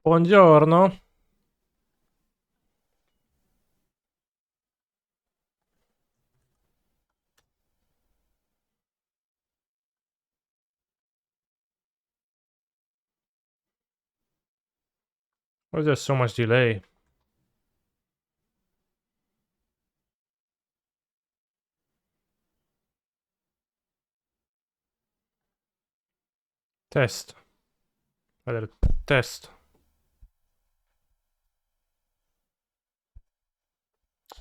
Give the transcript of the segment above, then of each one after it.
Buongiorno. Why is there so much delay? Test. Rather, test.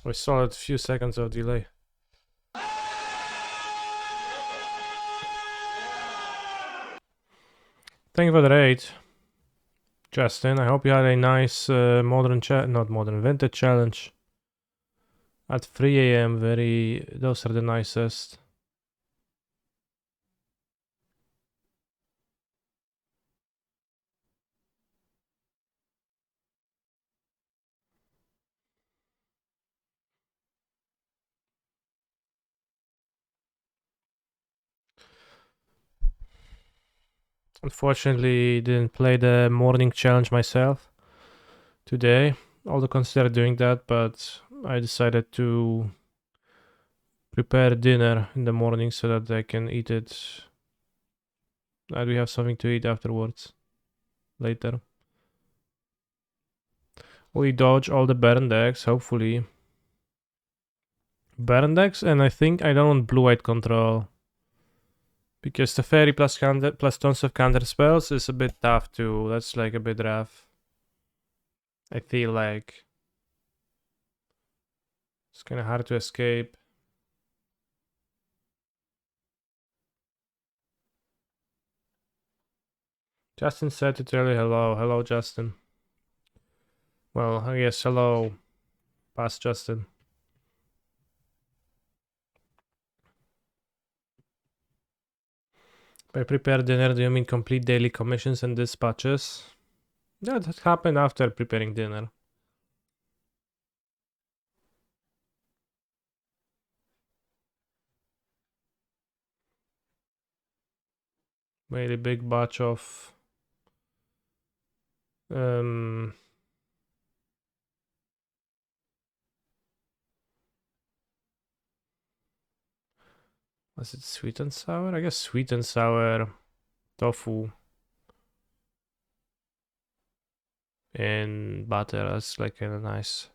We saw a few seconds of delay. Thank you for the raid, Justin. I hope you had a nice vintage challenge. At 3 a.m. those are the nicest. Unfortunately, didn't play the morning challenge myself today. Although considered doing that, but I decided to prepare dinner in the morning so that I can eat it. And we have something to eat afterwards, later. We dodge all the Baron decks, hopefully. Baron decks, and I think I don't want blue-white control. Because the fairy plus tons of counter spells is a bit tough too. That's like a bit rough. I feel like it's kind of hard to escape. Justin said it earlier. Hello, Justin. Well, I guess hello, past Justin. By prepare dinner, do you mean complete daily commissions and dispatches? Yeah, that happened after preparing dinner. Made a big batch of was it sweet and sour? I guess sweet and sour tofu and butter. That's like kind of nice.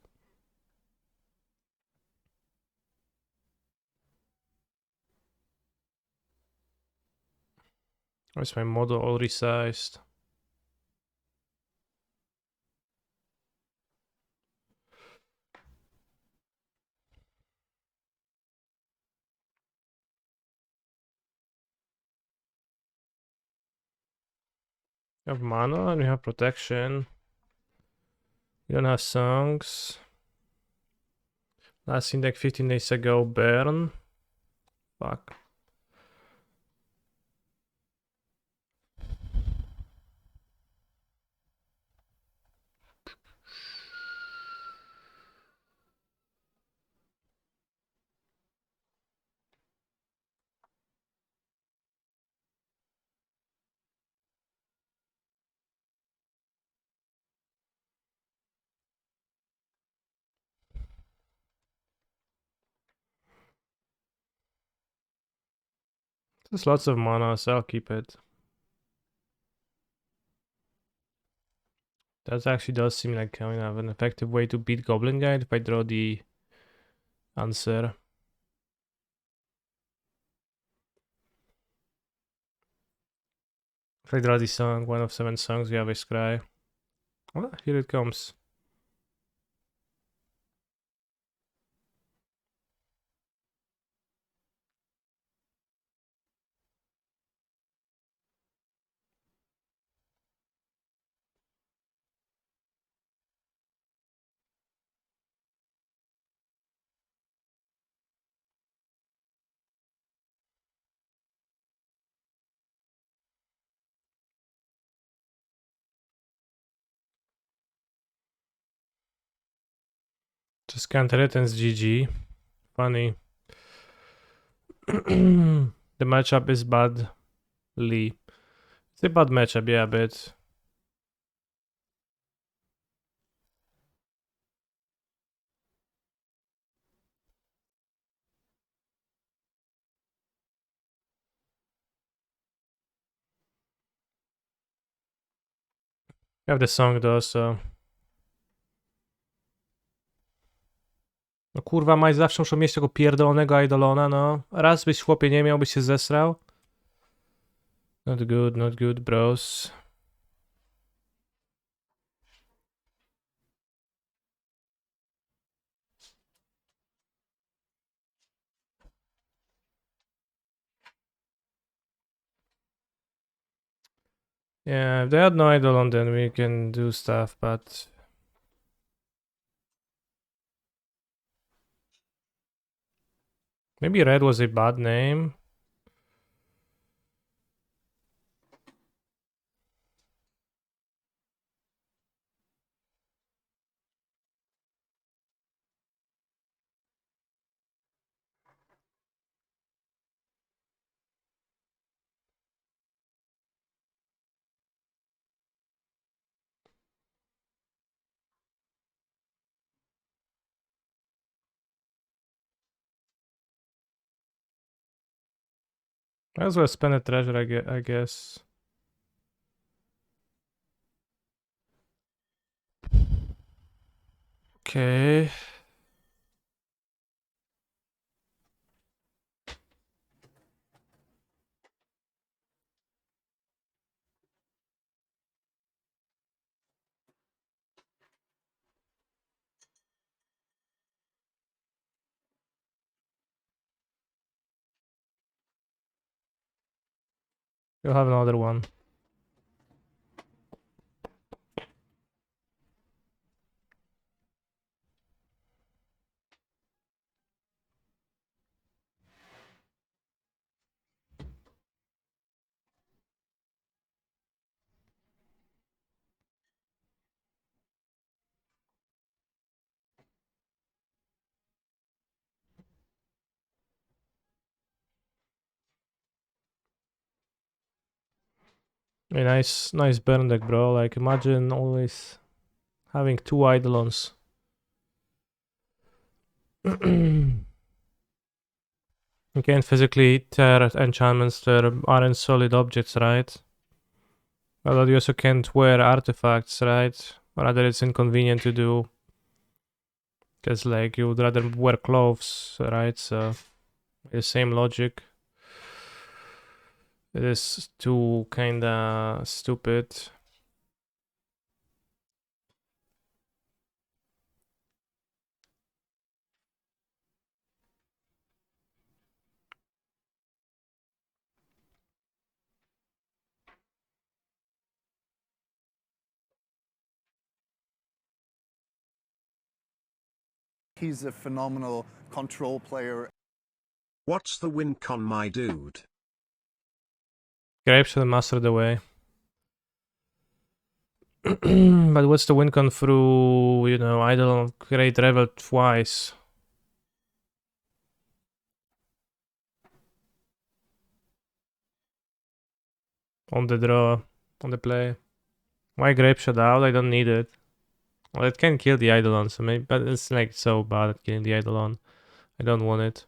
Where's my model all resized? We have mana and we have protection. We don't have songs. Last index 15 days ago, burn. Fuck. There's lots of mana, so I'll keep it. That actually does seem like kind of an effective way to beat Goblin Guide if I draw the answer. If I draw the song, one of 7 songs, we have a scry. Oh, here it comes. Just counter it and it's GG. Funny. The matchup is bad. Lee. It's a bad matchup, yeah, but I have the song though, so... No kurwa, Maj zawsze muszą mieć tego pierdolonego idolona, no. Raz byś chłopie nie miał, byś się zesrał. Not good, bros. Yeah, if they had no idolon, then we can do stuff, but... Maybe red was a bad name. Might as well spend a treasure, I guess. Okay. You'll have another one. A nice burn deck, bro. Like, imagine always having two Eidolons. You can't physically tear enchantments that aren't solid objects, right? Although you also can't wear artifacts, right? Or rather, it's inconvenient to do. Because, like, you would rather wear clothes, right? So, the same logic. It is too kinda stupid. He's a phenomenal control player. What's the win con, my dude? Grape should have mastered the way. But what's the win con through, you know, Idol Great Revel twice? On the draw, on the play. Why Grape Shot out? I don't need it. Well, it can kill the Eidolon, so maybe, but it's like so bad at killing the Eidolon. I don't want it.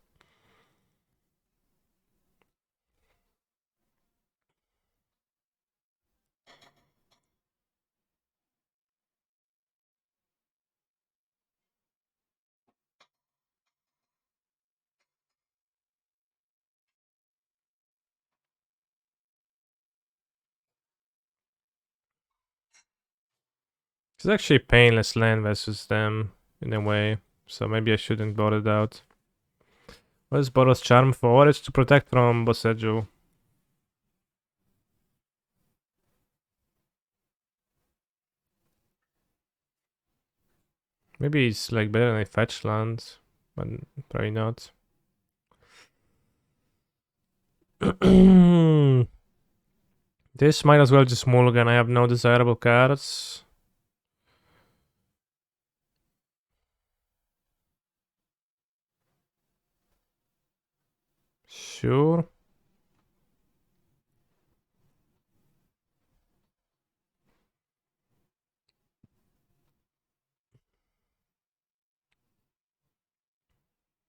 It's actually painless land versus them in a way, so maybe I shouldn't bot it out. What is Boros Charm for? It's to protect from Boseiju. Maybe it's like better than a fetch land, but probably not. This might as well just mulligan. I have no desirable cards. Sure.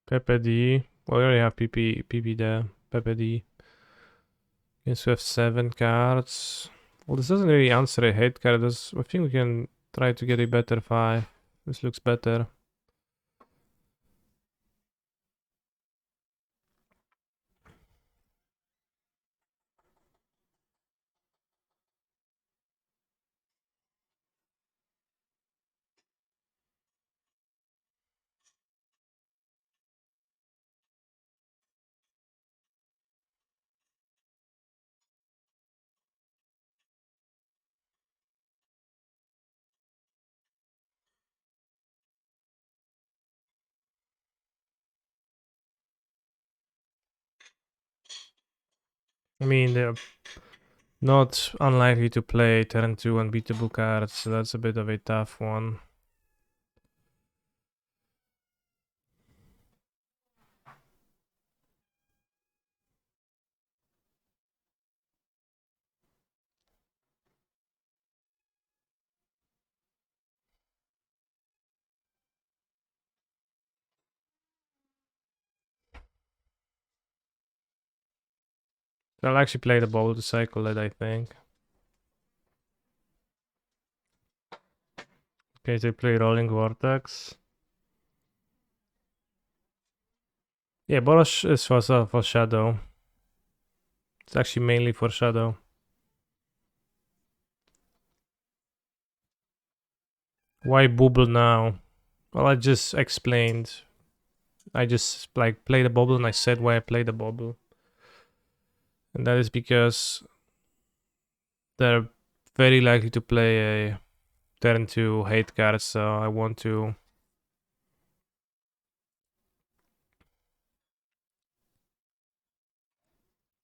Pepe D. Well, we already have PP there. Pepe D. Guess we have 7 cards. Well, this doesn't really answer a hate card. I think we can try to get a better 5. This looks better. I mean, they're not unlikely to play turn 2 unbeatable cards, so that's a bit of a tough one. I'll actually play the ball to cycle it, I think. Okay, they play Rolling Vortex. Yeah, Boros is for Shadow. It's actually mainly for Shadow. Why Bubble now? Well, I just explained. I just like play the bubble and I said why I play the bubble. And that is because they're very likely to play a turn 2 hate card, so I want to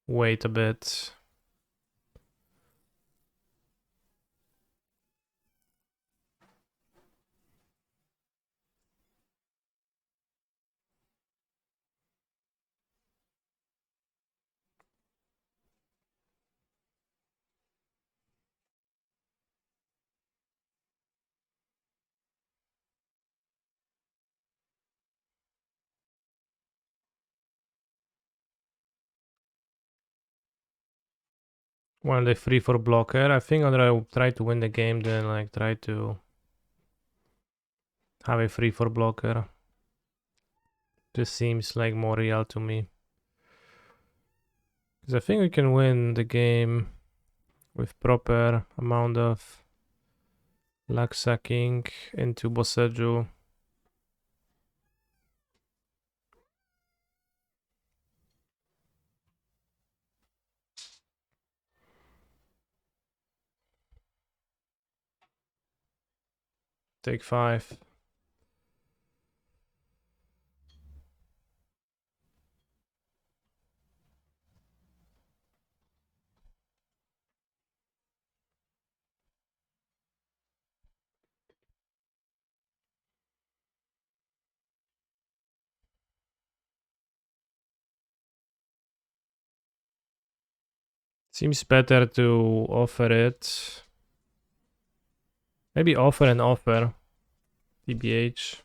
wait a bit. When they free for blocker, I think I'll try to win the game, then like try to have a free for blocker. This seems like more real to me. Because I think we can win the game with proper amount of luck sucking into Boseju. Take 5. Seems better to offer it. Maybe offer and offer. TBH.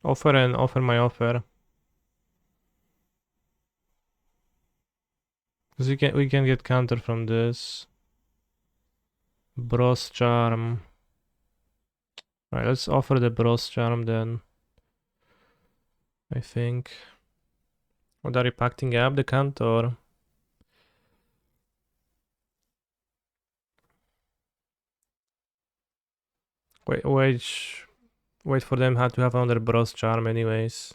Offer and offer my offer. Because we can get counter from this. Bros charm. Alright, let's offer the bros charm then. I think. What are you packing up the counter? Wait for them to have another bros charm anyways.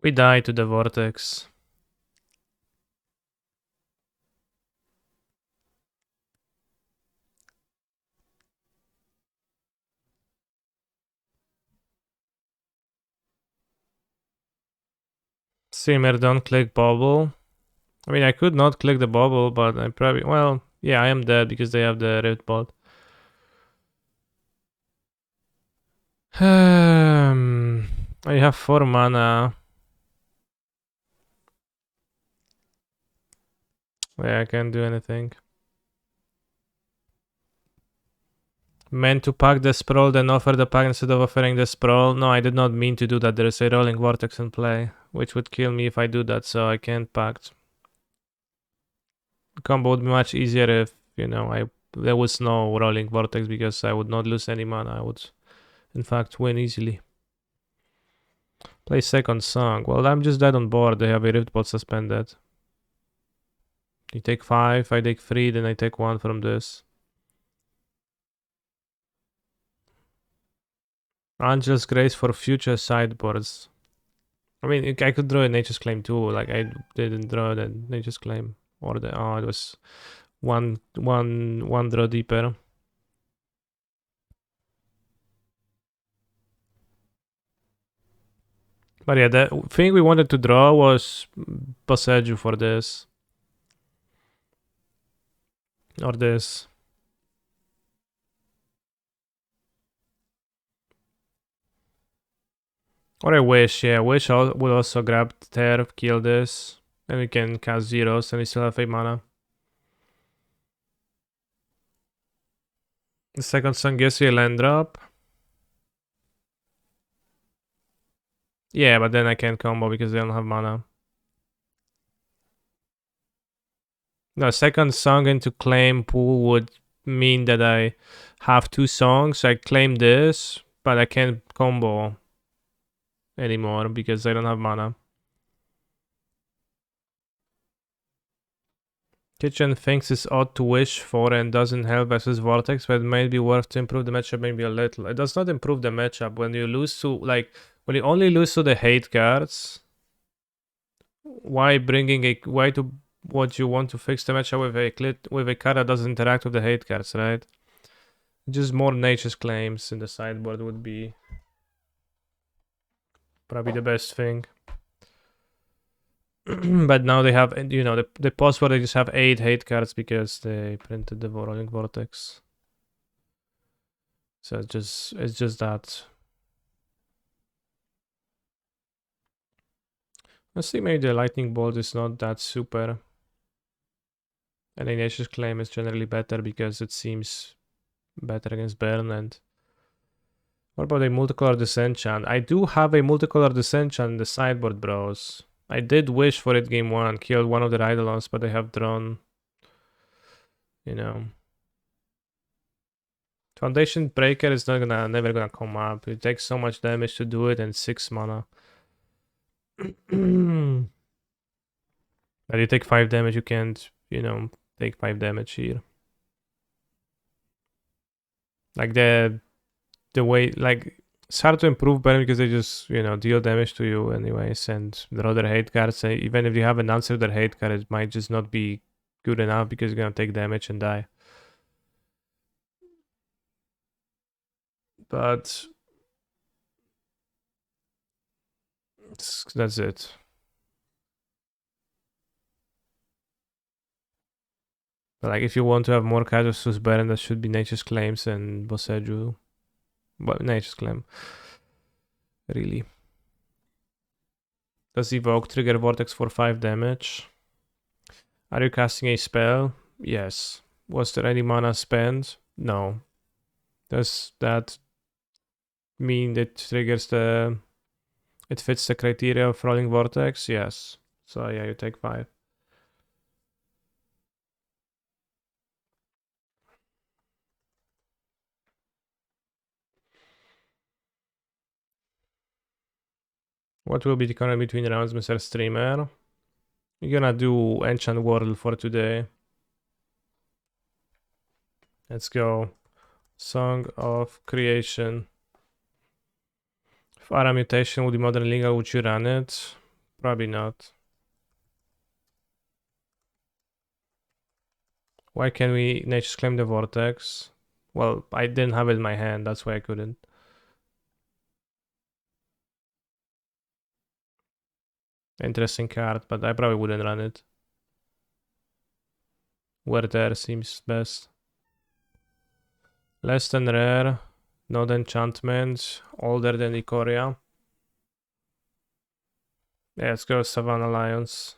We die to the vortex. Simmer, don't click bubble. I mean, I could not click the bubble, but I probably... Well, yeah, I am dead because they have the Rift Bolt. I have 4 mana. Yeah, I can't do anything. Meant to pack the sprawl, then offer the pack instead of offering the sprawl. No, I did not mean to do that. There is a rolling vortex in play, which would kill me if I do that, so I can't pact. The combo would be much easier if, you know, there was no rolling vortex because I would not lose any mana. I would, in fact, win easily. Play second song. Well, I'm just dead on board. They have a Rift Bolt suspended. You take 5, I take 3, then I take 1 from this. Angel's Grace for future sideboards. I mean, I could draw a Nature's Claim too. Like, I didn't draw the Nature's Claim. Or the... Oh, it was one draw deeper. But yeah, the thing we wanted to draw was Boseiju for this. Or this. Or a Wish, yeah. Wish will also grab Terv, kill this. And we can cast zeros and we still have 8 mana. The second song gives you a land drop. Yeah, but then I can't combo because they don't have mana. No, second song into claim pool would mean that I have 2 songs. I claim this, but I can't combo anymore because I don't have mana. Kitchen thinks it's odd to wish for and doesn't help versus Vortex, but it might be worth to improve the matchup maybe a little. It does not improve the matchup when you lose to, like, when you only lose to the hate cards. Why what you want to fix the matchup with a card that doesn't interact with the hate cards, right? Just more Nature's Claims in the sideboard would be probably the best thing. But now they have, you know, the post where they just have 8 hate cards because they printed the Rolling Vortex. So it's just that. Let's see, maybe the Lightning Bolt is not that super. And the Nature's Claim is generally better because it seems better against burn. And what about a multicolor Disenchant? I do have a multicolor Disenchant in the sideboard, bros. I did wish for it game 1, killed one of the Eidolons, but they have drawn, you know. Foundation Breaker is never gonna come up. It takes so much damage to do it and 6 mana. But you take 5 damage, you can't, you know, take 5 damage here. Like the way, like, it's hard to improve burn because they just, you know, deal damage to you anyways, and the other hate cards, even if you have an answer to their hate card, it might just not be good enough because you're gonna take damage and die. But that's it. But like, if you want to have more cards with Baron, that should be Nature's Claims and Boseiju. But Nature's Claim. Really. Does Evoke trigger Vortex for 5 damage? Are you casting a spell? Yes. Was there any mana spent? No. Does that mean it triggers the... It fits the criteria of Rolling Vortex? Yes. So yeah, you take 5. What will be the economy between rounds, Mr. Streamer? You're gonna do Enchant World for today. Let's go. Song of Creation. If Ara Mutation would be Modern Legal, would you run it? Probably not. Why can't we Nature's Claim the Vortex? Well, I didn't have it in my hand, that's why I couldn't. Interesting card, but I probably wouldn't run it. Where there seems best. Less than rare, not enchantment, older than Ikoria. Yeah, let's go Savannah Lions.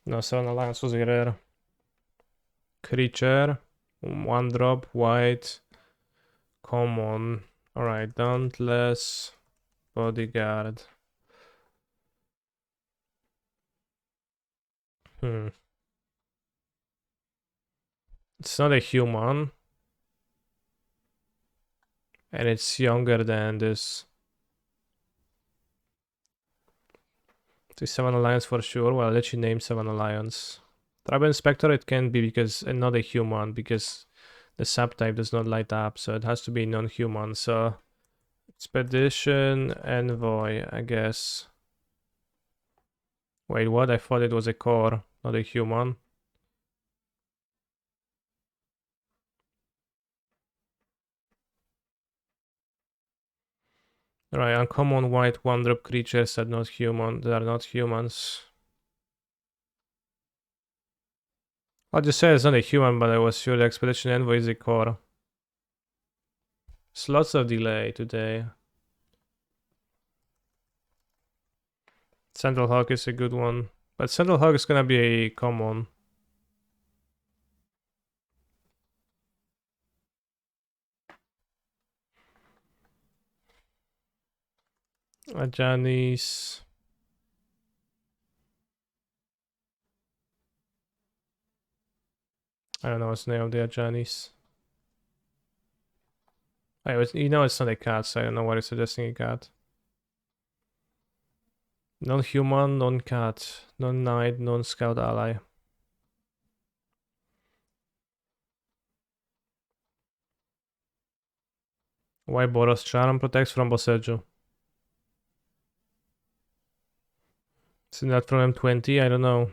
No, Savannah Lions was a rare. Creature, 1 drop, white, common. Alright, Dauntless, Bodyguard. It's not a human. And it's younger than this. It's 7 Alliance for sure. Well, I'll let you name 7 Alliance. Tribal Inspector it can be because not a human, because the subtype does not light up, so it has to be non-human. So Expedition Envoy, I guess. Wait, what? I thought it was a core, not a human. Right, uncommon white 1-drop creatures that not human. That are not humans. I'll just say it's not a human, but I was sure the Expedition Envoy is a core. There's lots of delay today. Central Hawk is a good one. But Central Hawk is gonna be a common. Ajanis. I don't know what's the name of the Ajanis. You know it's not a cat, so I don't know why you're suggesting a cat. Non-human, non-cat, non-knight, non-scout ally. Why Boros Charm protects from Boseju? Isn't that from M20? I don't know.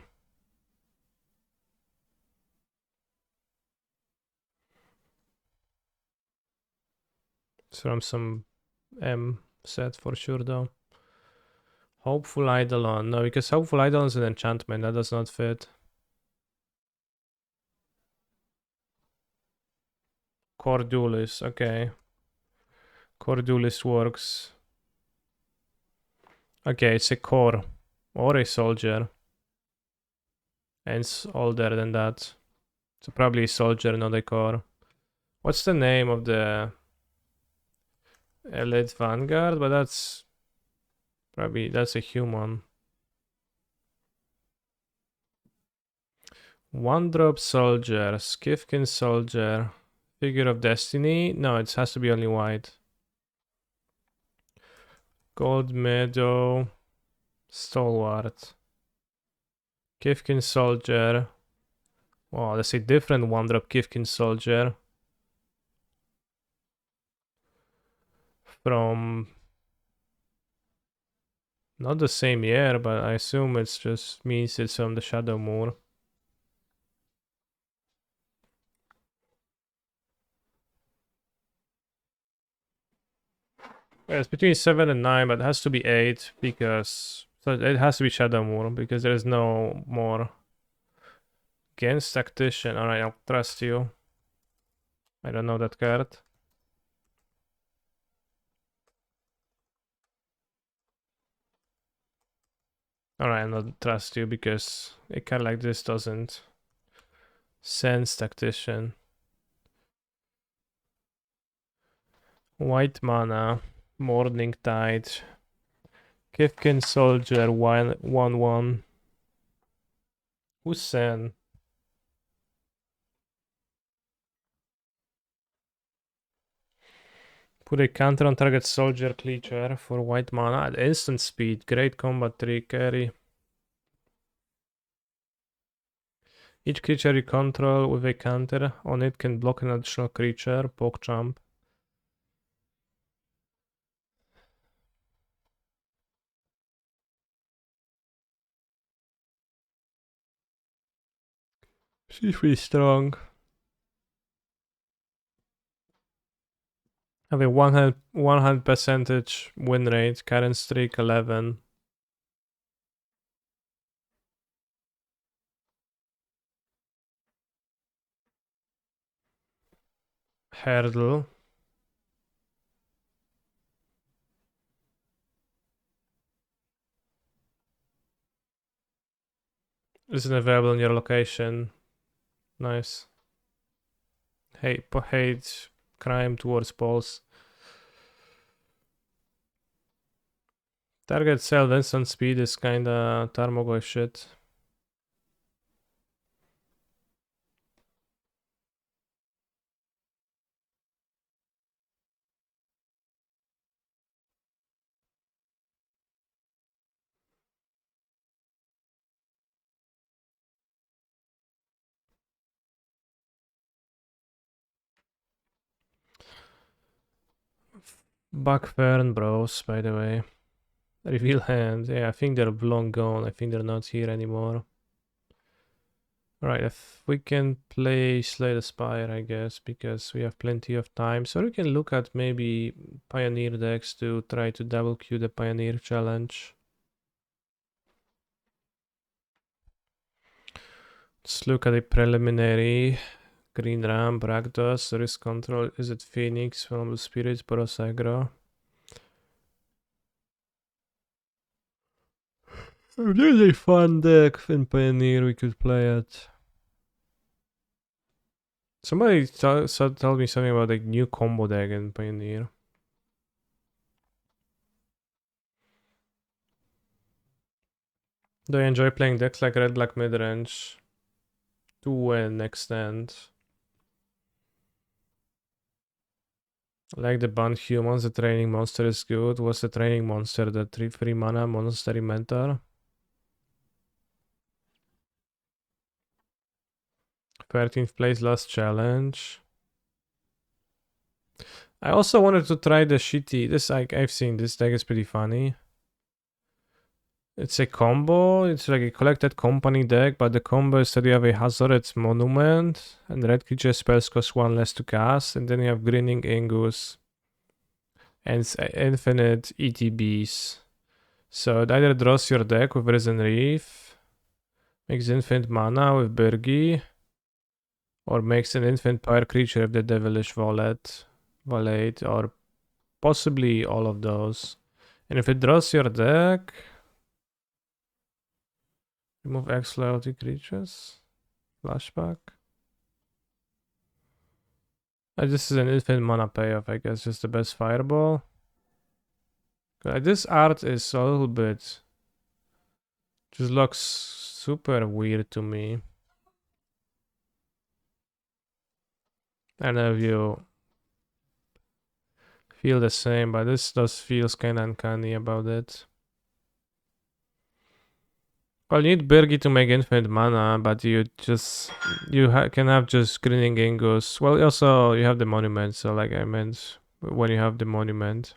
It's from some M set for sure though. Hopeful Eidolon. No, because Hopeful Eidolon is an enchantment. That does not fit. Cordulis. Okay. Cordulis works. Okay, it's a core. Or a soldier. And it's older than that. So probably a soldier, not a core. What's the name of the Elite Vanguard? But that's a human. 1-drop soldier, Skifkin soldier, Figure of Destiny. No, it has to be only white. Gold Meadow, Stalwart, Kifkin soldier. Oh, that's a different 1-drop Kifkin soldier. From not the same year, but I assume it just means it's from the Shadowmoor. Yeah, it's between 7 and 9, but it has to be 8 because so it has to be Shadowmoor because there is no more. Against Tactician. Alright, I'll trust you. I don't know that card. Alright, I'll not trust you because a card like this doesn't sense Tactician. White mana, Morning Tide, Kifkin Soldier, 1/1. Who's Sen? Put a counter on target soldier creature for white mana at instant speed. Great combat trick, carry. Each creature you control with a counter on it can block an additional creature. PogChamp. She's pretty strong. Have a 100 percentage win rate, current streak 11. Hurdle. Isn't available in your location. Nice. Hate crime towards Poles. Target cell instant speed is kinda Tarmogoy shit. Buckfern bros, by the way. Reveal hand. Yeah, I think they're long gone. I think they're not here anymore. Alright, if we can play Slay the Spire, I guess, because we have plenty of time. So we can look at maybe Pioneer decks to try to double queue the Pioneer challenge. Let's look at the preliminary. Green Ramp, Rakdos, Risk Control. Is it Phoenix, Vulnerable Spirits, Boros Aggro? If there's a fun deck in Pioneer, we could play it. Somebody told me something about a new combo deck in Pioneer. Do I enjoy playing decks like Red Black Midrange? To an extent. I like the Band Humans, the training monster is good. What's the training monster? The 3/3 mana monster mentor. 13th place last challenge. I also wanted to try the shitty. This I've seen this deck is pretty funny. It's a combo. It's like a collected company deck, but the combo is that you have a Hazardous Monument and red creature spells cost 1 less to cast, and then you have Grinning Angus and infinite ETBs. So it either draws your deck with Risen Reef, makes infinite mana with Birgi, or makes an infinite power creature with the Devilish Valet, or possibly all of those. And if it draws your deck, remove X loyalty creatures. Flashback. This is an infinite mana payoff, I guess, just the best fireball. This art is a little bit... just looks super weird to me. I don't know if you feel the same, but this does feels kind of uncanny about it. Well, you need Birgi to make infinite mana, but you just can have just Grinning Angus. Well, also you have the monument, so like I meant when you have the monument.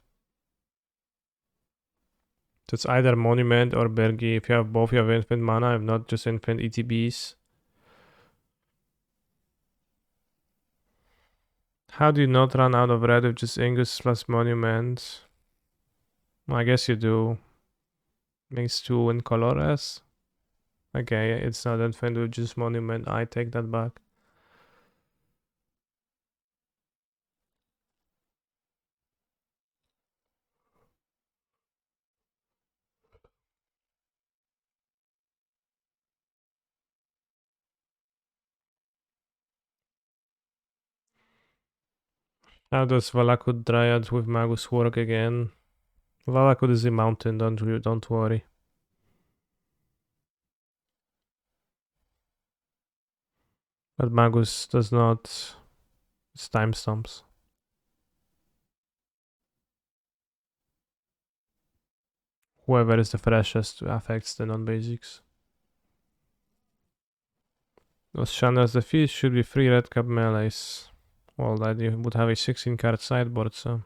So it's either monument or Birgi. If you have both, you have infinite mana, if not just infinite ETBs. How do you not run out of red with just Angus plus monument? Well, I guess you do. Makes 2 in colorless. Okay, it's not infinite with just monument. I take that back. How does Valakut Dryad with Magus work again? Valakut is a mountain, don't worry. But Magus does not. It's timestamps. Whoever is the freshest affects the non-basics. Those Chandra's the fish should be 3 red cap melees. Well, that you would have a 16 card sideboard, so.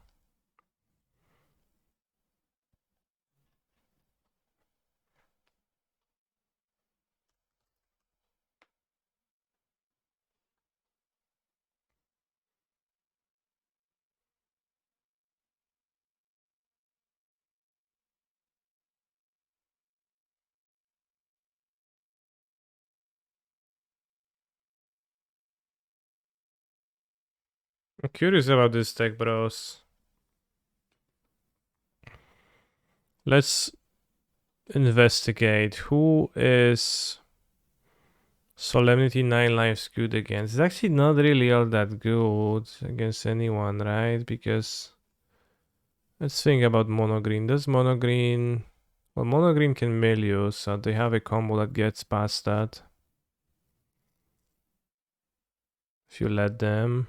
I'm curious about this deck, bros. Let's investigate. Who is Solemnity 9 lives good against? It's actually not really all that good against anyone, right? Because let's think about mono green. Does mono green... Well, mono green can mill you, so they have a combo that gets past that. If you let them.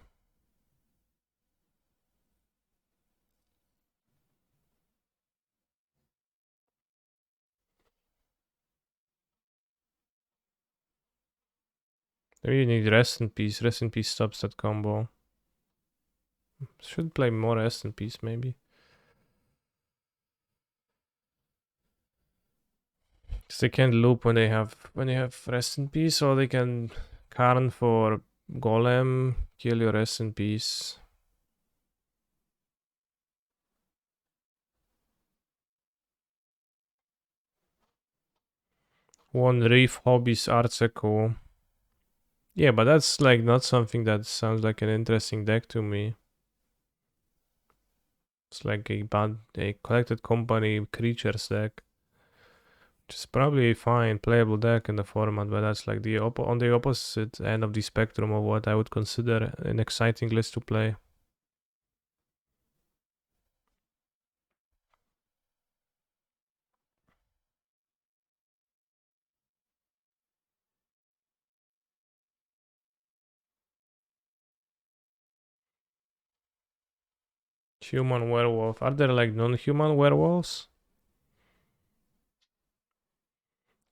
Maybe you need Rest in Peace. Rest in Peace stops that combo. Should play more Rest in Peace, maybe. Because they can't loop when they have Rest in Peace, or they can Karn for Golem, kill your Rest in Peace. One Reef Hobbies Artseco. Yeah, but that's like not something that sounds like an interesting deck to me. It's like a collected company creatures deck. Which is probably a fine playable deck in the format, but that's like on the opposite end of the spectrum of what I would consider an exciting list to play. Human werewolf. Are there like non-human werewolves?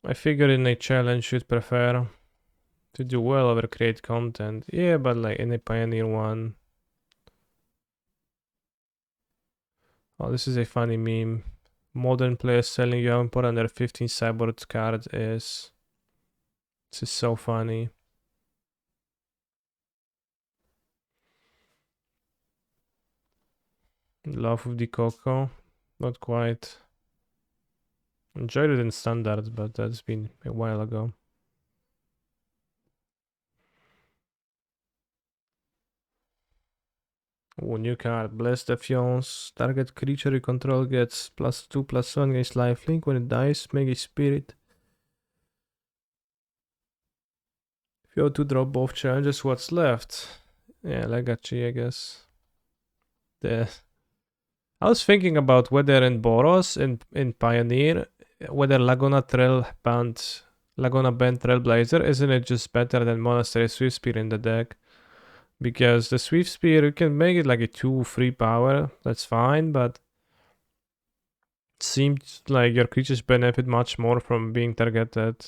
I figure in a challenge you'd prefer to do well over create content. Yeah, but like in a Pioneer one. Oh, this is a funny meme. Modern players selling you how important their 15 cyborg card is. This is so funny. Love of the Coco. Not quite. Enjoyed it in standards, but that's been a while ago. Oh, new card. Bless Defiance. Target creature you control gets +2/+1 against lifelink. When it dies, make a spirit. If you have to drop both challenges, what's left? Yeah, Legacy, I guess. I was thinking about whether in Boros, in Pioneer, whether Laguna banned Trailblazer, isn't it just better than Monastery Swift Spear in the deck? Because the Swift Spear, you can make it like a 2-3 power, that's fine, but it seems like your creatures benefit much more from being targeted.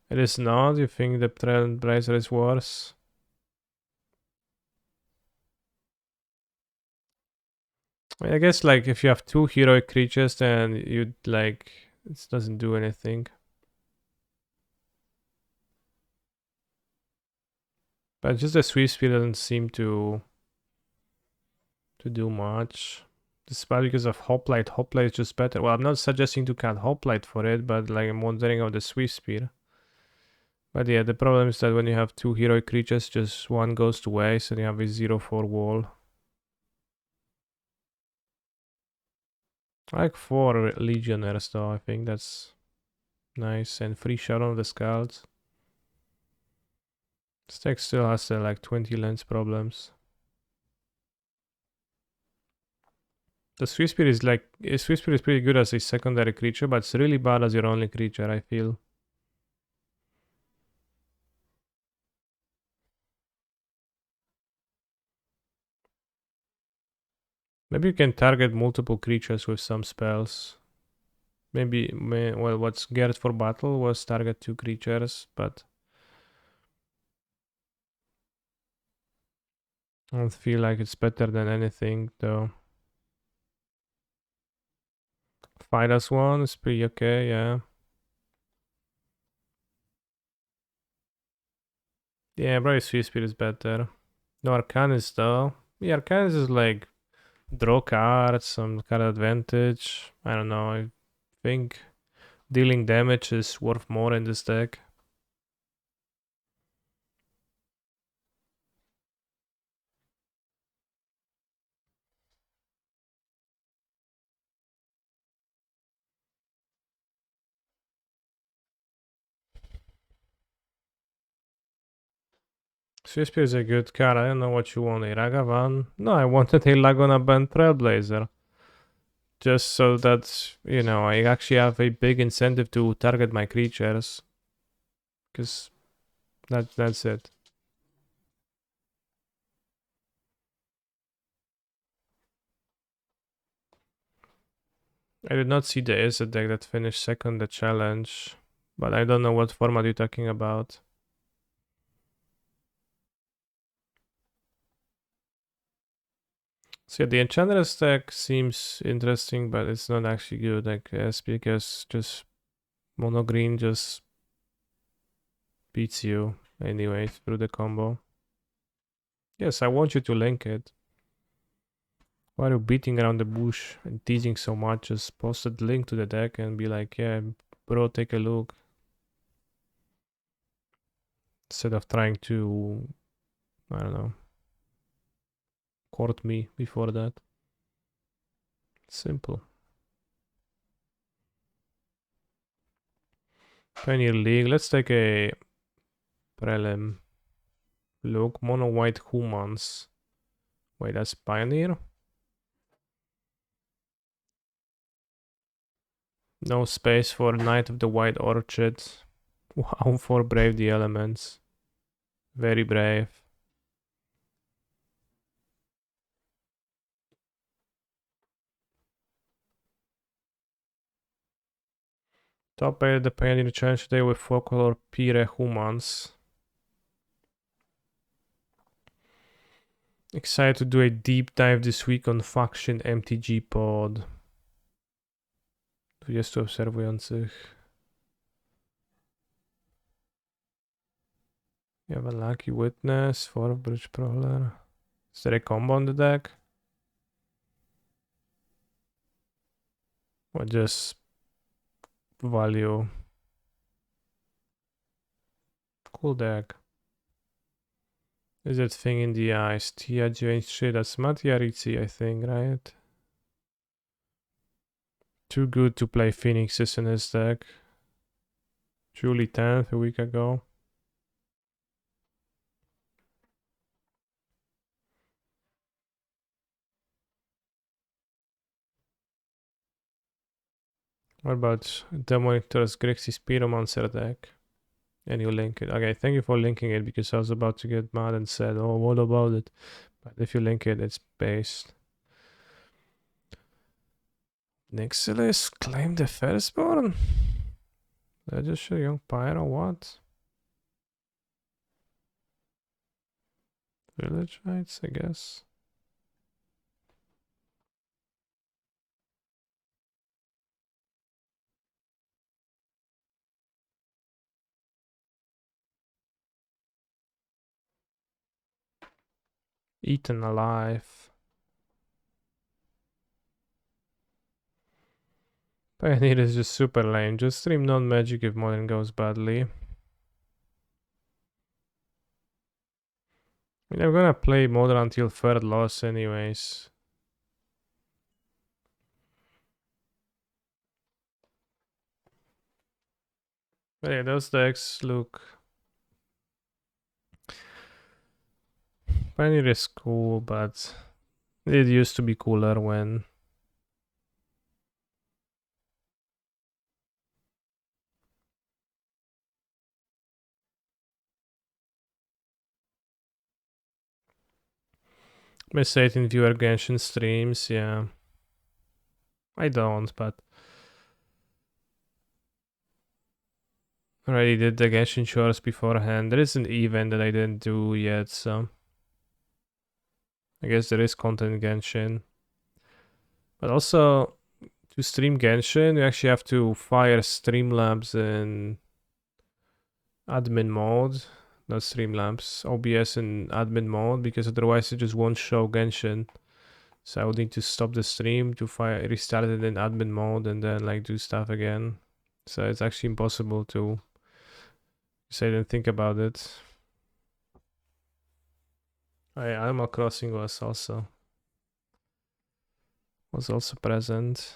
It is not? You think the Trailblazer is worse? I guess like if you have 2 heroic creatures, then you'd like it doesn't do anything. But just the Swift Spear doesn't seem to do much. Despite because of Hoplite. Hoplite is just better. Well, I'm not suggesting to cut Hoplite for it, but like I'm wondering of the Swift Spear. But yeah, the problem is that when you have 2 heroic creatures, just one goes to waste and you have a 0/4 wall. I like 4 Legionnaires though, I think that's nice. And free Shadow of the Scouts. This deck still has like 20 lens problems. The Swift Spear is pretty good as a secondary creature, but it's really bad as your only creature, I feel. Maybe you can target multiple creatures with some spells. Well, what's geared for battle was target 2 creatures, but I don't feel like it's better than anything, though. Fight as one is pretty okay, yeah. Yeah, probably Swift Spear is better. No Arcanist, though. Yeah, Arcanist is like draw cards, some card advantage. I don't know, I think dealing damage is worth more in this deck. CSP is a good card. I don't know what you want, a Ragavan. No, I wanted a Laguna Band Trailblazer. Just so that, you know, I actually have a big incentive to target my creatures. Because that's it. I did not see the Izzet deck that finished second the challenge. But I don't know what format you're talking about. So yeah, the Enchantress deck seems interesting, but it's not actually good, I guess, because just mono green just beats you anyway through the combo. Yes, I want you to link it. Why are you beating around the bush and teasing so much? Just post a link to the deck and be like, yeah, bro, take a look. Instead of trying to, I don't know, court me before that. Simple. Pioneer League. Let's take a prelim look. Mono white humans. Wait, that's Pioneer? No space for Knight of the White Orchid. Wow, for Brave the Elements. Very brave. Top 8 the Pioneer Challenge today with 4-color Pire Humans. Excited to do a deep dive this week on Faction MTG Pod. 20 obserwujących. You have a Lucky Witness, 4 Bridge Prowler. Is there a combo on the deck? Or just value? Cool deck. Is that thing in the eyes? Tia J3, that's Mattia Rizzi, I think, right? Too good to play Phoenixes in his deck. Julie 10th a week ago. What about Demonitor's Grixis Pyromancer deck? And you link it. Okay, thank you for linking it because I was about to get mad and said, oh, what about it? But if you link it, it's based. Nixilis claim the firstborn? Did I just show Young Pyro? What? Village Rights, I guess. Eaten alive. Pioneer is just super lame. Just stream non-magic if Modern goes badly. I mean, I'm gonna play Modern until third loss anyways. But yeah, those decks look... Pioneer is cool, but it used to be cooler when... I say it in viewer Genshin streams, yeah. I don't, but... I already did the Genshin chores beforehand. There is an event that I didn't do yet, so... I guess there is content in Genshin. But also, to stream Genshin, you actually have to fire Streamlabs in admin mode. Not Streamlabs, OBS in admin mode, because otherwise it just won't show Genshin. So I would need to stop the stream to restart it in admin mode and then like do stuff again. So it's actually impossible to say and think about it. Animal Crossing was also present.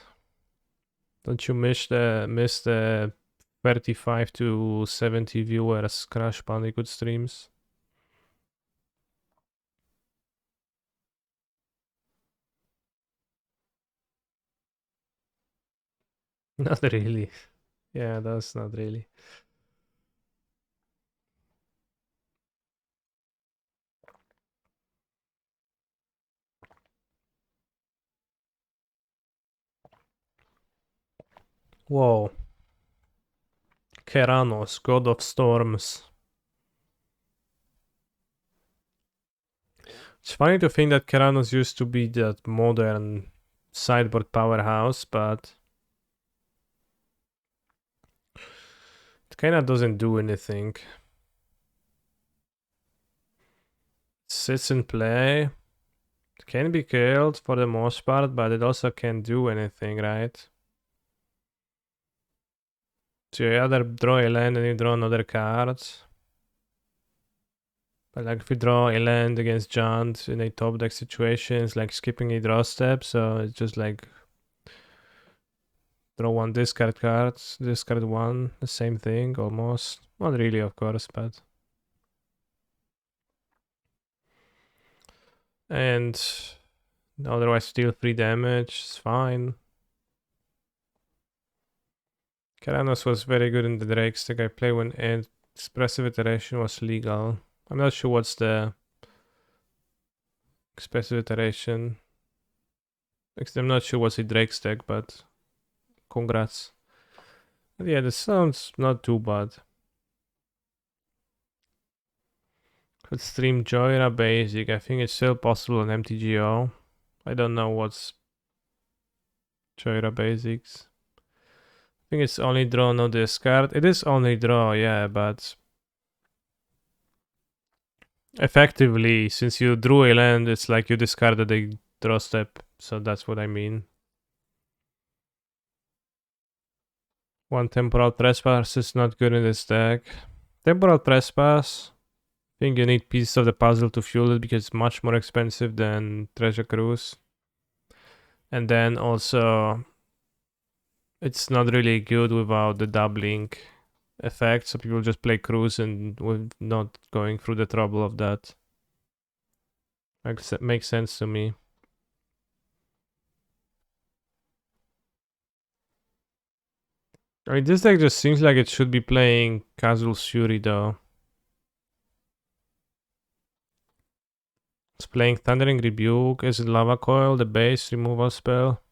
Don't you miss the 35 to 70 viewers Crash Bandicoot streams? Not really. Yeah, that's not really. Whoa. Keranos, God of Storms. It's funny to think that Keranos used to be that modern sideboard powerhouse, but it kinda doesn't do anything. It sits in play. It can be killed for the most part, but it also can't do anything, right? So you either draw a land and you draw another card. But like if you draw a land against Jund in a top deck situation, it's like skipping a draw step, so it's just like draw one discard cards, discard one, the same thing almost. Not really, of course, but. And otherwise, still 3 damage, it's fine. Keranos was very good in the Drake's deck I played when Expressive Iteration was legal. I'm not sure what's the Expressive Iteration. I'm not sure what's the Drake's deck, but congrats. But yeah, this sounds not too bad. Could stream Joyra Basic. I think it's still possible on MTGO. I don't know what's Joyra Basics. I think it's only draw, no discard. It is only draw, yeah, but effectively, since you drew a land, it's like you discarded a draw step. So that's what I mean. One Temporal Trespass is not good in this deck. Temporal Trespass, I think you need pieces of the puzzle to fuel it because it's much more expensive than Treasure Cruise. And then also, it's not really good without the doubling effect, so people just play Cruise and with not going through the trouble of that. Makes sense to me. I mean, this deck just seems like it should be playing Kazul's Fury though. It's playing Thundering Rebuke. Is it Lava Coil, the base removal spell?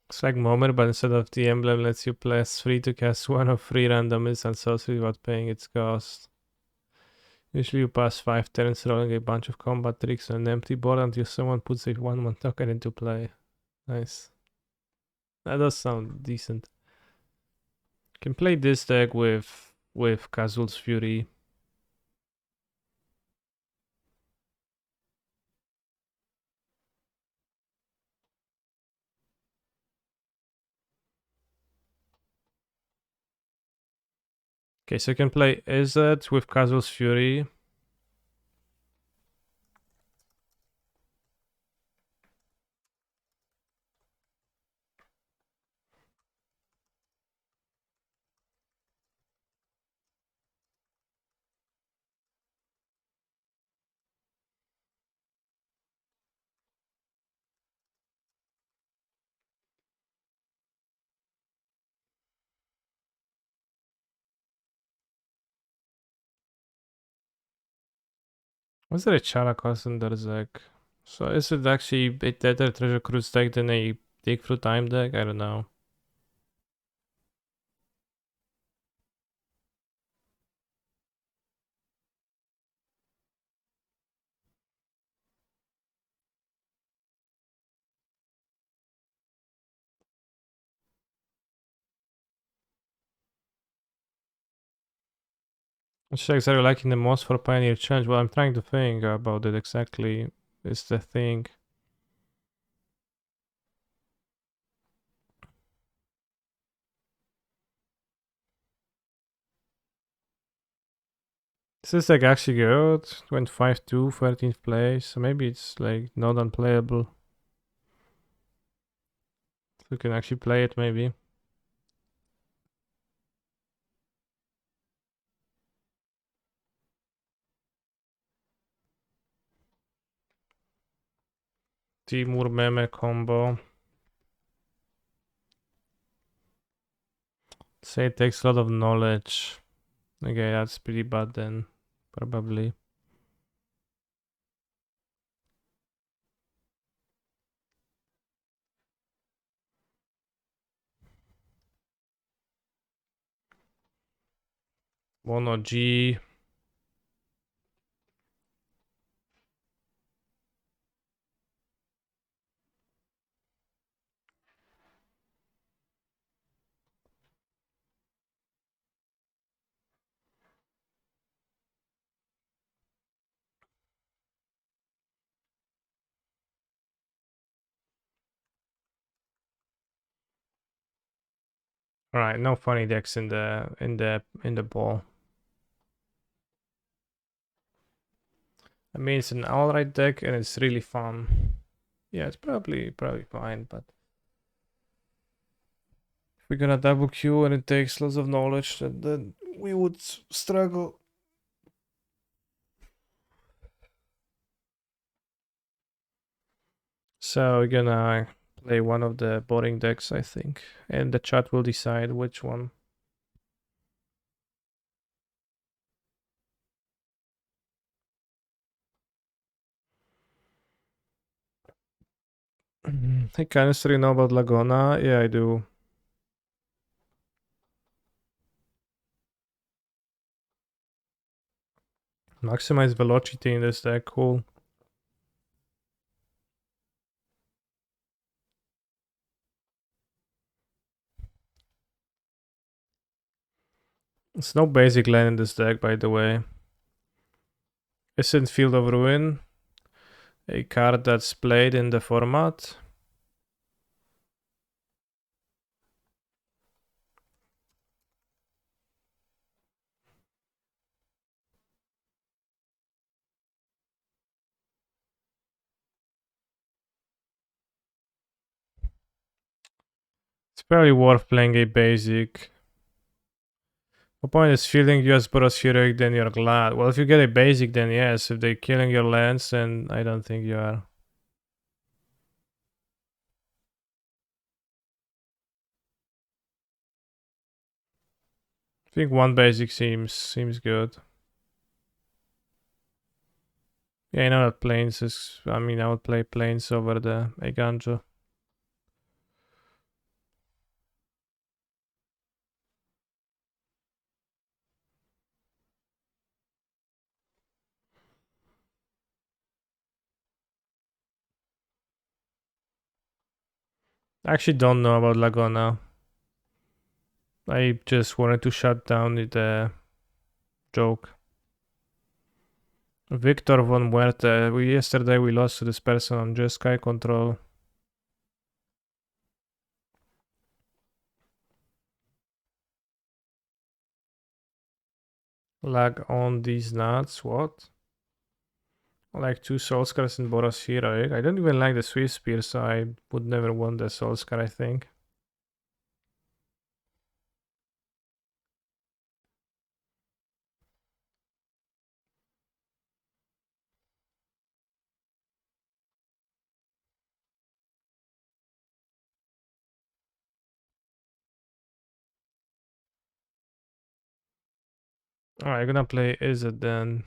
It's like Moment, but instead of the emblem, lets you plus 3 to cast one of 3 random instant sorcery without paying its cost. Usually you pass 5 turns rolling a bunch of combat tricks on an empty board until someone puts a 1/1 token into play. Nice. That does sound decent. Can play this deck with Kazul's Fury. Okay, so I can play Izzet with Kazul's Fury. Was there a Charakas in their deck? So is it actually a better Treasure Cruise deck than a Dig Through Time deck? I don't know. Which decks are you liking the most for Pioneer Challenge? Well, I'm trying to think about it exactly. Is the thing. This is like actually good. Went 5-2, 13th place. So maybe it's like not unplayable. So you can actually play it maybe. Timur meme combo. Say it takes a lot of knowledge. Okay, that's pretty bad then. Probably. Mono G. Alright, no funny decks in the ball. I mean, it's an alright deck and it's really fun. Yeah, it's probably fine, but if we're gonna double queue and it takes lots of knowledge, then we would struggle. So we're gonna play one of the boring decks, I think, and the chat will decide which one. Hey, Canister, you know about Lagona? Yeah, I do. Maximize velocity in this deck, cool. It's no basic land in this deck, by the way. Isn't Field of Ruin a card that's played in the format? It's probably worth playing a basic. The point is fielding US Boros Heroic, then you're glad. Well, if you get a basic, then yes. If they're killing your lands, then I don't think you are. I think one basic seems good. Yeah, I know that Plains is. I mean, I would play Plains over the Eiganjo. I actually don't know about Laguna. I just wanted to shut down the joke. Victor von Muerte. Yesterday we lost to this person on Jeskai control. Lag on these nuts. What? I like 2 Soulscars and Boros Heroic. I don't even like the Swift Spear, so I would never want the Soulscar, I think. Alright, I'm gonna play Izzet then.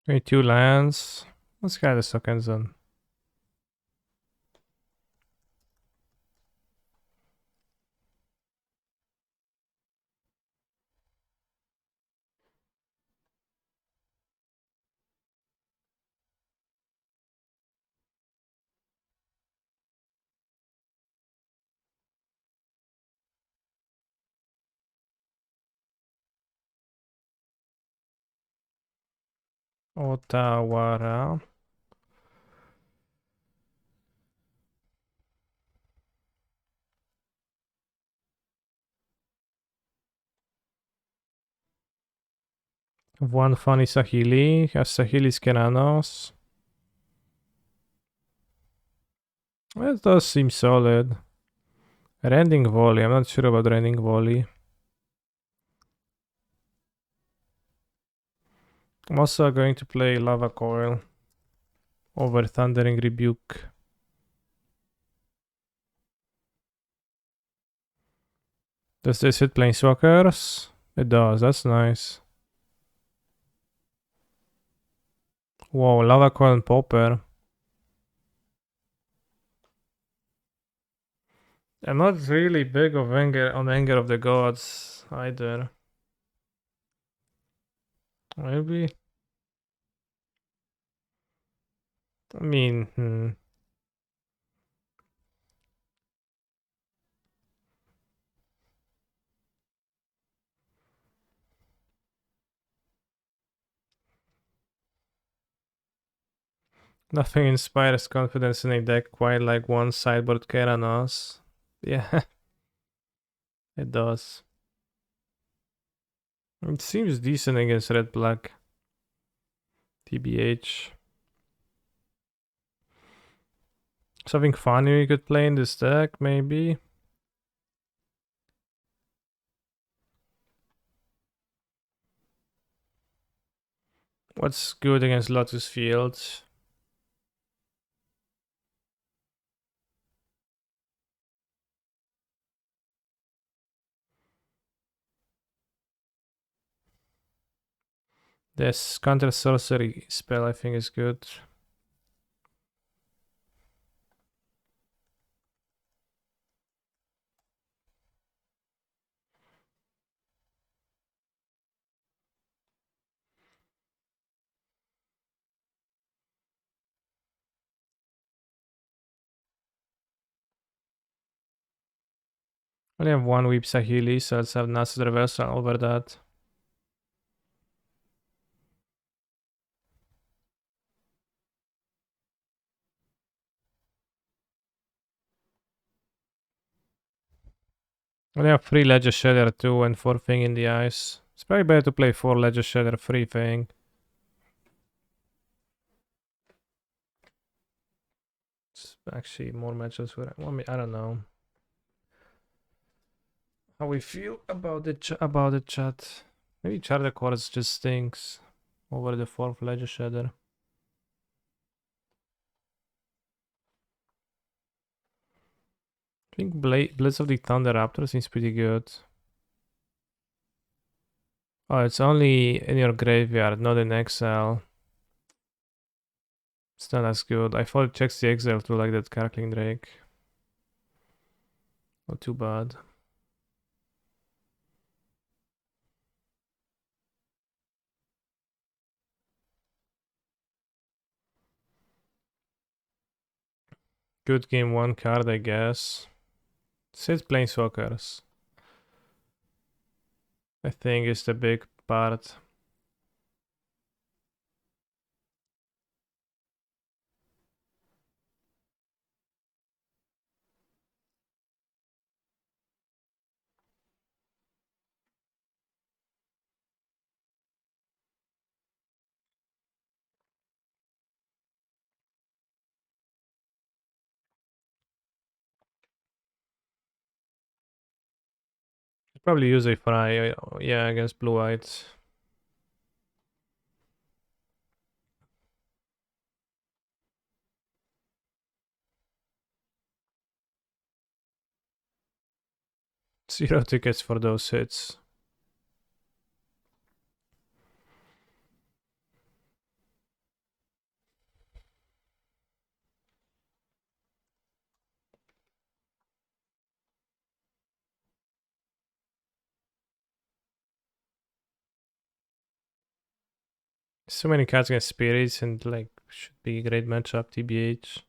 22 lands. Let's get the second zone. Otawara. One funny Sahili. Has Sahili's Kenanos. It does seem solid. Rending Volley. I'm not sure about Rending Volley. I'm also going to play Lava Coil over Thundering Rebuke. Does this hit Planeswalkers? It does, that's nice. Whoa, Lava Coil and Pauper. I'm not really big of Anger of the Gods either. Maybe. I mean, Nothing inspires confidence in a deck quite like one sideboard Keranos. Yeah, it does. It seems decent against red black. TBH. Something funny we could play in this deck, maybe. What's good against Lotus Fields? This counter sorcery spell I think is good. Only have one Weep Sahili, so let's have Nasus Reversal over that. Only have 3 Ledger Shatter too and 4 Thing in the Ice. It's probably better to play 4 Ledger Shatter, 3 Thing. It's actually more matchups with I don't know. How we feel about the chat. Maybe Charter Quartz just stinks over the 4th Ledger Shatter. I think Blitz of the Thunder Raptor seems pretty good. Oh, it's only in your graveyard, not in exile. It's not as good. I thought it checks the exile too, like that Cackling Drake. Not too bad. Good game 1 card, I guess. 6 Planeswalkers. I think is the big part. Probably use a Fry, yeah, against Blue White. Zero tickets for those hits. So many cards against spirits and like should be a great matchup, TBH.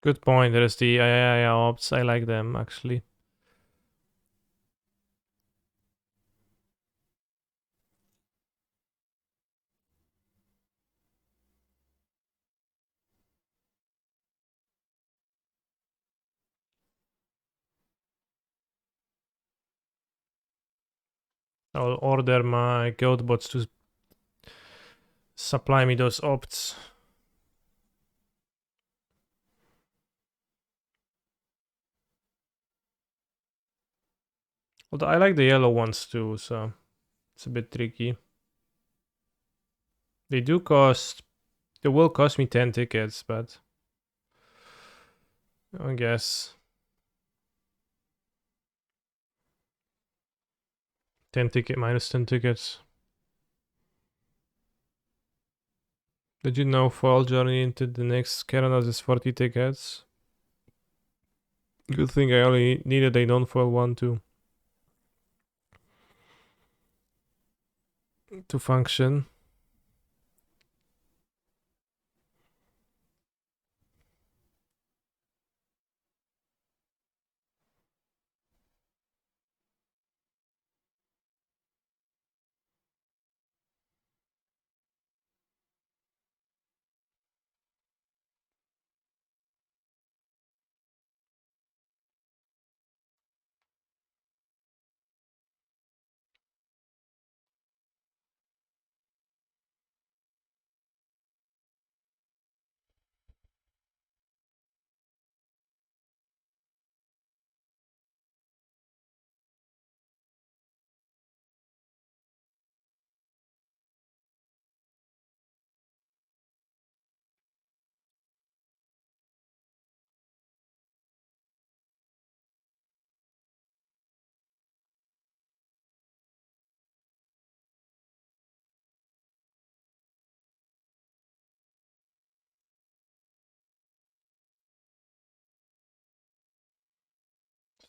Good point. There's the AI ops. I like them actually. I'll order my Goatbots to supply me those opts. Although I like the yellow ones too, so it's a bit tricky. They do cost. They will cost me 10 tickets, but I guess 10 ticket minus 10 tickets. Did you know Foil Journey into the next Keranos is 40 tickets? Good thing I only needed a non-foil one to function.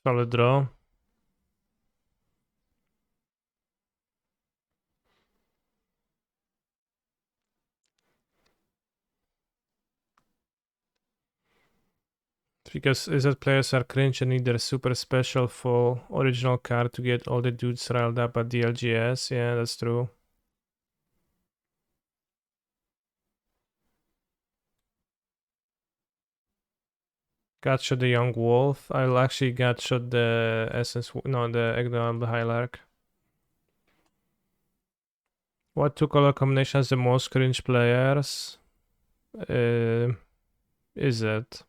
Solid draw. Because Izzet players are cringe and need their super special full original card to get all the dudes riled up at the LGS. Yeah, that's true. Gotcha the Young Wolf. I'll actually gotcha the Essence, no, the Egnon the Hylarch. What two color combination has the most cringe players? Is it?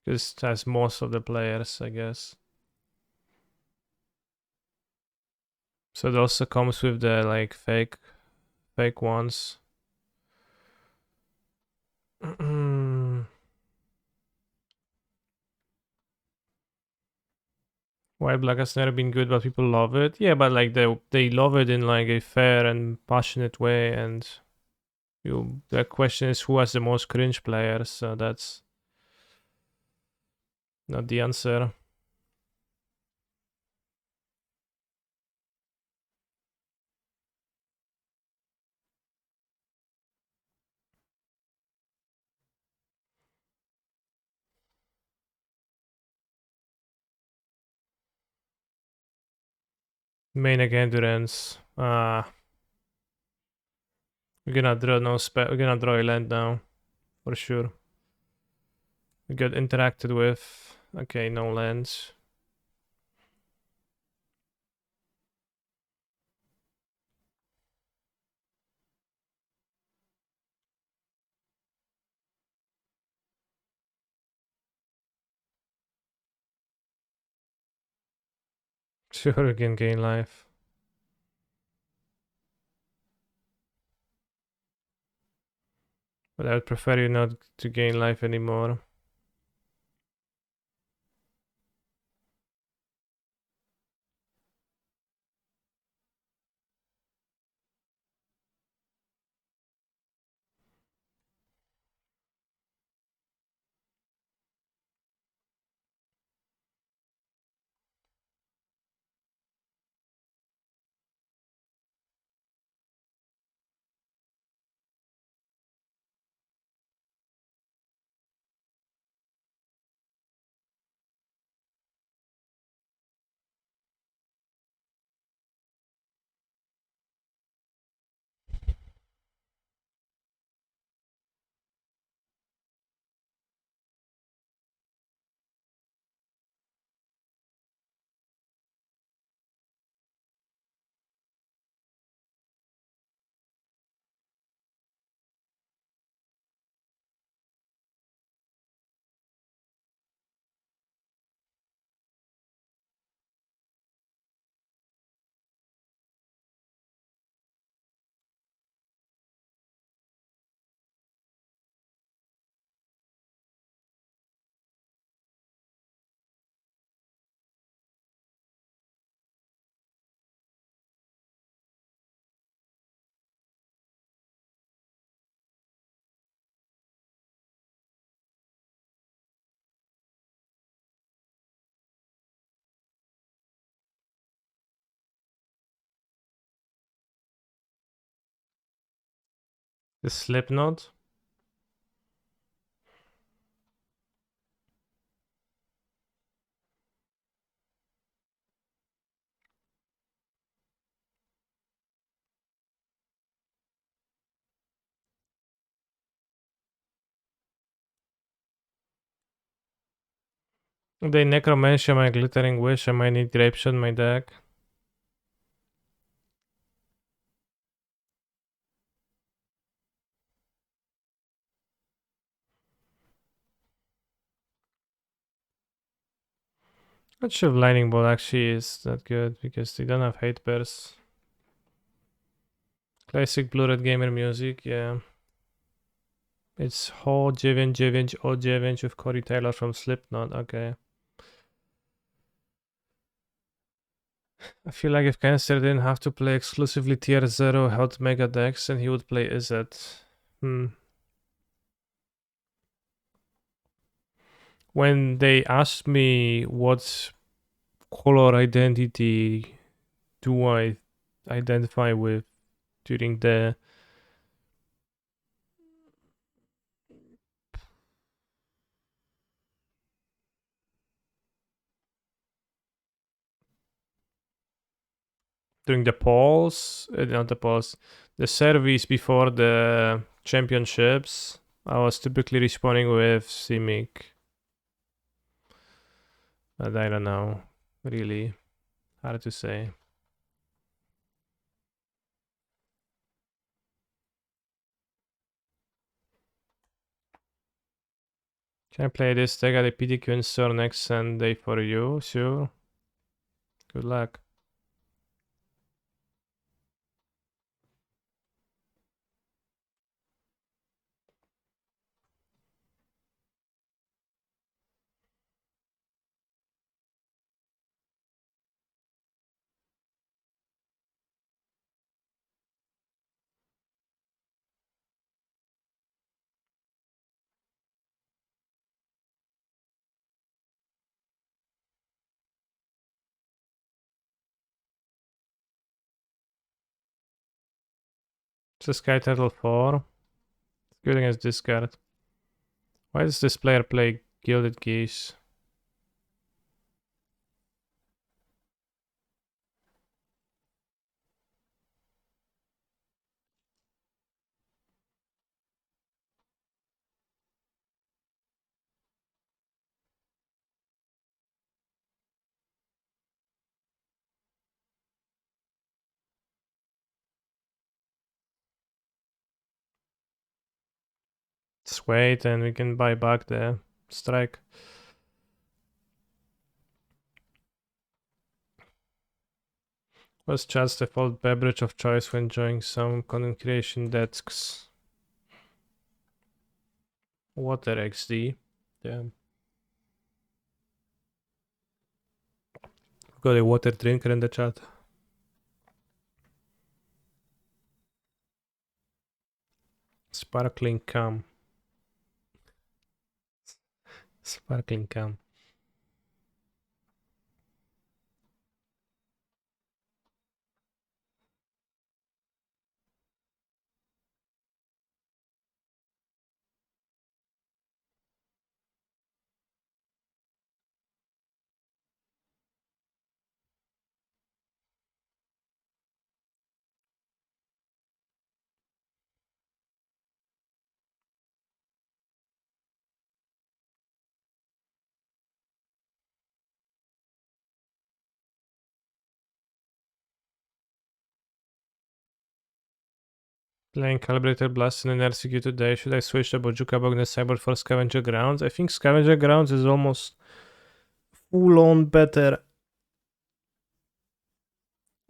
Because it has most of the players, I guess. So it also comes with the like fake ones. White Black has never been good, but people love it. Yeah, but like they love it in like a fair and passionate way, and the question is who has the most cringe players. So that's not the answer. Main endurance. We're gonna draw we're gonna draw a land now, for sure. We got interacted with. Okay, no lands. Sure, we can gain life. But I would prefer you not to gain life anymore. The Slipknot. They Necromantia my Glittering Wish. I might need Grapeshot in my deck. Not sure if Lightning Bolt actually is that good because they don't have hate bears. Classic Blue-Red Gamer music, yeah. It's Ho 999 with Corey Taylor from Slipknot, okay. I feel like if Cancer didn't have to play exclusively tier 0 held mega decks, then he would play Izzet. When they asked me what color identity do I identify with during the polls, not the polls, the surveys before the championships, I was typically responding with Simic. But I don't know, really hard to say. Can I play this deck at a PTQ in store next Sunday for you? Sure. Good luck. It's a Sky Turtle 4. It's good against discard. Why does this player play Gilded Geese? Let's wait and we can buy back the strike. What's Chad's default beverage of choice when enjoying some content creation desks? Water XD. Damn. Got a water drinker in the chat. Sparkling cam. Sparkling cam. Playing Calibrated Blast in an RCQ today. Should I switch to Bojuka Bogner Cyborg for Scavenger Grounds? I think Scavenger Grounds is almost full-on better.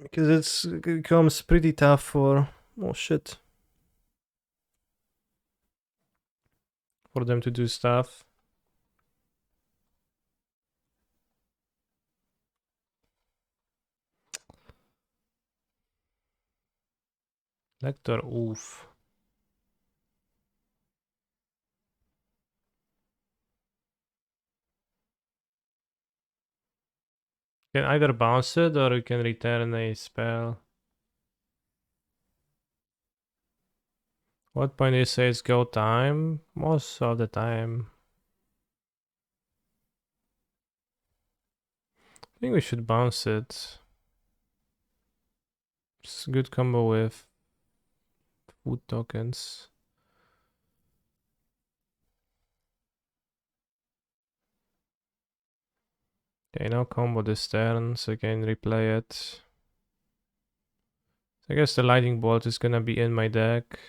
Because it becomes pretty tough for... Oh shit. For them to do stuff. Lector, oof. You can either bounce it or you can return a spell. What point do you say it's go time? Most of the time. I think we should bounce it. It's a good combo with food tokens. Okay, now combo this turn so I can replay it. I guess the lightning bolt is gonna be in my deck.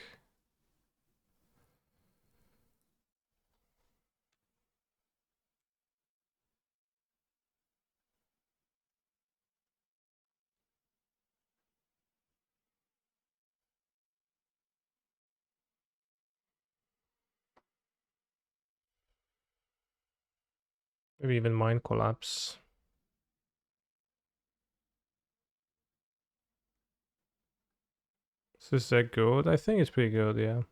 Maybe even Mind Collapse. Is this deck good? I think it's pretty good, yeah.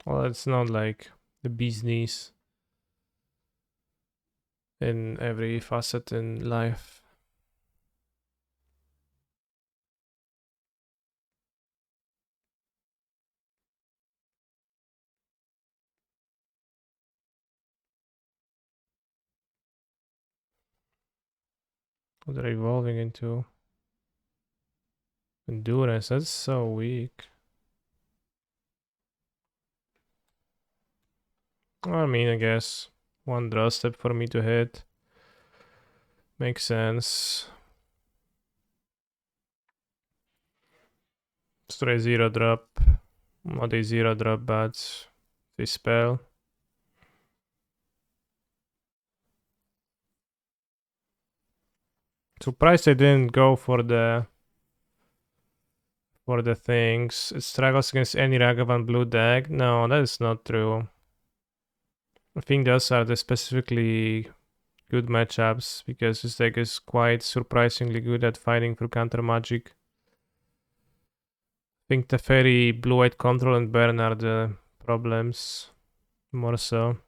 Well, it's not like the bee's knees in every facet in life. What they're evolving into. Endurance, that's so weak. I mean, I guess one draw step for me to hit. Makes sense. Straight 0 drop. Not a 0 drop, but a spell. Surprised I didn't go for the things. It struggles against any Ragavan blue deck. No, that is not true. I think those are the specifically good matchups because this deck is quite surprisingly good at fighting through counter magic. I think Teferi, blue-white control, and burn are the problems more so.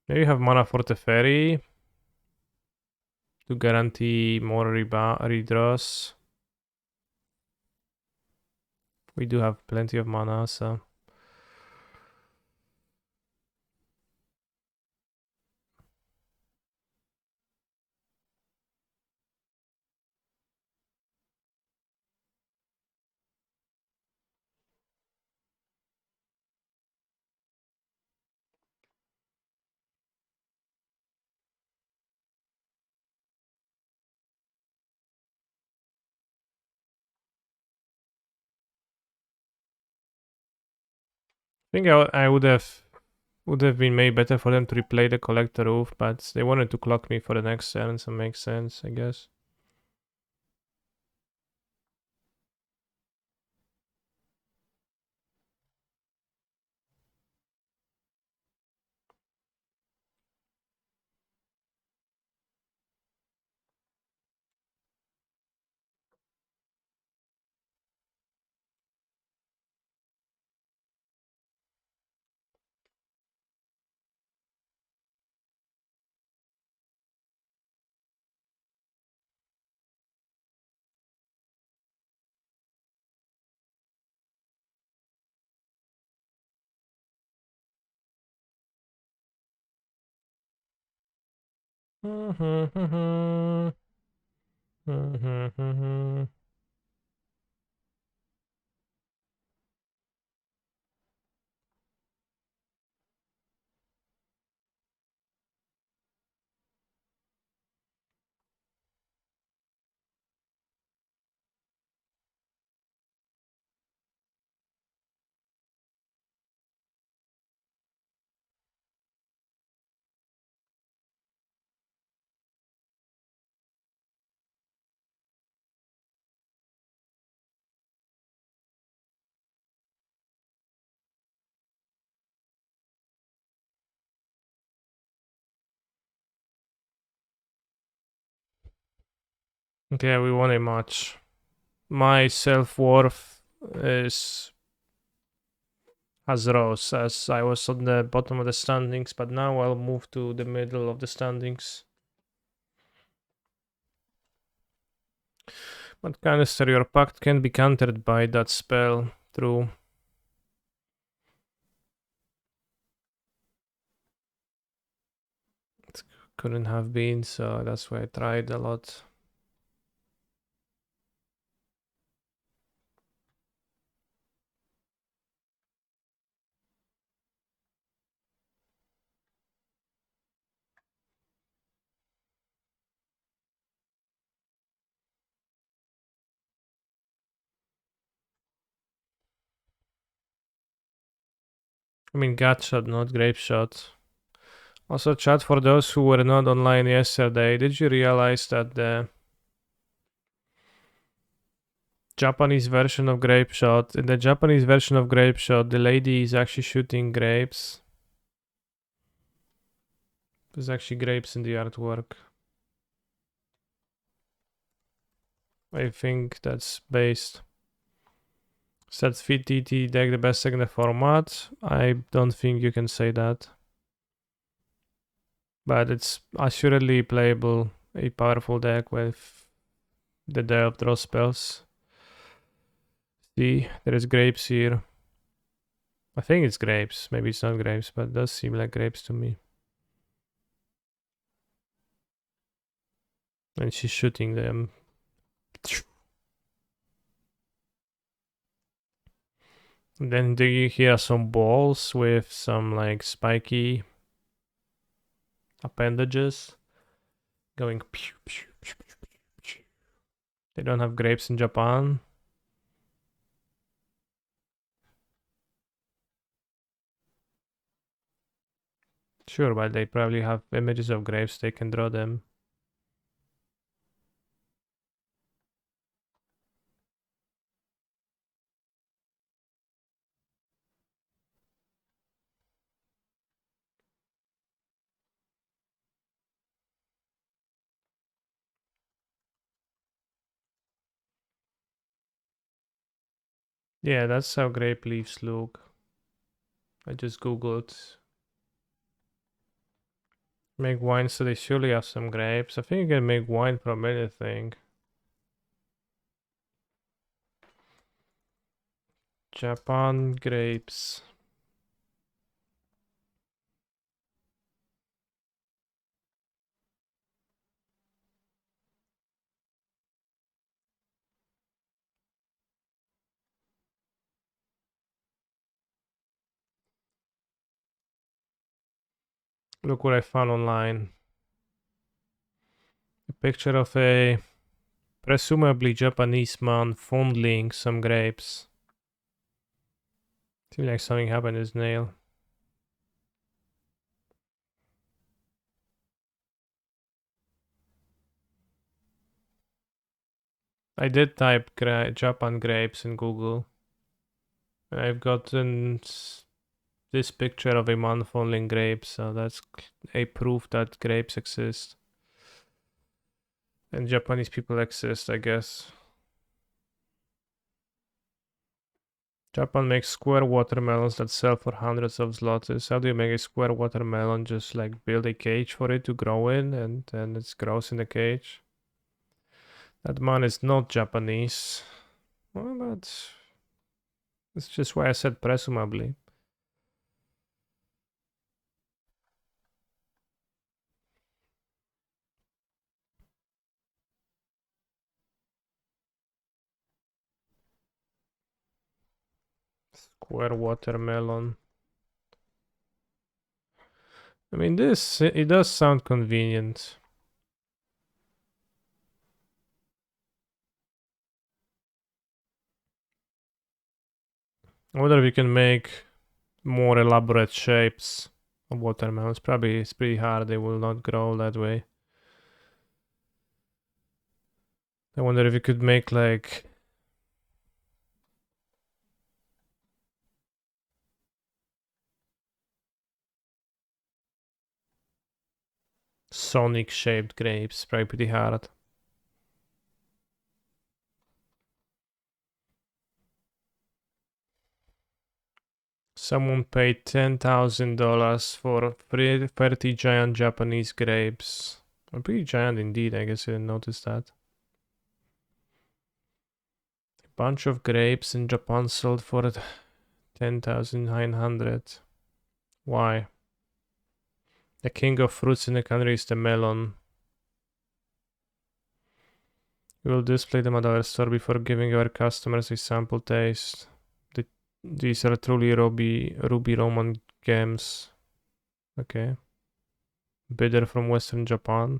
Maybe have mana for Teferi to guarantee more redraws. We do have plenty of mana, so. I think I would have been made better for them to replay the Collector Roof, but they wanted to clock me for the next turn, so makes sense, I guess. Okay, we won a match. My self-worth is as rose as I was on the bottom of the standings, but now I'll move to the middle of the standings. But Canister, your pact can be countered by that spell. True. It couldn't have been, so that's why I tried a lot. I mean, gut shot, not grape shot. Also, chat, for those who were not online yesterday, did you realize that the Japanese version of grape shot, in the Japanese version of grape shot, the lady is actually shooting grapes? There's actually grapes in the artwork. I think that's based. Sets VTT deck the best deck in the format. I don't think you can say that. But it's assuredly playable, a powerful deck with the Delve draw spells. See, there is grapes here. I think it's grapes. Maybe it's not grapes, but it does seem like grapes to me. And she's shooting them. Then do you hear some balls with some like spiky appendages going pew, pew, pew, pew, pew. They don't have grapes in Japan. Sure, but they probably have images of grapes, they can draw them. Yeah, that's how grape leaves look. I just googled. Make wine, so they surely have some grapes. I think you can make wine from anything. Japan grapes. Look what I found online. A picture of a presumably Japanese man fondling some grapes. Seems like something happened to his nail. I did type Japan grapes in Google. And I've gotten this picture of a man fondling grapes, so that's a proof that grapes exist. And Japanese people exist, I guess. Japan makes square watermelons that sell for hundreds of zlotys. How do you make a square watermelon? Just like build a cage for it to grow in, and then it grows in the cage. That man is not Japanese. Well, but that's just why I said presumably. Square watermelon. I mean, it does sound convenient. I wonder if you can make more elaborate shapes of watermelons. Probably it's pretty hard. They will not grow that way. I wonder if you could make like Sonic shaped grapes. Probably pretty hard. Someone paid $10,000 for 30 giant Japanese grapes. Pretty giant indeed. I guess I didn't notice that. A bunch of grapes in Japan sold for 10,900. Why? The king of fruits in the country is the melon. We will display them at our store before giving our customers a sample taste. These are truly ruby Roman gems. Okay. Bidder from Western Japan.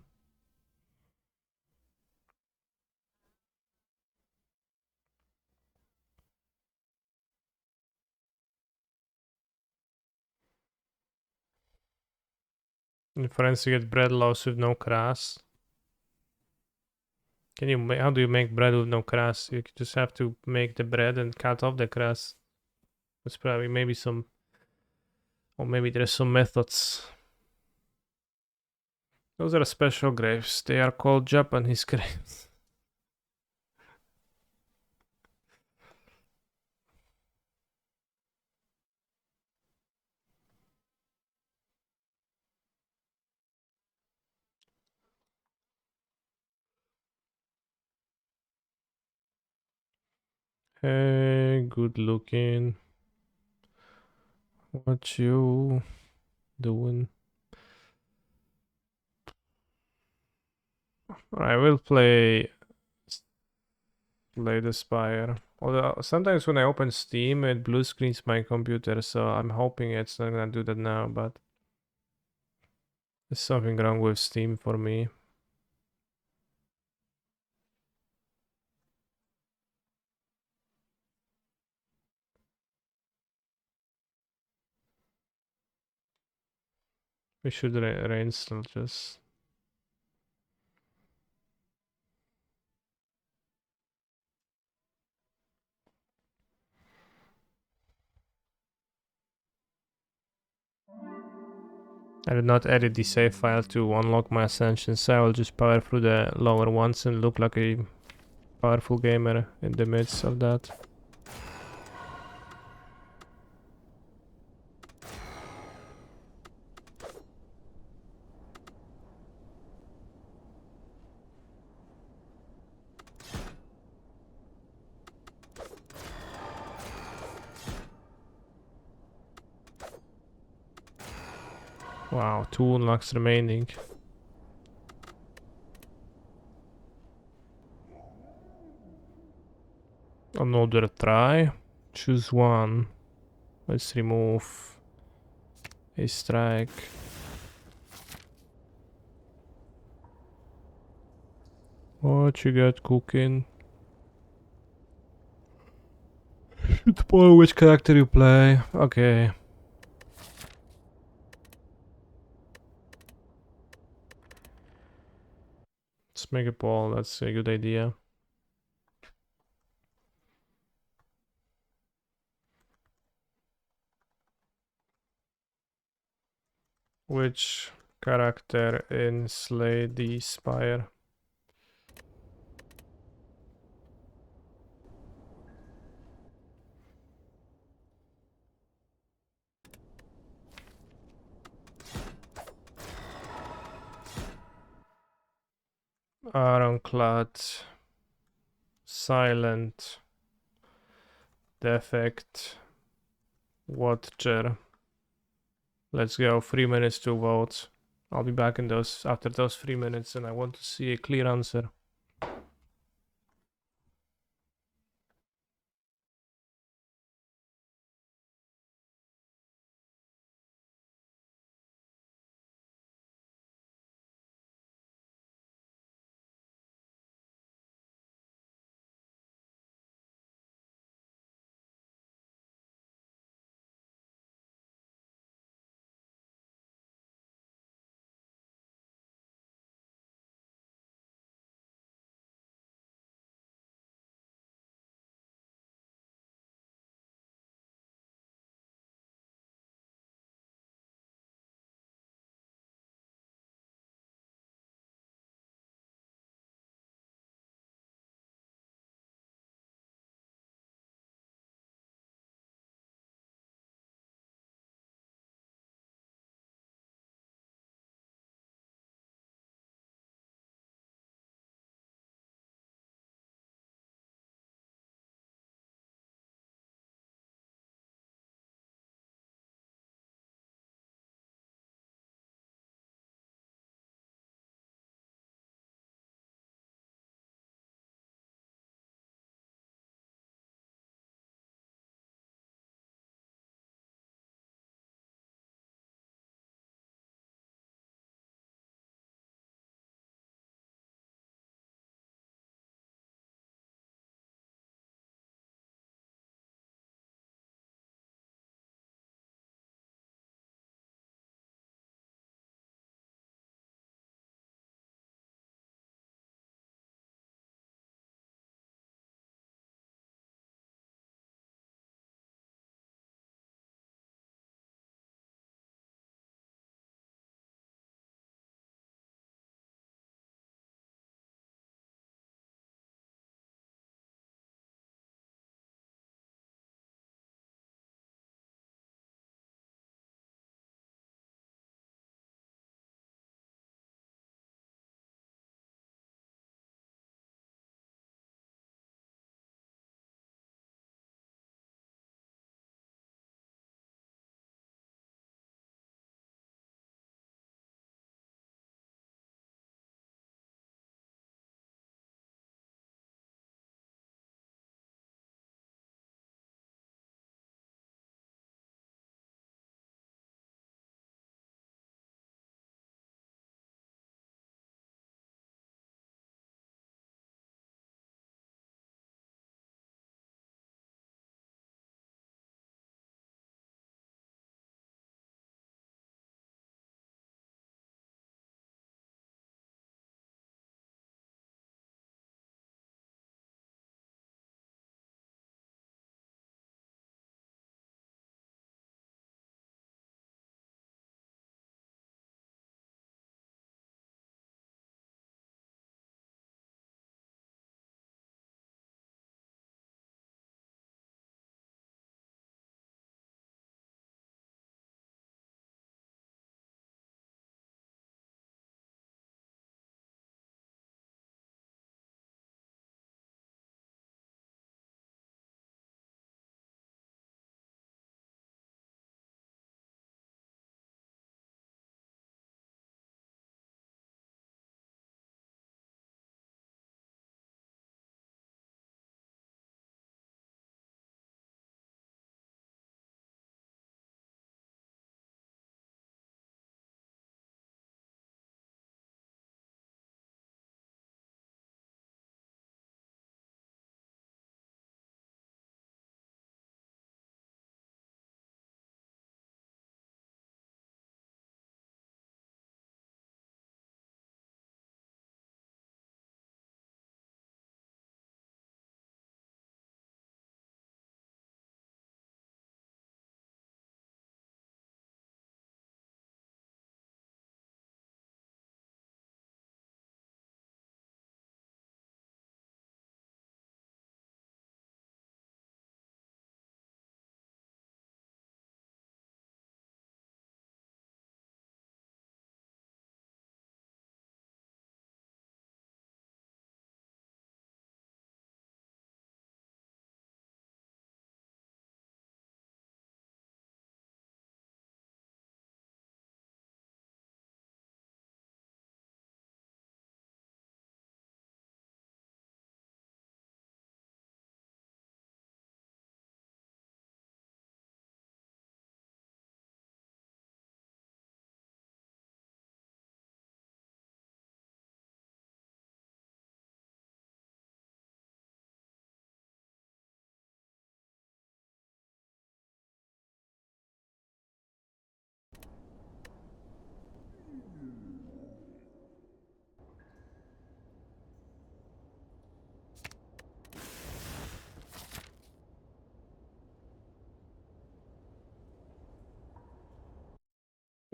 In France, you get bread loaves with no crust. How do you make bread with no crust? You just have to make the bread and cut off the crust. That's probably maybe some, or maybe there's some methods. Those are special grapes. They are called Japanese grapes. Hey, good looking. What you doing? I will play the Spire. Although sometimes when I open Steam, it blue screens my computer, so I'm hoping it's not gonna do that now, but there's something wrong with Steam for me. We should reinstall just. I did not edit the save file to unlock my Ascension, so I will just power through the lower ones and look like a powerful gamer in the midst of that. Wow, 2 unlocks remaining. Another try. Choose one. Let's remove a strike. What you got cooking? Should poll which character you play. Okay. Let's make a poll. That's a good idea. Which character in Slay the Spire? Ironclad, Silent, Defect, Watcher. Let's go. 3 minutes to vote. I'll be back in after those 3 minutes, and I want to see a clear answer.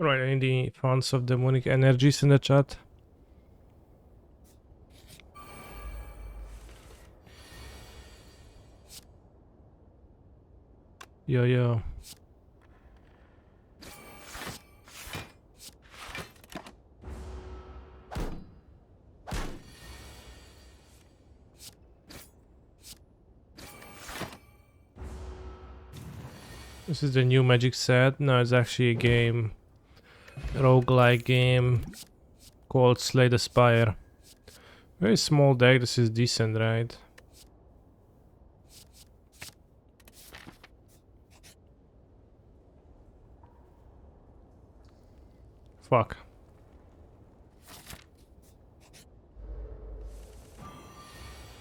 Right, any fans of demonic energies in the chat? Yo, yo. This is the new Magic set. No, it's actually a game, roguelike game called Slay the Spire. Very small deck. This is decent, right? Fuck.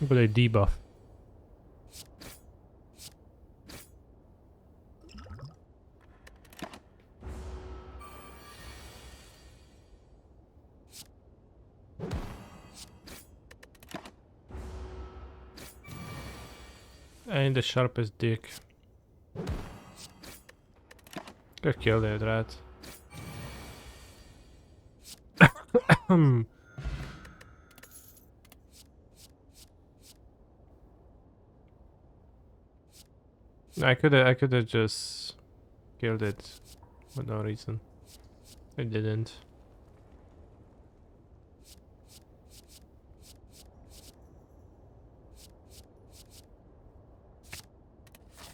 But a debuff. And the sharpest dick. Got killed it, rat. I could have just killed it for no reason. I didn't.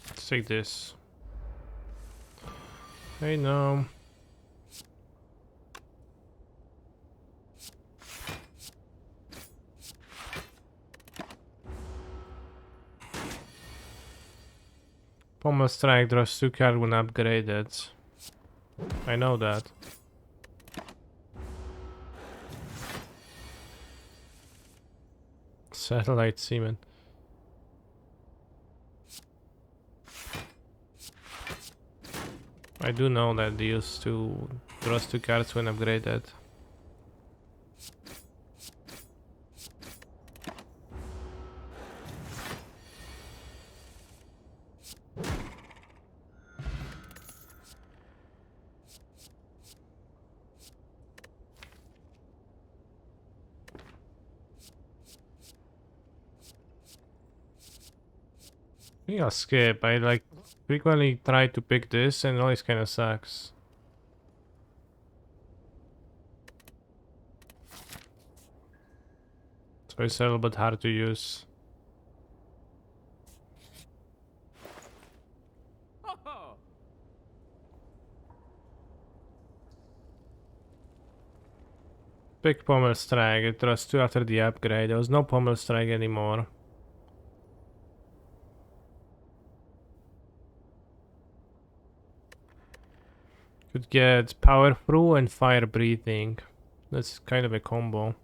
Let's take this. Hey, no. Pommel Strike draws 2 cards when upgraded. I know that. Satellite Seaman. I do know that they used to draw 2 cards when upgraded. I think I'll skip. I like frequently try to pick this and it always kind of sucks. So it's a little bit hard to use. Pick Pommel Strike. It draws 2 after the upgrade. There was no Pommel Strike anymore. Could get Power Through and Fire Breathing. That's kind of a combo.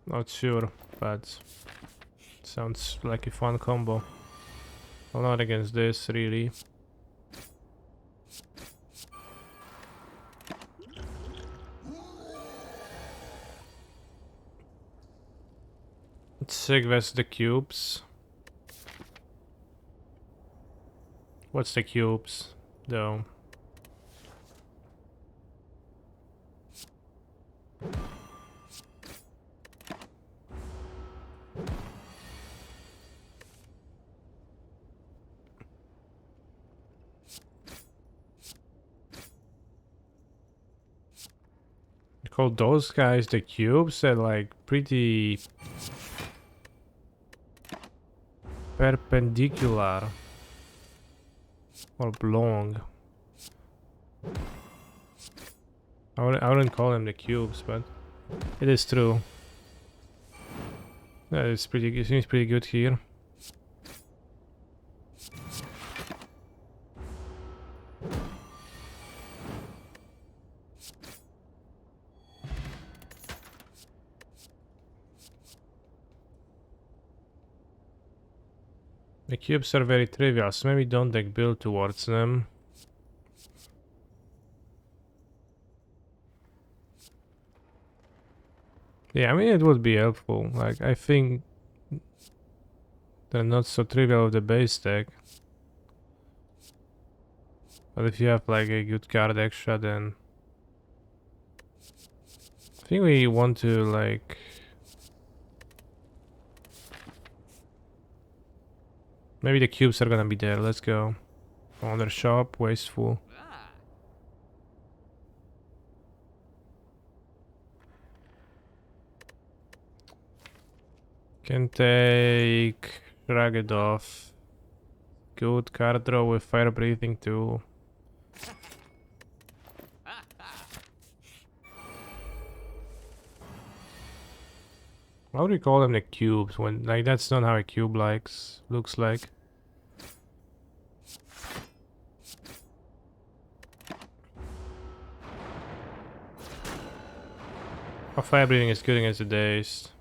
Not sure, but sounds like a fun combo. Well, not against this, really. Let's Sigvest the cubes. What's the cubes, though? You call those guys the cubes? They're like pretty perpendicular or oblong. I wouldn't call them the cubes, but it is true. Yeah, it's pretty. It seems pretty good here. The cubes are very trivial, so maybe don't deck build towards them. Yeah, I mean it would be helpful. Like I think they're not so trivial with the base deck. But if you have like a good card extra, then I think we want to like maybe the cubes are gonna be there. Let's go. On their shop, wasteful. Can take Ragged. Good card draw with fire breathing too. Why would we call them the cubes when like that's not how a cube looks like? Oh, fire breathing is good against the dazed.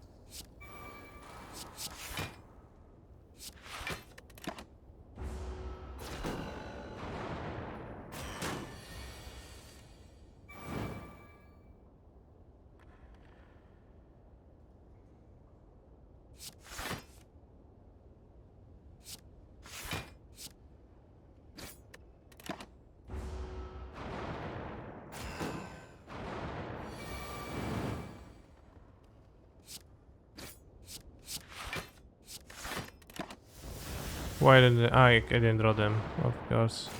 Why didn't I didn't draw them, of course.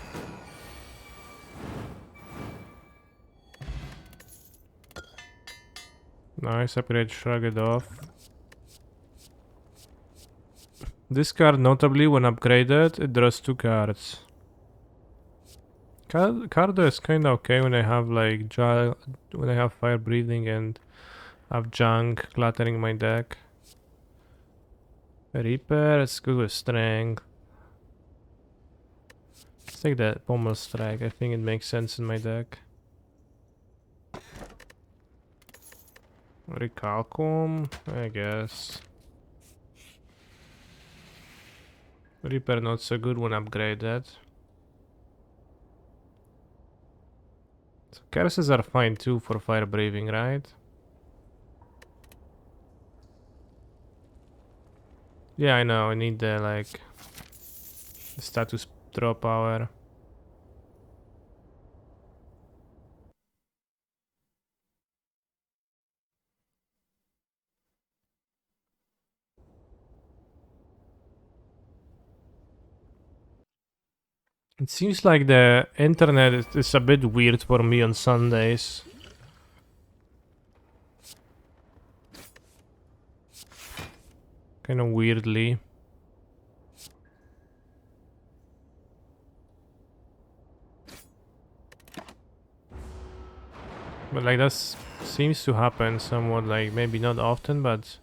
Nice, upgrade Shrugged Off. This card notably when upgraded it draws 2 cards. Cardo is kinda okay when I have like when I have fire breathing and have junk cluttering my deck. Reaper is good with strength. Let's take that Pommel Strike, I think it makes sense in my deck. Recalcum, I guess. Reaper not so good when upgraded. So curses are fine too for fire breathing, right? Yeah, I know, I need the like the status draw power. It seems like the internet is a bit weird for me on Sundays. Kind of weirdly. But like that seems to happen somewhat, like maybe not often, but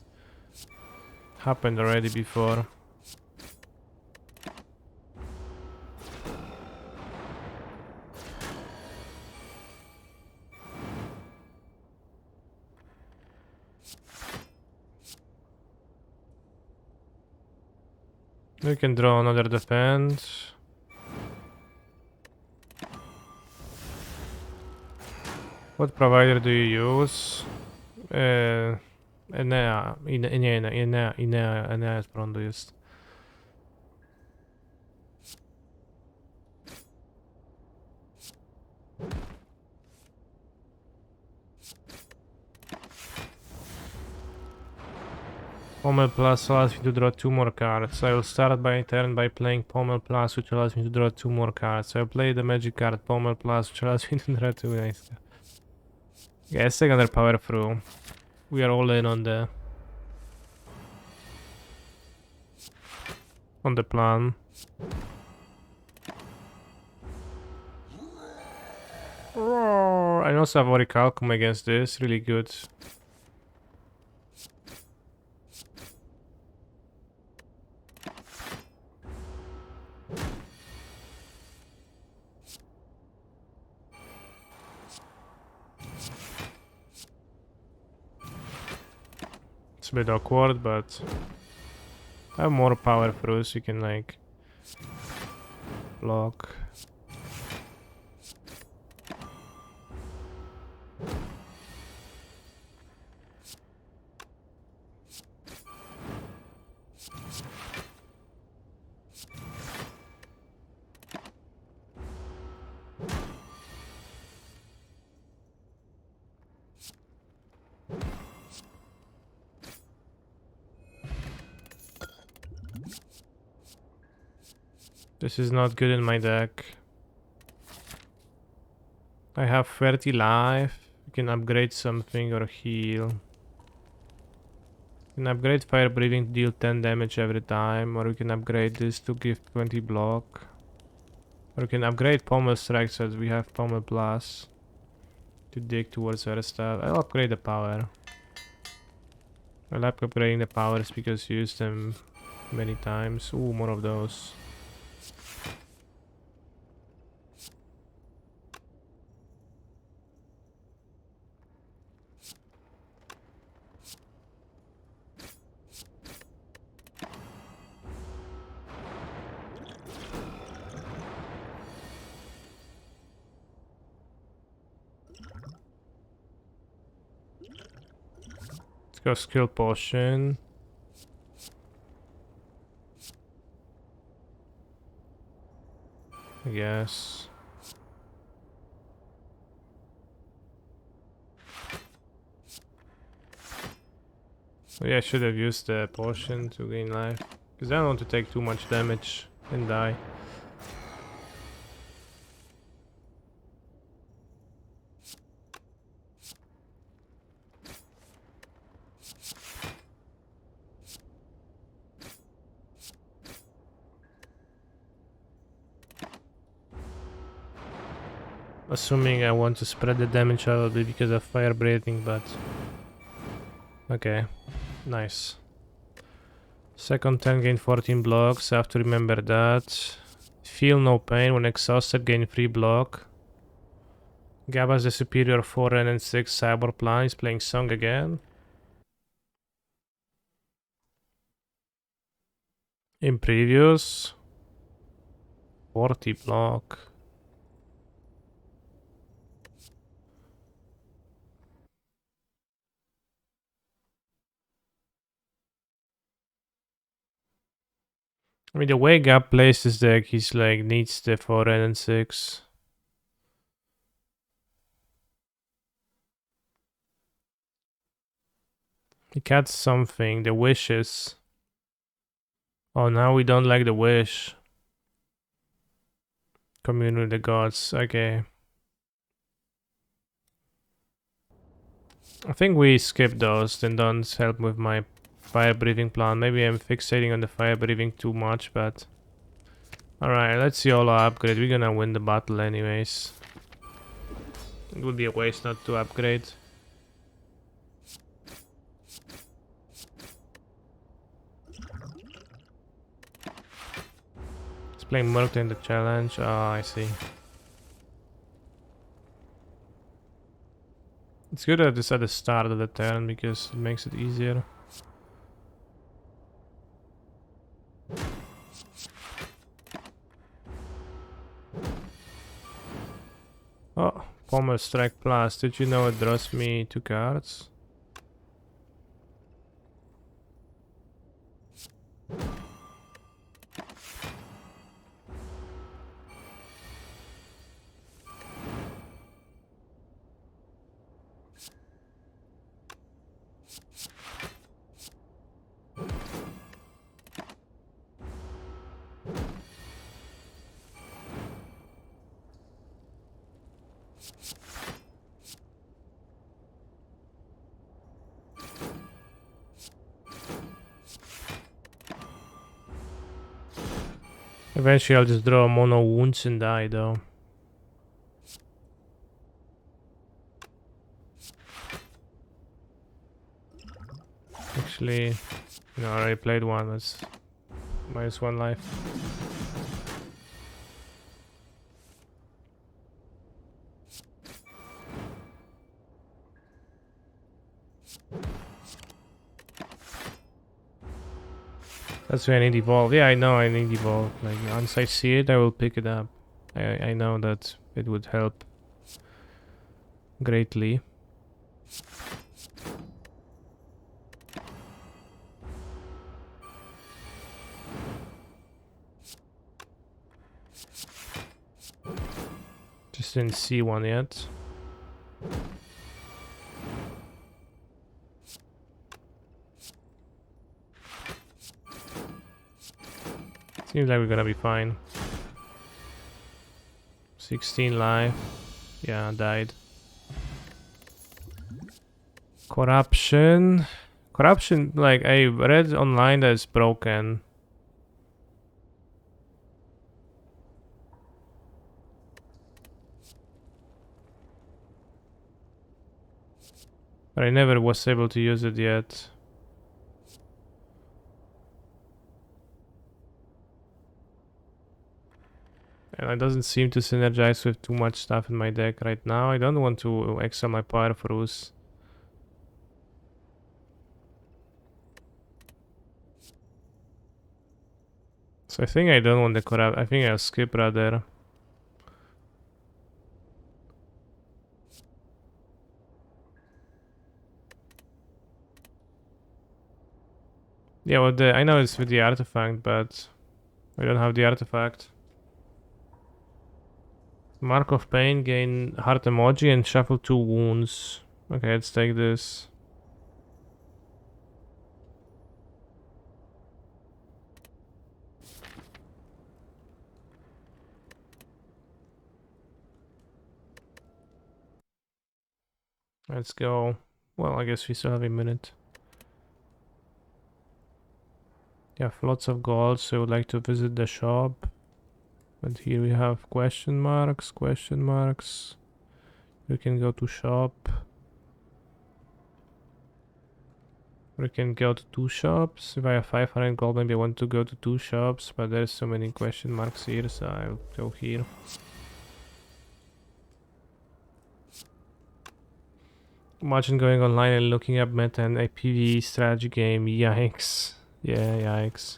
happened already before. We can draw another defense. What provider do you use? Enea, Enea jest prądu jest. Pommel Plus allows me to draw 2 more cards. I will start my turn by playing Pommel Plus, which allows me to draw 2 more cards. So I play the magic card Pommel Plus, which allows me to draw 2 nice. Yeah, let's take another power through. We are all in on the plan. I also have Orichalcum against this, really good. It's a bit awkward, but I have more power through, so you can like block. This is not good in my deck. I have 30 life. You can upgrade something or heal. You can upgrade fire breathing to deal 10 damage every time, or you can upgrade this to give 20 block. Or you can upgrade Pommel Strike so that we have Pommel Plus to dig towards other stuff. I'll upgrade the power. I like upgrading the powers because you use them many times. Ooh, more of those. Let's go skill potion. I guess. Yeah, I should have used the potion to gain life. Because I don't want to take too much damage and die. Assuming I want to spread the damage a little bit because of fire breathing, but... Okay, nice. Second 10 gain 14 blocks, I have to remember that. Feel no pain when exhausted, gain 3 block. Gabba's the superior 4 and 6 cyber plan is playing Song again. In previous 40 block. I mean, the way Gab plays this deck, he's like needs the 4 and 6. He cuts something, the wishes. Oh, now we don't like the wish. Commune with the gods, okay. I think we skip those, then don't help with my fire breathing plan. Maybe I'm fixating on the fire breathing too much, but... Alright, let's see all our upgrade. We're gonna win the battle anyways. It would be a waste not to upgrade. He's playing Murkta in the challenge. Ah, I see. It's good that it's at the start of the turn because it makes it easier. Oh, Pommel Strike Plus. Did you know it draws me 2 cards? Eventually I'll just draw mono wounds and die though. Actually, no, I already played one, that's -1 life. That's why I need evolve. Yeah, I know I need evolve. Like once I see it, I will pick it up. I know that it would help greatly. Just didn't see one yet. Seems like we're gonna be fine. 16 life. Yeah, died. Corruption. Corruption, like, I read online that it's broken. But I never was able to use it yet. And it doesn't seem to synergize with too much stuff in my deck right now. I don't want to exile my Power Froze. So I think I don't want the corrupt. I think I'll skip rather. Yeah, well, I know it's with the artifact, but I don't have the artifact. Mark of Pain, gain heart emoji and shuffle 2 wounds. Okay, let's take this. Let's go. Well, I guess we still have a minute. You have lots of gold, so I would like to visit the shop. But here we have question marks, question marks. We can go to shop. We can go to 2 shops. If I have 500 gold, maybe I want to go to 2 shops, but there's so many question marks here, so I'll go here. Imagine going online and looking up meta and a PvE strategy game. Yikes. Yeah, yikes.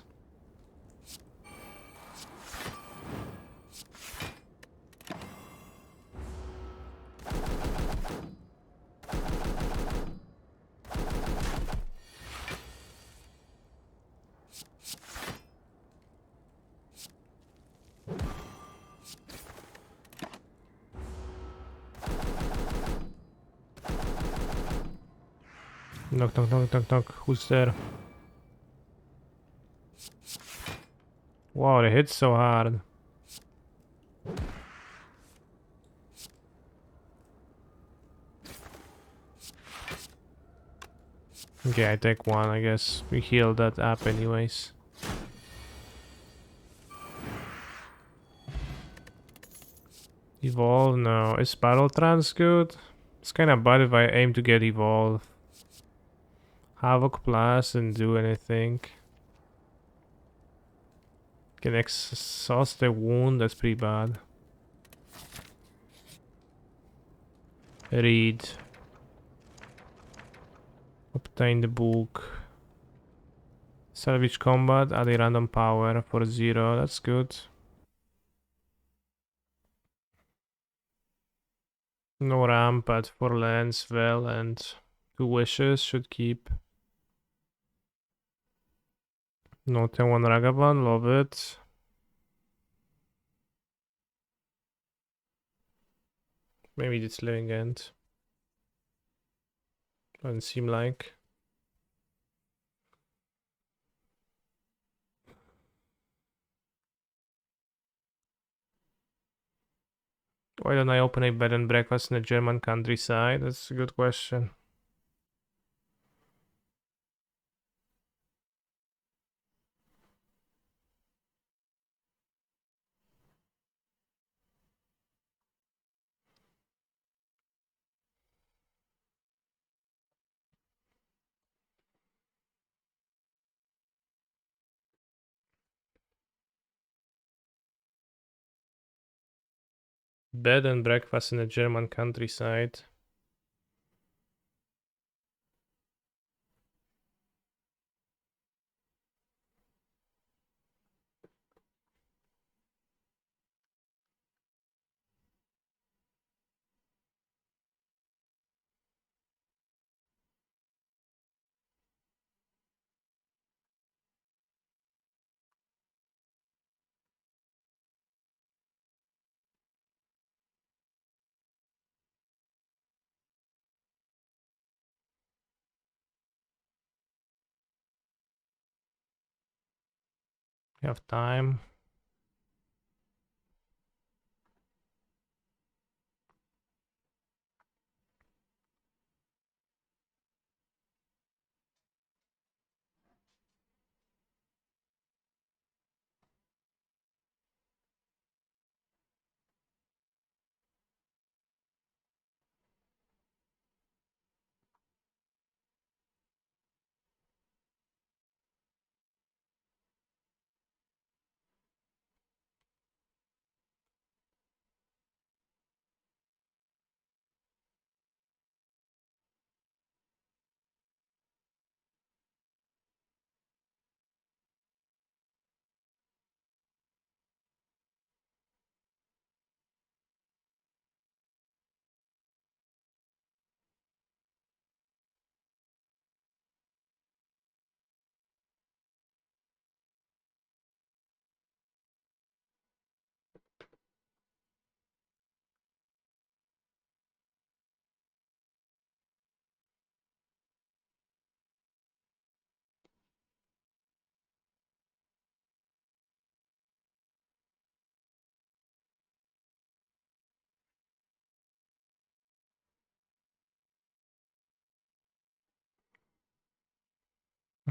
Knock, knock, knock, knock, knock. Who's there? Wow, they hit so hard. Okay, I take one, I guess. We healed that up anyways. Evolve? No. Is Battle Trance good? It's kinda bad if I aim to get Evolve. Havoc Blast and do anything. Can exhaust the wound, that's pretty bad. Read. Obtain the book. Salvage combat, add a random power for 0, that's good. No ramp, but 4 lands, well, and 2 wishes should keep. No 10-1 Ragavan, love it. Maybe it's Living End. Doesn't seem like. Why don't I open a bed and breakfast in the German countryside? That's a good question. Bed and breakfast in the German countryside. We have time.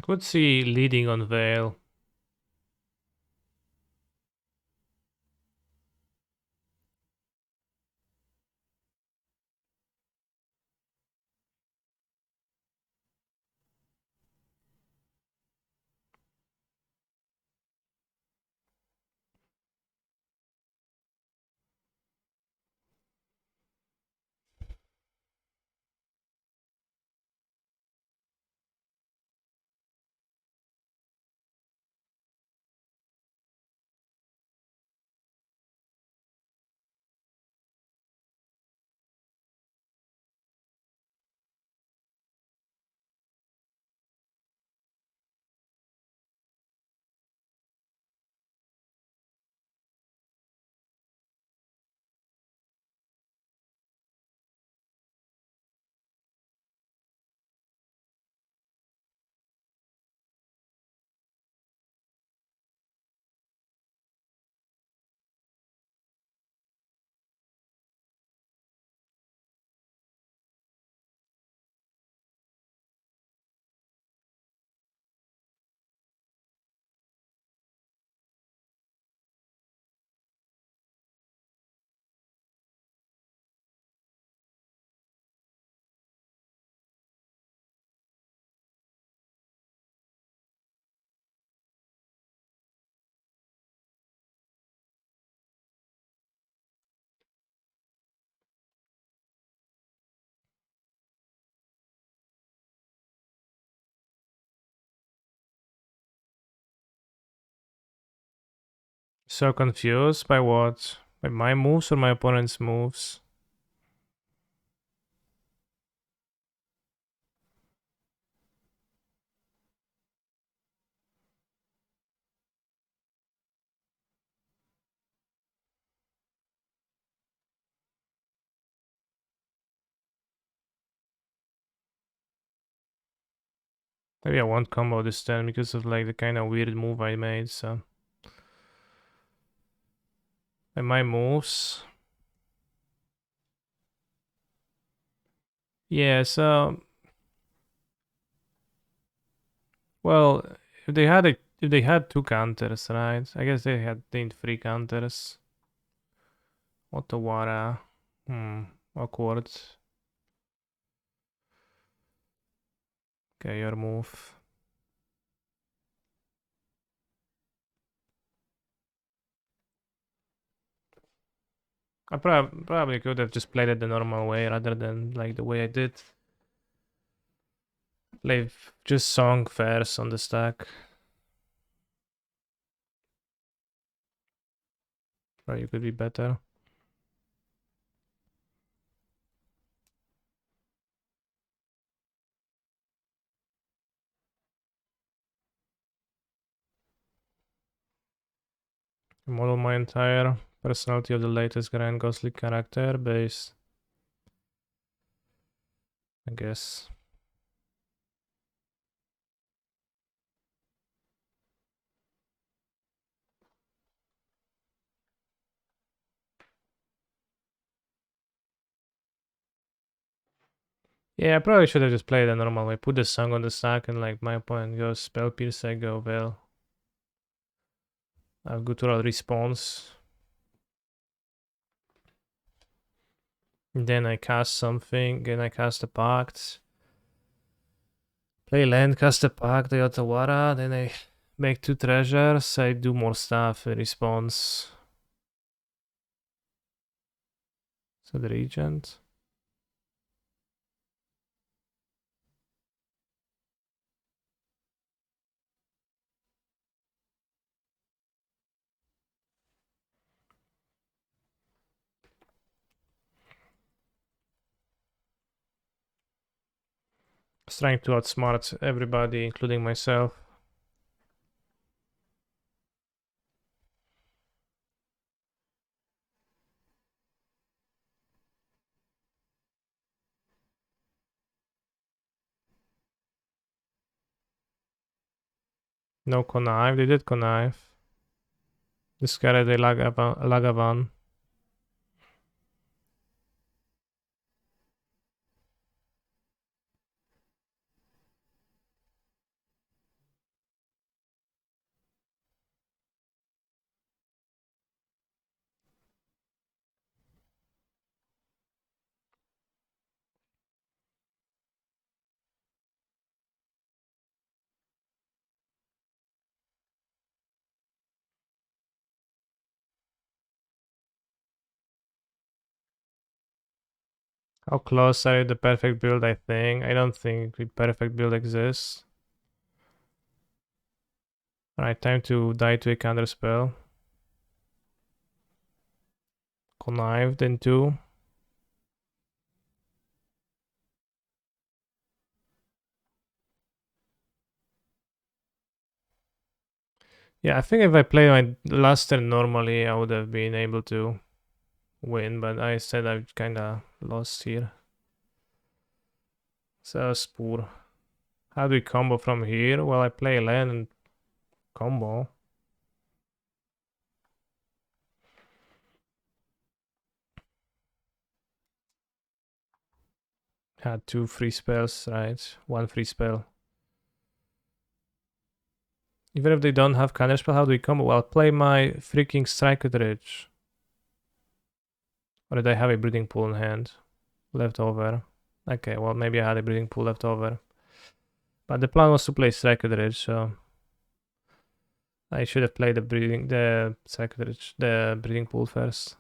could see leading on Vale. So confused by what? By my moves or my opponent's moves? Maybe I won't combo this turn because of like the kind of weird move I made, so. By my moves. Yeah, so. Well, if they had two counters, right? I guess they need three counters. Otawara. Awkward. Okay, your move. I probably could have just played it the normal way rather than like the way I did. Leave just Song first on the stack. Or you could be better. Model my entire personality of the latest Grand Ghostly character based, I guess. Yeah, I probably should have just played the normal way. Put the song on the stack and like my opponent goes Spell Pierce, I go Veil. I have Guttural Response. Then I cast something, then I cast a Pact. Play land, cast a Pact, the Otawara, then I make two treasures, I do more stuff in response. So the Regent. Just trying to outsmart everybody, including myself. No connive, they did connive. Discarded a Lagavan. How close are you to the perfect build, I think? I don't think the perfect build exists. Alright, time to die to a counter spell. Connived into. Yeah, I think if I played my last turn normally, I would have been able to win, but I said I've kinda lost here. So that's poor. How do we combo from here? Well, I play land and combo. Had 2 free spells, right? 1 free spell. Even if they don't have counterspell, how do we combo? Well, play my freaking Strike with Rage. Or did I have a Breeding Pool in hand? Left over. Okay, well, maybe I had a Breeding Pool left over. But the plan was to play Strike with Rage, so I should have played the Breeding Pool first.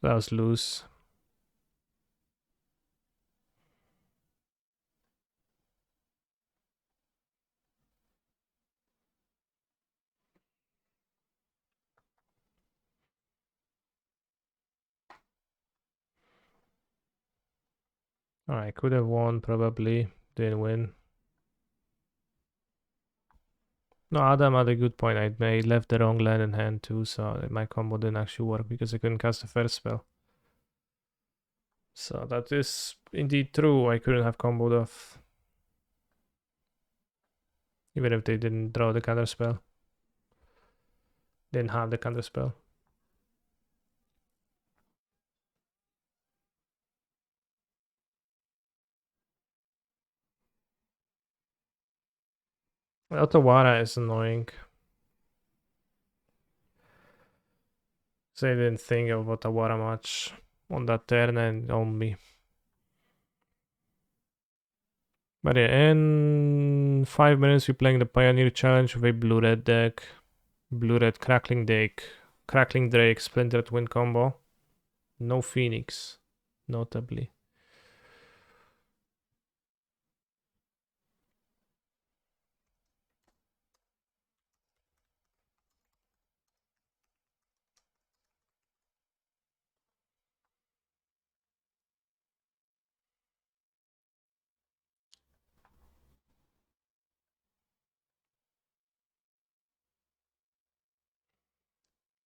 That was loose. Alright, could have won, probably. Didn't win. No, Adam had a good point. I left the wrong land in hand too, so my combo didn't actually work because I couldn't cast the first spell. So that is indeed true. I couldn't have comboed off. Even if they didn't draw the counter spell. Didn't have the counter spell. Otawara is annoying. So I didn't think of Otawara much on that turn and on me. But yeah, in 5 minutes we're playing the Pioneer Challenge with a blue-red deck. Blue-red Crackling deck. Crackling Drake, Splintered Wind combo. No Phoenix, notably.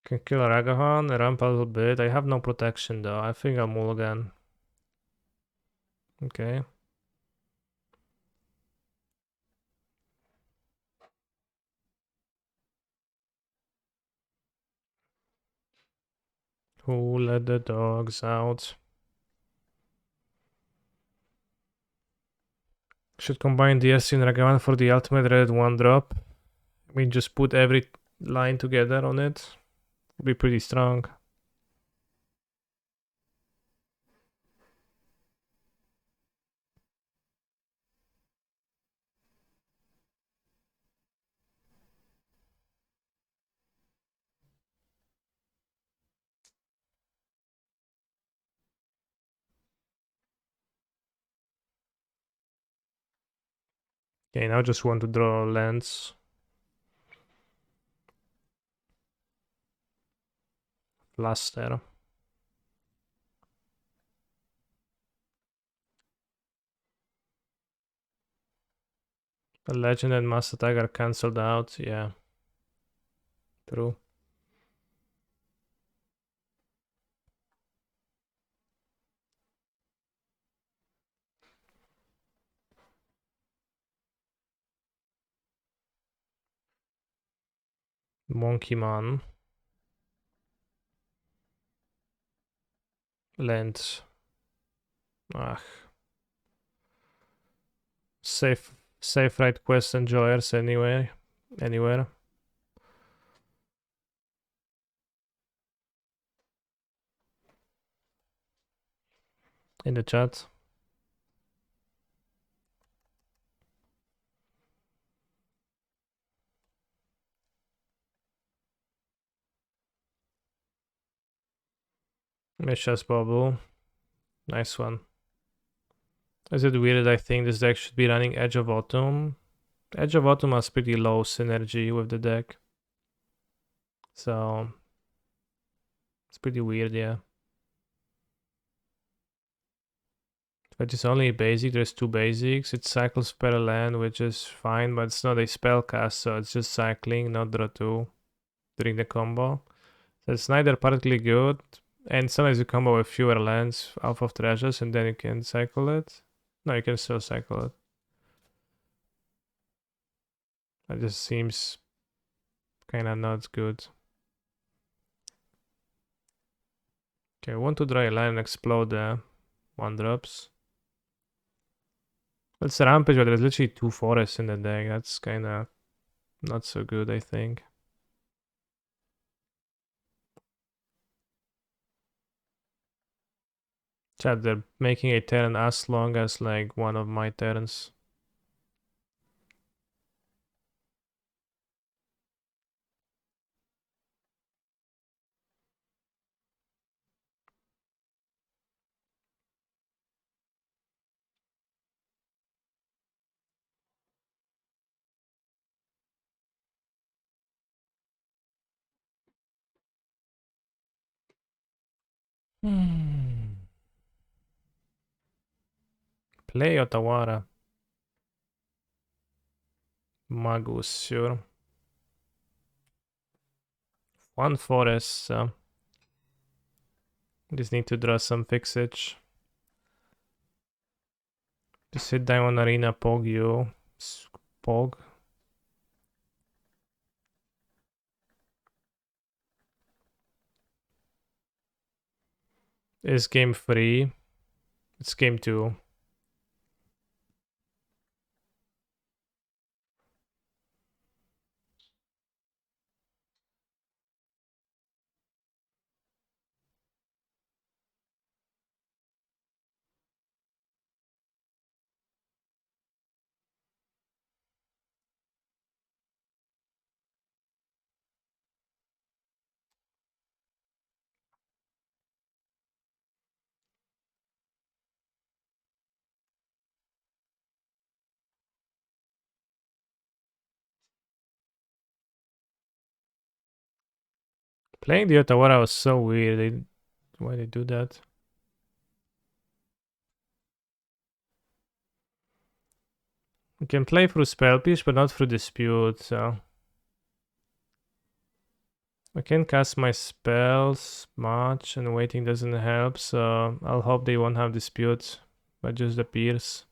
Can kill Ragahan, ramp a little bit. I have no protection though. I think I'll mulligan. Okay. Who let the dogs out? Should combine DSC and Ragavan for the ultimate red 1-drop. I mean, just put every line together on it. Would be pretty strong. Okay, now just want to draw lands. Luster. The Legend and Master Tag are cancelled out, yeah. True. Monkey Man. Land. Ah. Safe right quest enjoyers anywhere. In the chat. Mishra's Bubble. Nice one. Is it weird that I think this deck should be running Edge of Autumn? Edge of Autumn has pretty low synergy with the deck. So it's pretty weird, yeah. But it's only basic, there's 2 basics. It cycles per land, which is fine, but it's not a spell cast, so it's just cycling, not draw 2 during the combo. So it's neither particularly good, and sometimes you combo with fewer lands off of treasures, and then you can cycle it. No, you can still cycle it. That just seems kinda not good. Okay, I want to draw a line and explode the 1-drops. It's Rampage, but there's literally 2 forests in the deck. That's kinda not so good, I think. Chat, they're making a turn as long as like one of my turns. Play Otawara. Magus, sure. 1 forest, so just need to draw some fixage. Just hit Diamond Arena, Pog you. Pog. Is game 3. It's game 2. Playing the Otawara was so weird. Why they do that? You can play through Spell Pierce, but not through Dispute, so... I can cast my spells much, and waiting doesn't help, so I'll hope they won't have Dispute, but just the Pierce.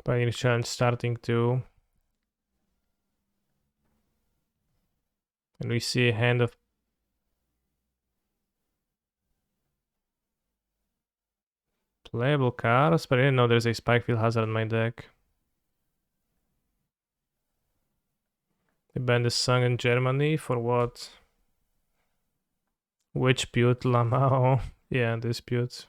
Pioneer Challenge starting too. And we see a hand of playable cards, but I didn't know there's a Spikefield Hazard in my deck. They banned the song in Germany for what? Which Butte Lamao? Yeah, dispute.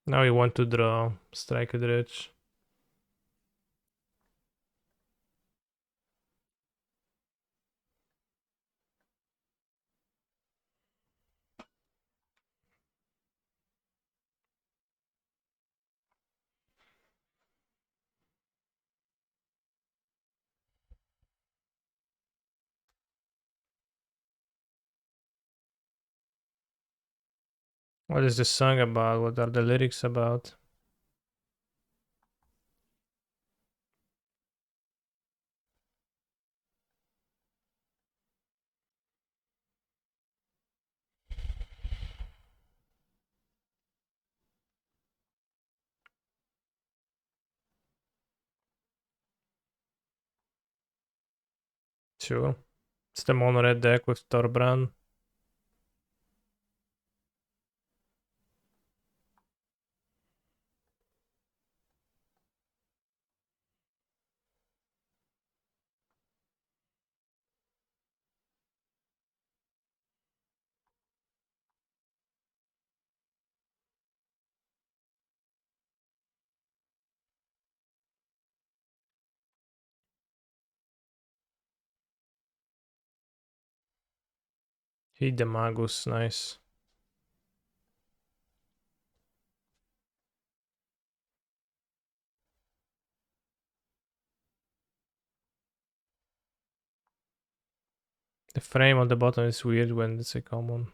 Now we want to draw Strike with Rich. What is the song about? What are the lyrics about? Sure. It's the mono red deck with Torbran. Hit the Magus, nice. The frame on the bottom is weird when it's a common.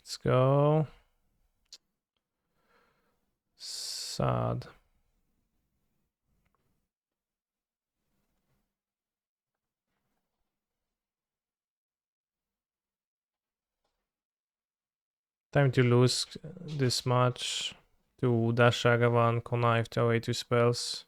Let's go. Sad. Time to lose this match to Dash Ragavan, Connive to away 2 spells.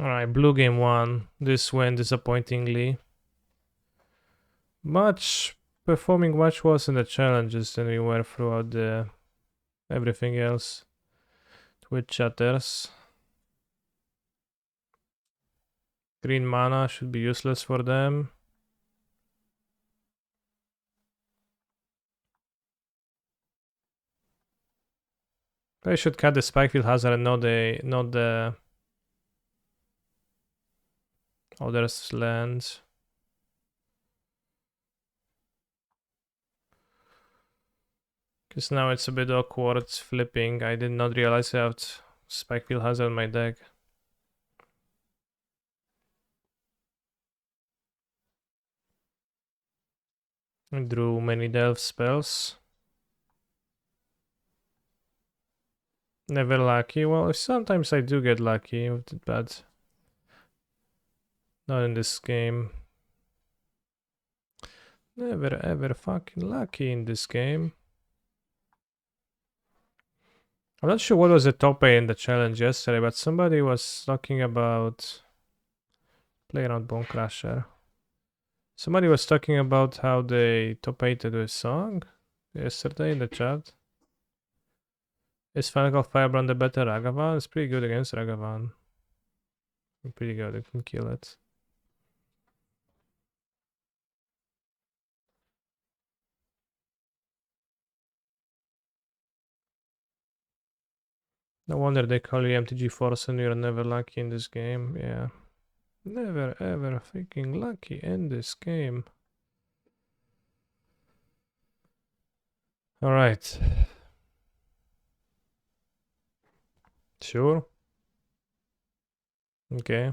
Alright, blue game 1. This went disappointingly. Performing much worse in the challenges than we were throughout the everything else. Twitch chatters. Green mana should be useless for them. They should cut the Spikefield Hazard and not the other lands. Because now it's a bit awkward flipping. I did not realize I have Spikefield Hazard in my deck. I drew many delve spells. Never lucky. Well, sometimes I do get lucky, but not in this game. Never ever fucking lucky in this game. I'm not sure what was the top A in the challenge yesterday, but somebody was talking about play around Bone Crusher. Somebody was talking about how they top 8'd a song yesterday in the chat. Is Final Firebrand the better Ragavan? It's pretty good against Ragavan. Pretty good, it can kill it. No wonder they call you MTG Force and you're never lucky in this game. Yeah. Never ever freaking lucky in this game. Alright. Sure. Okay.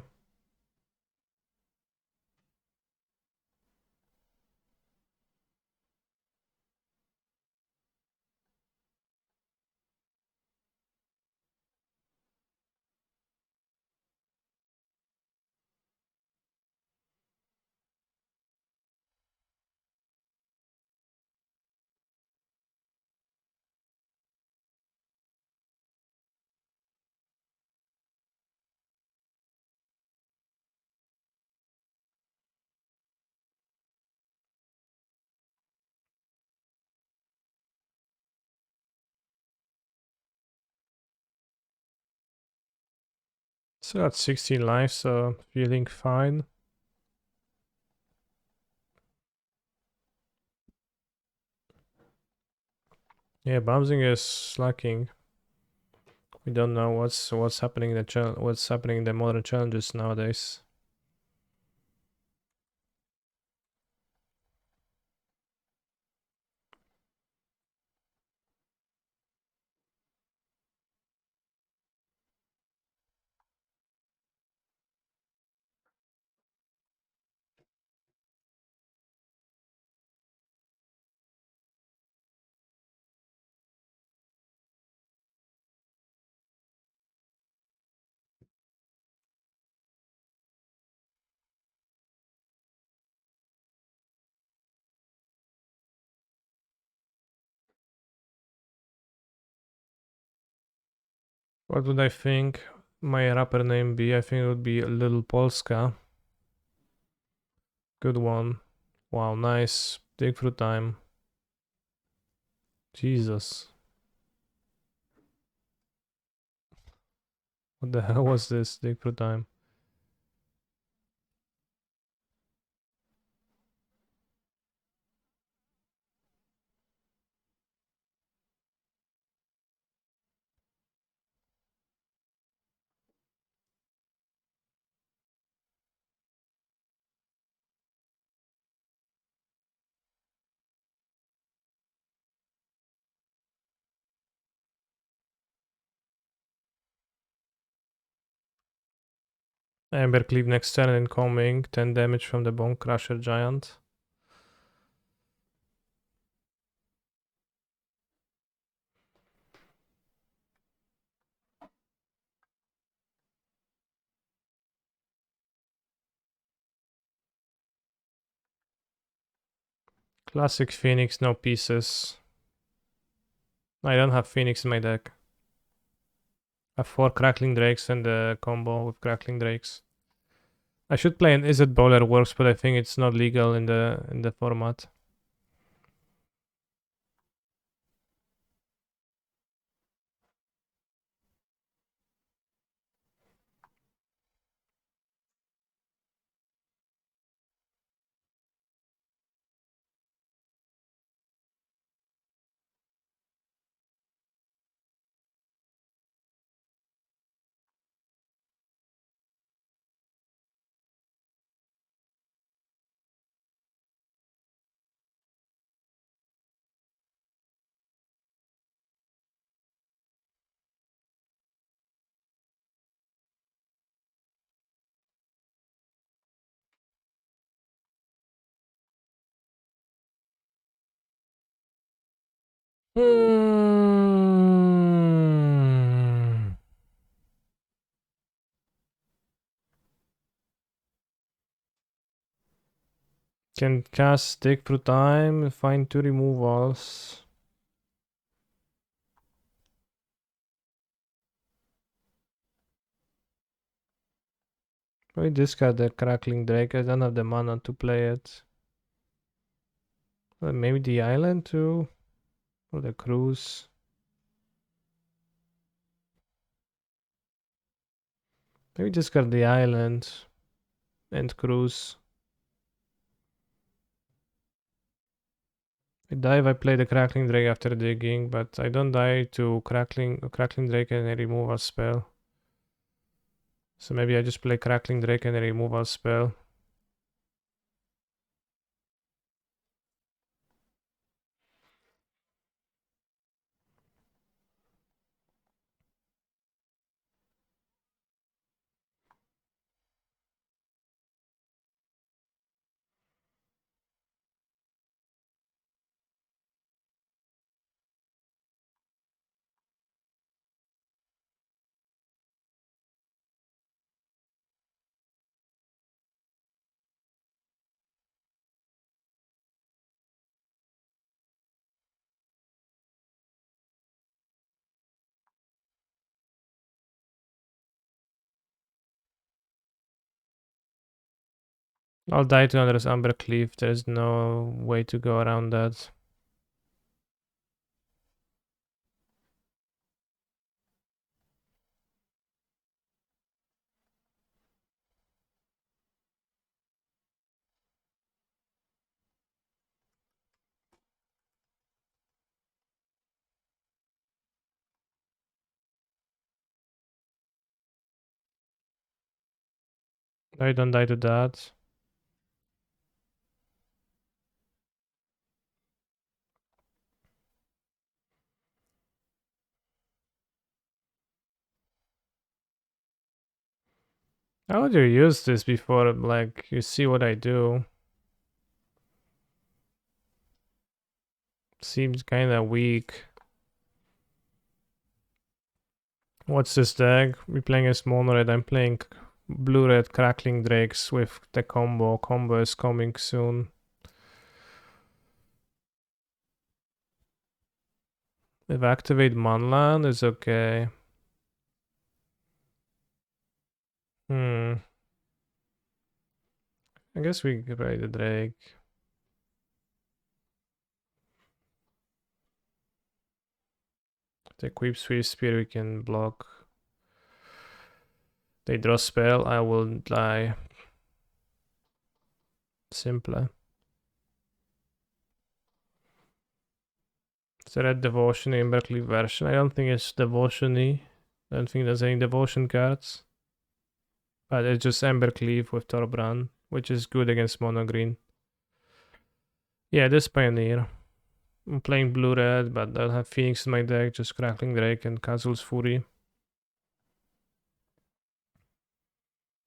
So that's 16 lives, so feeling fine. Yeah, Bamsing is slacking. We don't know what's happening in the modern challenges nowadays. What would I think my rapper name be? I think it would be Little Polska. Good one. Wow, nice. Dig through time. Jesus. What the hell was this? Dig through time. Amber Cleave next turn incoming. 10 damage from the Bone Crusher Giant. Classic Phoenix, no pieces. I don't have Phoenix in my deck. I have 4 Crackling Drakes and the combo with Crackling Drakes. I should play an Izzet Bowler Works, but I think it's not legal in the format. Hmm. Can cast Dig Through Time, find 2 removals. We discard the Crackling Drake, I don't have the mana to play it. Maybe the island too? Or the cruise? Maybe discard the island and cruise. I die if I play the Crackling Drake after digging, but I don't die to Crackling Drake and a removal spell. So maybe I just play Crackling Drake and a removal spell. I'll die to Andres Amber Cleave. There's no way to go around that. I don't die to that. How would you use this before, like, you see what I do? Seems kinda weak. What's this deck? We're playing a small red. I'm playing blue-red Crackling Drakes with the combo. Combo is coming soon. If activate Manland is okay. I guess we can play the Drake. The Equip Swift Spear we can block. They draw spell, I will die. Simple. Is there a Devotion Embercleave version? I don't think it's Devotion-y. I don't think there's any Devotion cards. But it's just Embercleave with Thorbrand, which is good against mono green. Yeah, this Pioneer. I'm playing blue-red, but I'll have Phoenix in my deck, just Crackling Drake and Kazul's Fury.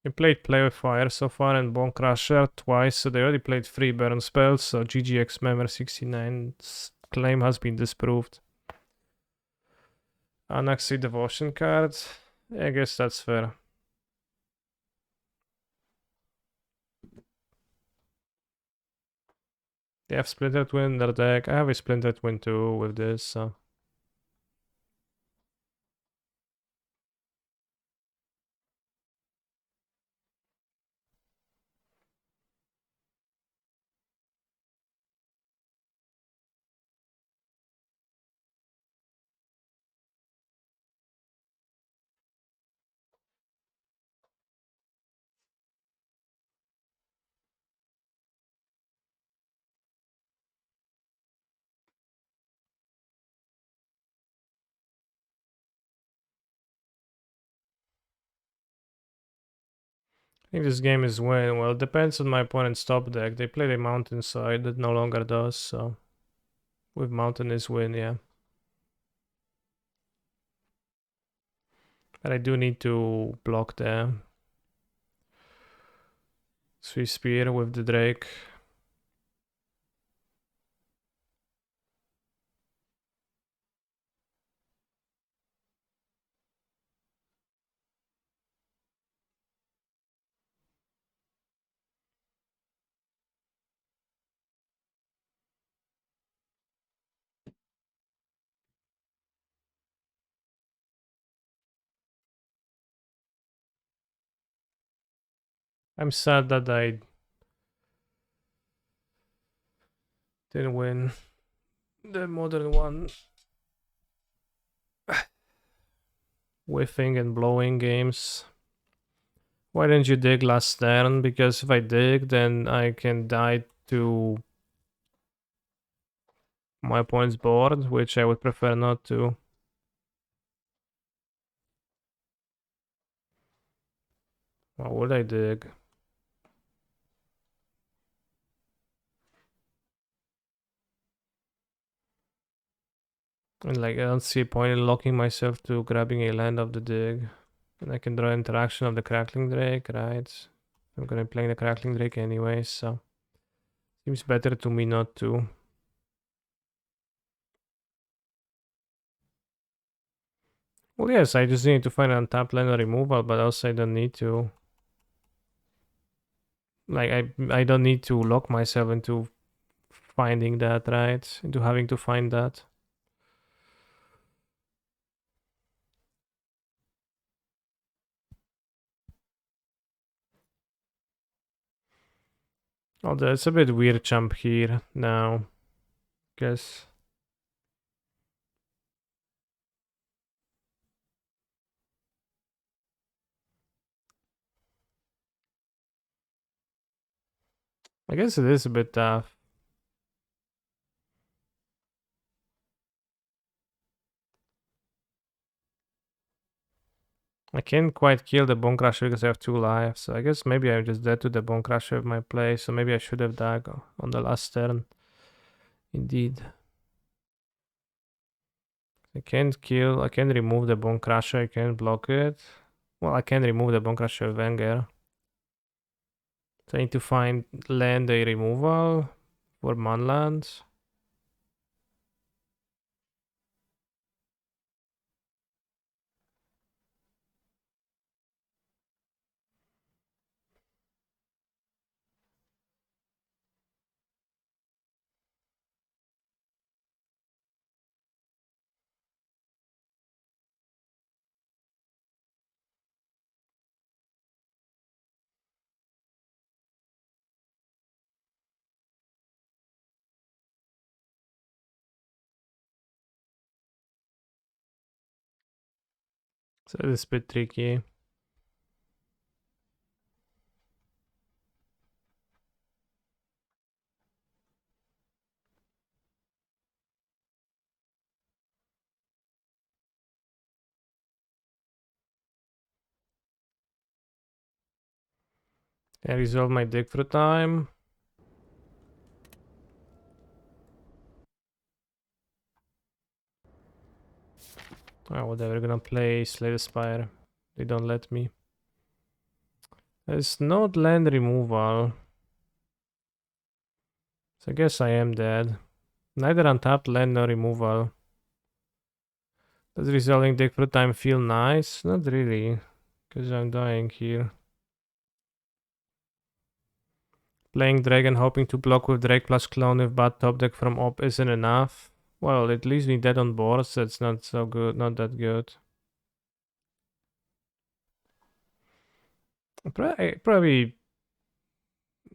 We played Play with Fire so far and Bone Crusher twice, so they already played 3 burn spells, so GGX Member 69's claim has been disproved. Anaxi Devotion card. I guess that's fair. They have Splinter Twin in their deck. I have a Splinter Twin too with this, so. I think this game is win. Well, it depends on my opponent's top deck. They played a Mountainside that no longer does, so. With Mountain is win, yeah. But I do need to block the Swiss Spear with the Drake. I'm sad that I didn't win the modern one. Whiffing and blowing games. Why didn't you dig last turn? Because if I dig, then I can die to my opponent's board, which I would prefer not to. Why would I dig? And like, I don't see a point in locking myself to grabbing a land of the dig. And I can draw interaction of the Crackling Drake, right? I'm gonna play the Crackling Drake anyway, so seems better to me not to. Well, yes, I just need to find an untapped land or removal, but also I don't need to. Like, I don't need to lock myself into finding that, right? Into having to find that. Although it's a bit weird jump here now. Guess. I guess it is a bit tough. I can't quite kill the Bone Crusher because I have 2 lives. So I guess maybe I'm just dead to the Bone Crusher with my play. So maybe I should have died on the last turn. Indeed. I can't kill. I can remove the Bone Crusher. I can block it. Well, I can remove the Bone Crusher with Wenger. So I need to find land a removal for Manlands. So it's a bit tricky. I resolve my deck for a time. Oh, whatever, gonna play Slay the Spire. They don't let me. There's no land removal. So I guess I am dead. Neither untapped land nor removal. Does resolving deck for a time feel nice? Not really, because I'm dying here. Playing Dragon, hoping to block with Drake plus Clone with bad top deck from op isn't enough. Well, it leaves me dead on boards. That's not so good, not that good. Probably.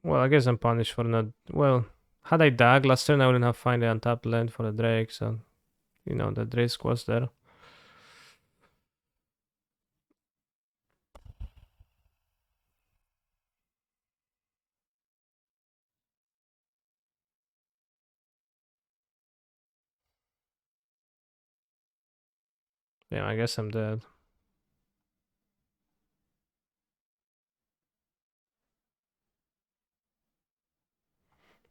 Well, I guess I'm punished for not. Well, had I Dag last turn, I wouldn't have found the untapped land for the Drake, so you know the risk was there. Yeah, I guess I'm dead.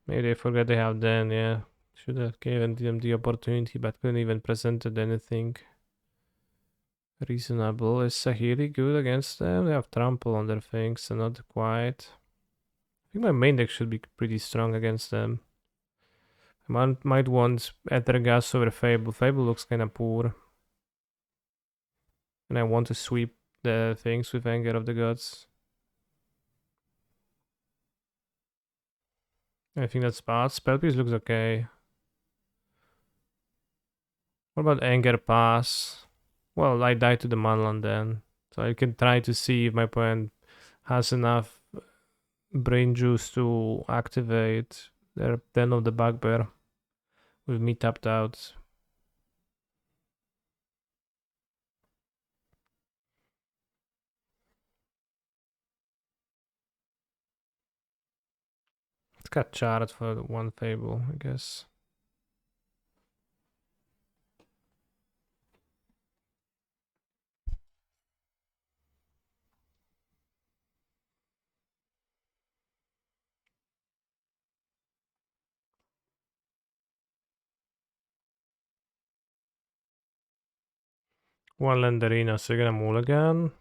Maybe they forget they have Den, yeah. Should have given them the opportunity, but couldn't even presented anything reasonable. Is Sahiri good against them? They have trample on their things, so not quite. I think my main deck should be pretty strong against them. I might want Ethergas over Fable. Fable looks kinda poor. And I want to sweep the things with Anger of the Gods. I think that's bad. Spell Pierce looks okay. What about Anger Pass? Well, I die to the Manland then. So I can try to see if my opponent has enough brain juice to activate their Den of the Bugbear with me tapped out. It's got Chart for one Fable, I guess. One land arena, so you're gonna mulligan.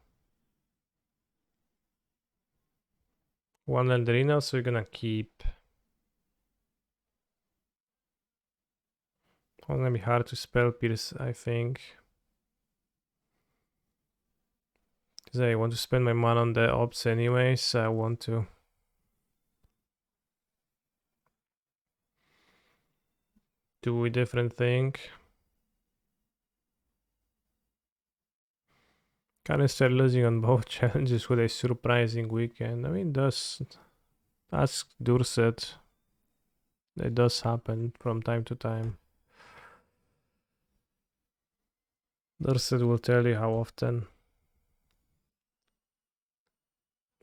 One land arena, so you're gonna keep. It's gonna be hard to spell pierce, I think. Because I want to spend my mana on the ops anyways, so I want to. Do a different thing. Kinda start losing on both challenges with a surprising weekend. I mean, does ask Durset. It does happen from time to time. Durset will tell you how often.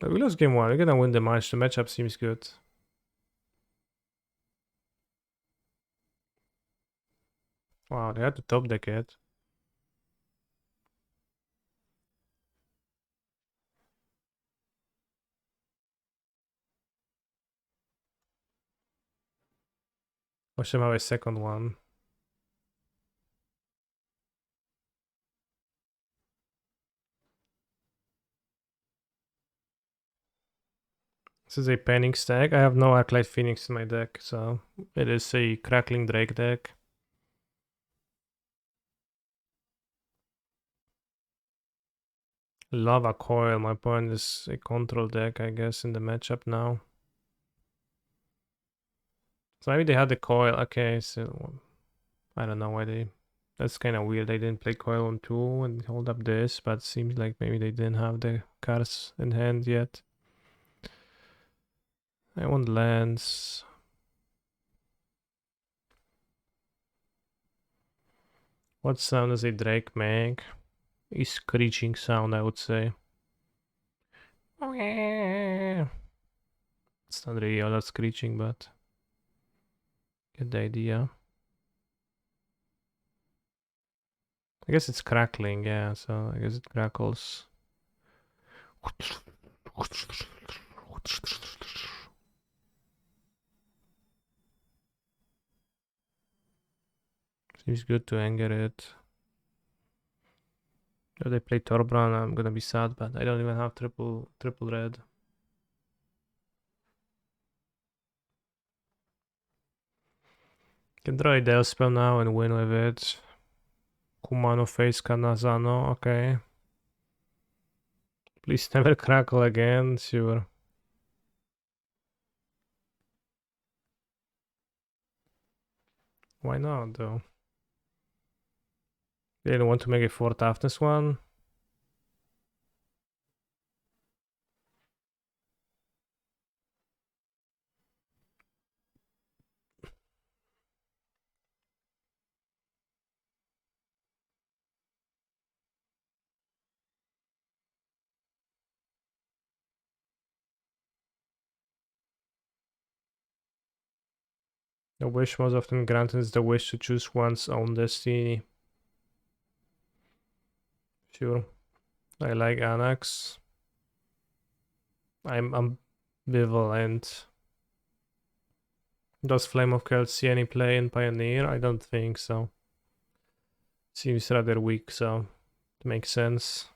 But we lost game one. We're gonna win the match. The matchup seems good. Wow, they had to top deck it. Watch them have a second one. This is a Panning stack. I have no Arclight Phoenix in my deck, so it is a Crackling Drake deck. Lava Coil, my opponent is a control deck, I guess, in the matchup now. So maybe they had the coil. Okay, so I don't know why they. That's kind of weird. They didn't play coil on 2 and hold up this, but seems like maybe they didn't have the cards in hand yet. I want lands. What sound does a Drake make? A screeching sound, I would say. It's not really all that screeching, but get the idea. I guess it's crackling, yeah, so I guess it crackles. Seems good to anger it. If they play Torbran, I'm gonna be sad, but I don't even have triple red. Can draw a spell now and win with it. Kumano face Kanazano, okay. Please never crackle again, sure. Why not though? They didn't want to make a 4 toughness one. The wish most often granted is the wish to choose one's own destiny. Sure. I like Anax. I'm ambivalent. Does Flame of Kells see any play in Pioneer? I don't think so. Seems rather weak, so it makes sense.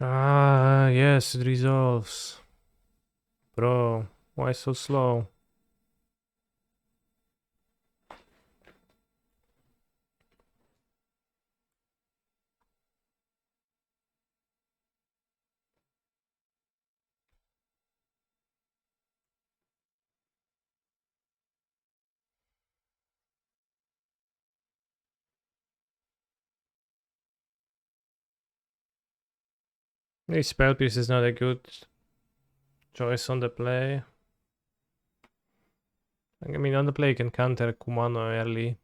Ah, yes, it resolves. Bro, why so slow? Maybe Spell Pierce is not a good choice on the play. I mean, on the play you can counter Kumano early.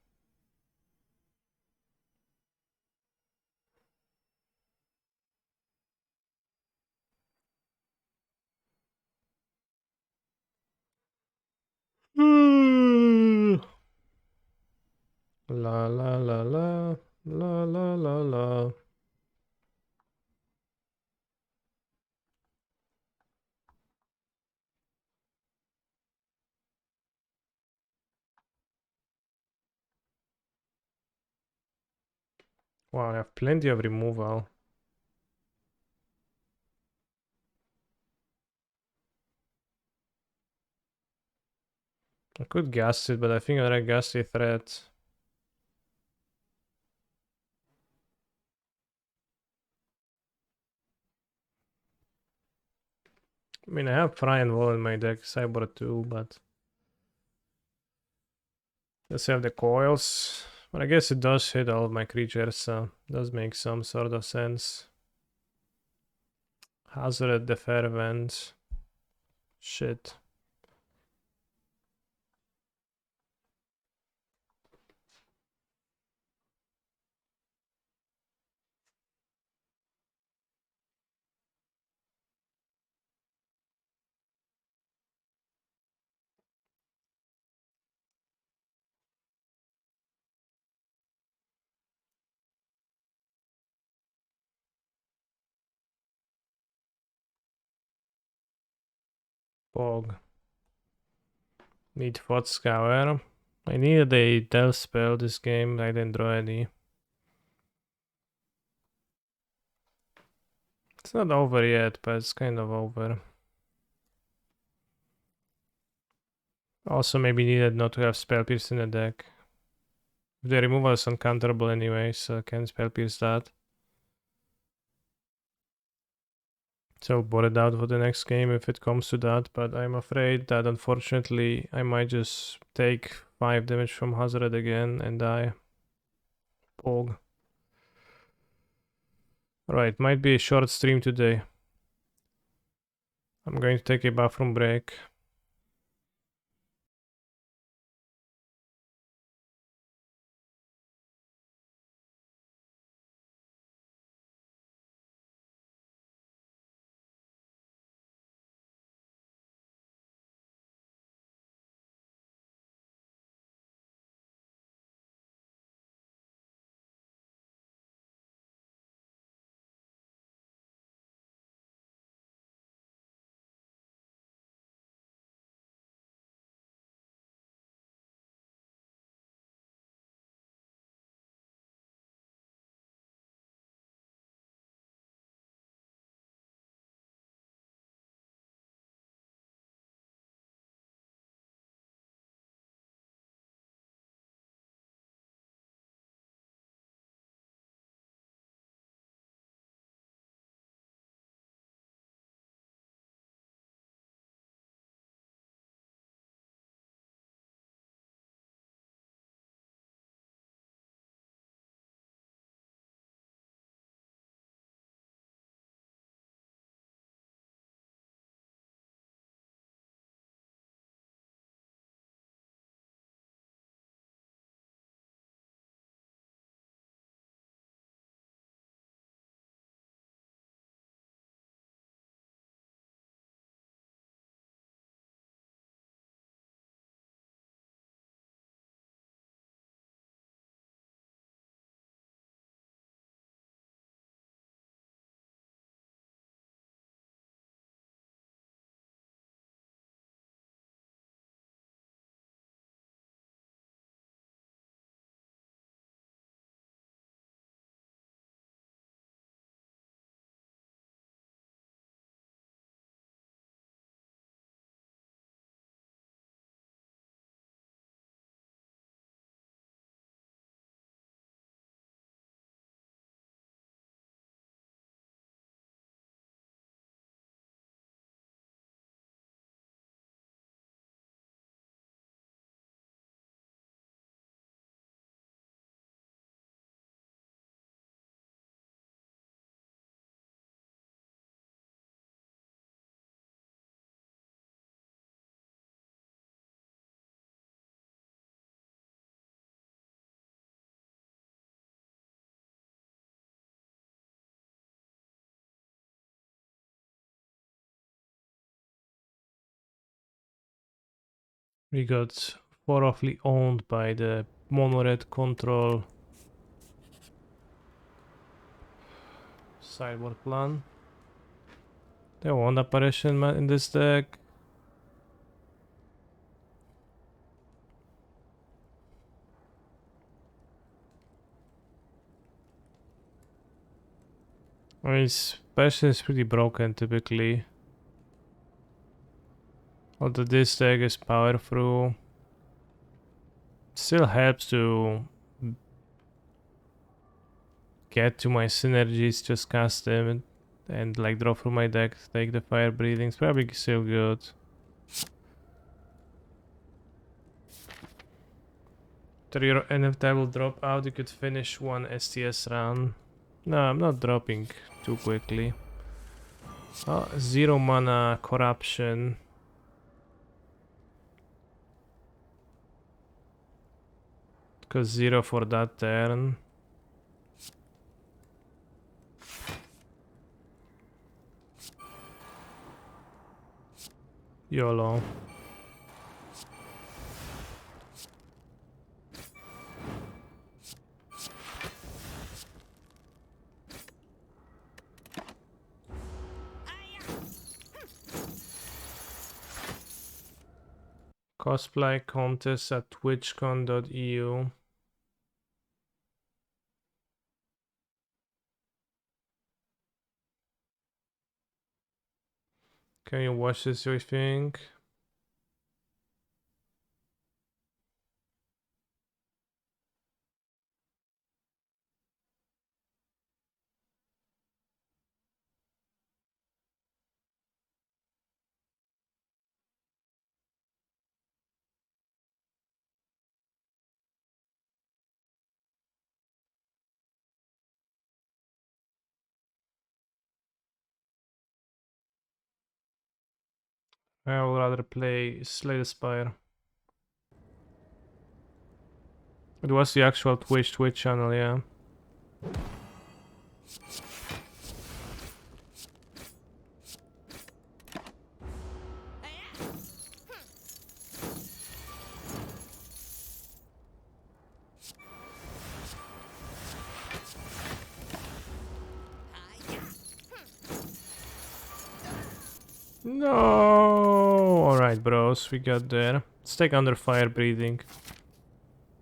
La la la la la la la la. Wow, I have plenty of removal. I could gas it, but I think I'd gas a threat. I mean, I have Fry and Wall in my deck, Cyborg too, but let's have the coils. But I guess it does hit all of my creatures, so it does make some sort of sense. Hazard the Fervent. Shit. Pog. Need Thought Scour. I needed a Delve spell this game, I didn't draw any. It's not over yet, but it's kind of over. Also maybe needed not to have Spell Pierce in the deck. The removal is uncounterable anyway, so I can Spell Pierce that. So I'll bot it out for the next game if it comes to that, but I'm afraid that unfortunately I might just take 5 damage from Hazard again and die. Pog. Right, might be a short stream today. I'm going to take a bathroom break. We got 4 roughly owned by the mono red control sideboard plan. They want apparition in this deck. I mean, Passion is pretty broken typically. Although this deck is power through, still helps to get to my synergies, just cast them and like draw from my deck, take the fire breathing. It's probably still good. And if that will drop out, you could finish one STS run. No, I'm not dropping too quickly. 0 mana corruption. Because 0 for that turn. YOLO. Cosplay contest at twitchcon.eu. Can you watch this, you think? I would rather play Slay the Spire. It was the actual Twitch channel, yeah. No! Alright, bros, we got there. Let's take Under Fire Breathing.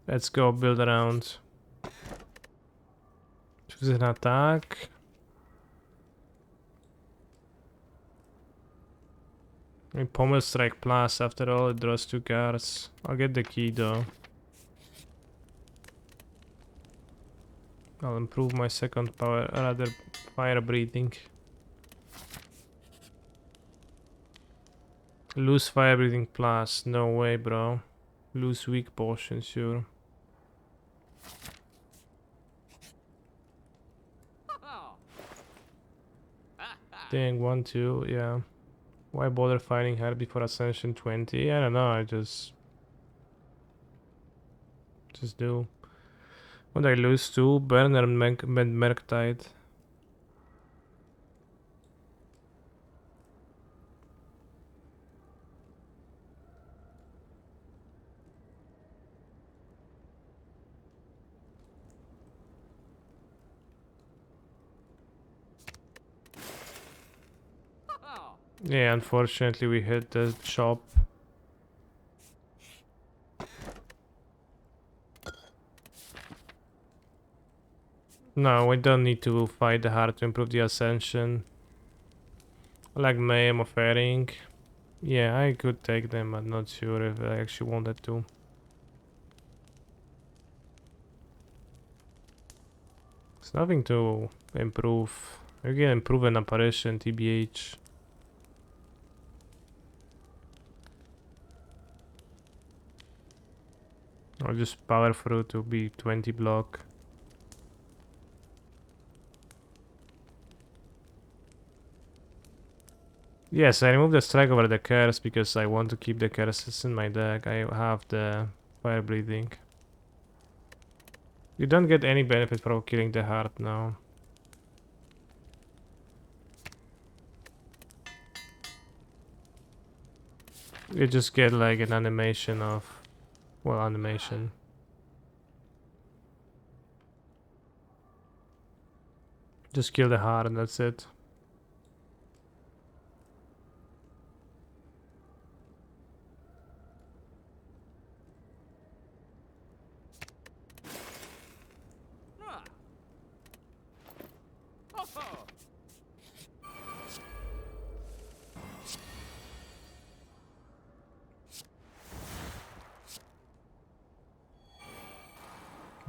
Let's go build around. Choose an attack. I mean, Pommel Strike Plus, after all, it draws 2 cards. I'll get the key though. I'll improve my second power, rather fire breathing. Lose fire breathing plus, no way, bro. Lose weak potion, sure. Dang, 1, 2, yeah. Why bother fighting her before Ascension 20? I don't know, I just do. What did I lose to? Burner and Merktide. Yeah, unfortunately we hit the shop. No, we don't need to fight the hard to improve the Ascension. I like Mayhem of Herring. Yeah, I could take them, but not sure if I actually wanted to. There's nothing to improve. You can improve an apparition, TBH. I'll just power through to be 20 block. Yes, I removed the strike over the curse because I want to keep the curses in my deck. I have the fire breathing. You don't get any benefit from killing the heart now. You just get like an animation of, well, animation. Just kill the heart and that's it.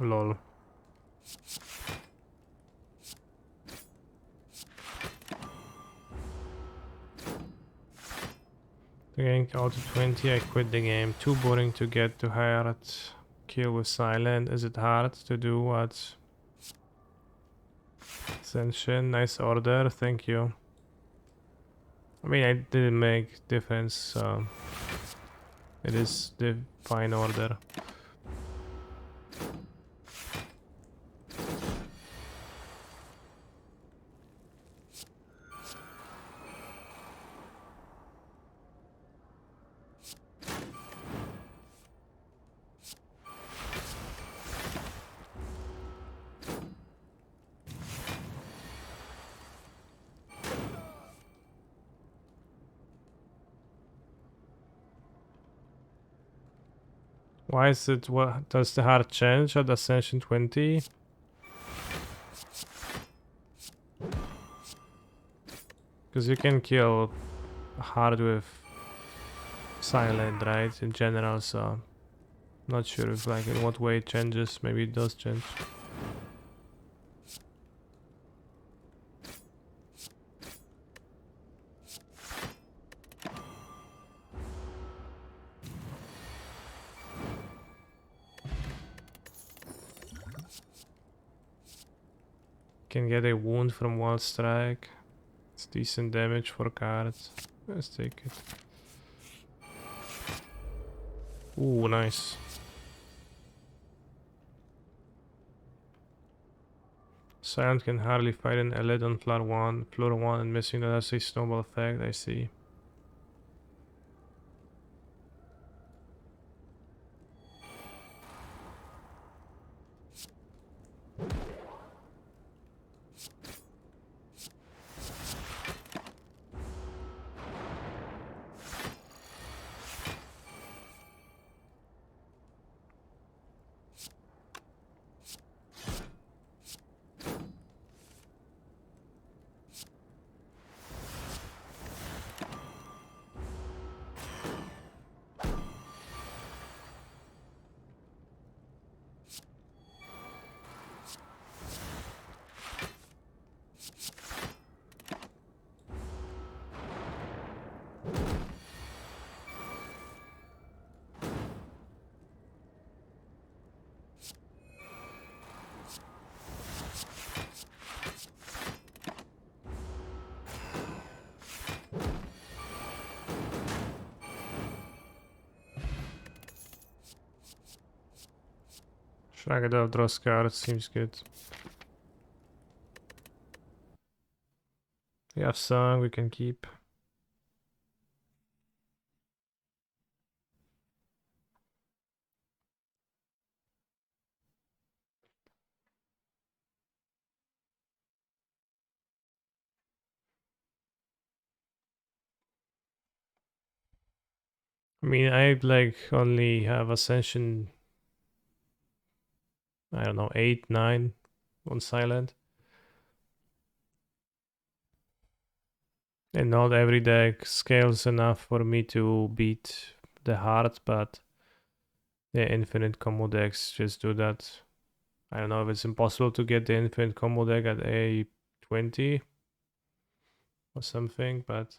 Lol. Getting out to 20, I quit the game. Too boring to get to heart. Kill with silent. Is it hard to do what? Ascension, nice order, thank you. I mean, I didn't make difference, so it is the fine order. Why is it, what does the heart change at Ascension 20? Because you can kill hard with silent, right? In general, so not sure if like in what way it changes. Maybe it does change. Can get a wound from one strike. It's decent damage for cards. Let's take it. Ooh, nice. Silent can hardly fight an elite on floor 1 and missing that has a snowball effect, I see. Shrug it off, draw cards, seems good. We have song we can keep. I mean, I like only have Ascension, I don't know, 8, 9 on silent. And not every deck scales enough for me to beat the heart, but the infinite combo decks just do that. I don't know if it's impossible to get the infinite combo deck at A20 or something, but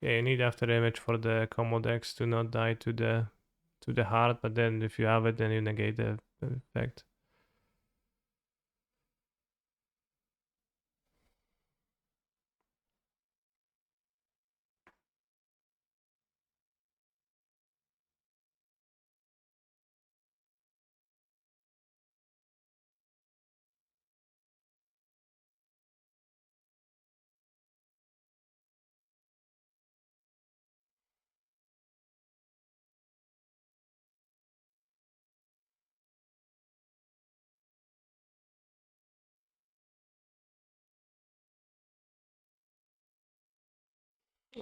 yeah, you need after image for the combo decks to not die to the heart, but then if you have it, then you negate the effect.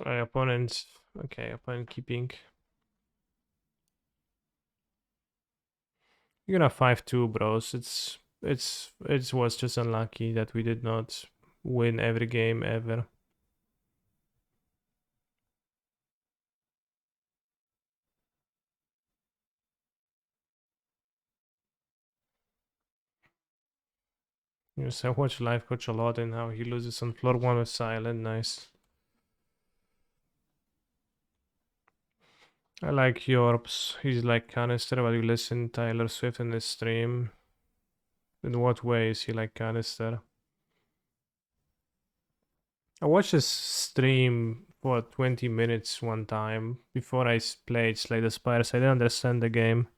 My opponent, okay, opponent keeping. You're gonna 5-2, bros. It was just unlucky that we did not win every game ever. Yes, I watch Life Coach a lot and how he loses on floor 1 with silent. Nice. I like Yorps. He's like Canister, but you listen Taylor Swift in his stream. In what way is he like Canister? I watched his stream for 20 minutes one time before I played Slay the Spires. I didn't understand the game.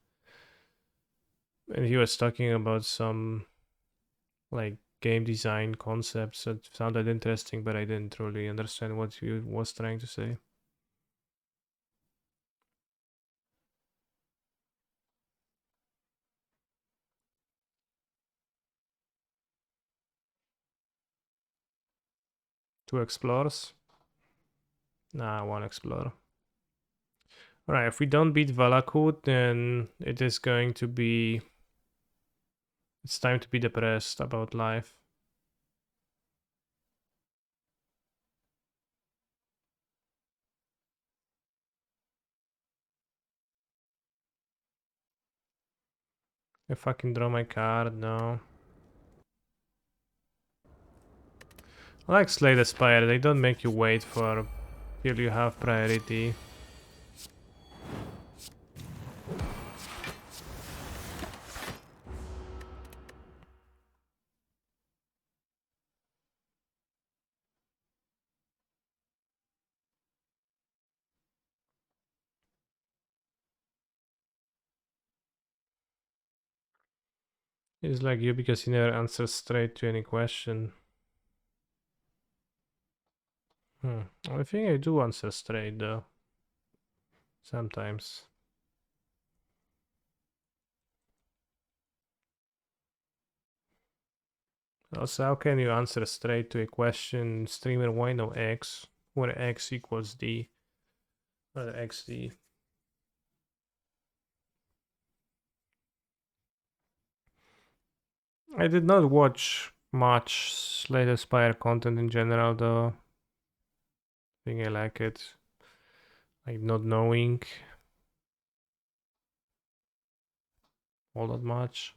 And he was talking about some like game design concepts that sounded interesting, but I didn't really understand what he was trying to say. Two explorers? Nah, one explorer. Alright, if we don't beat Valakut, then it is going to be... It's time to be depressed about life. I fucking draw my card, no. I like Slay the Spire, they don't make you wait for till you have priority. It's like you because you never answer straight to any question. I think I do answer straight though. Sometimes. Also, how can you answer straight to a question? Streamer, why no X? Where X equals D? Or XD? I did not watch much Slay the Spire content in general though. I think I like it. Like not knowing all that much.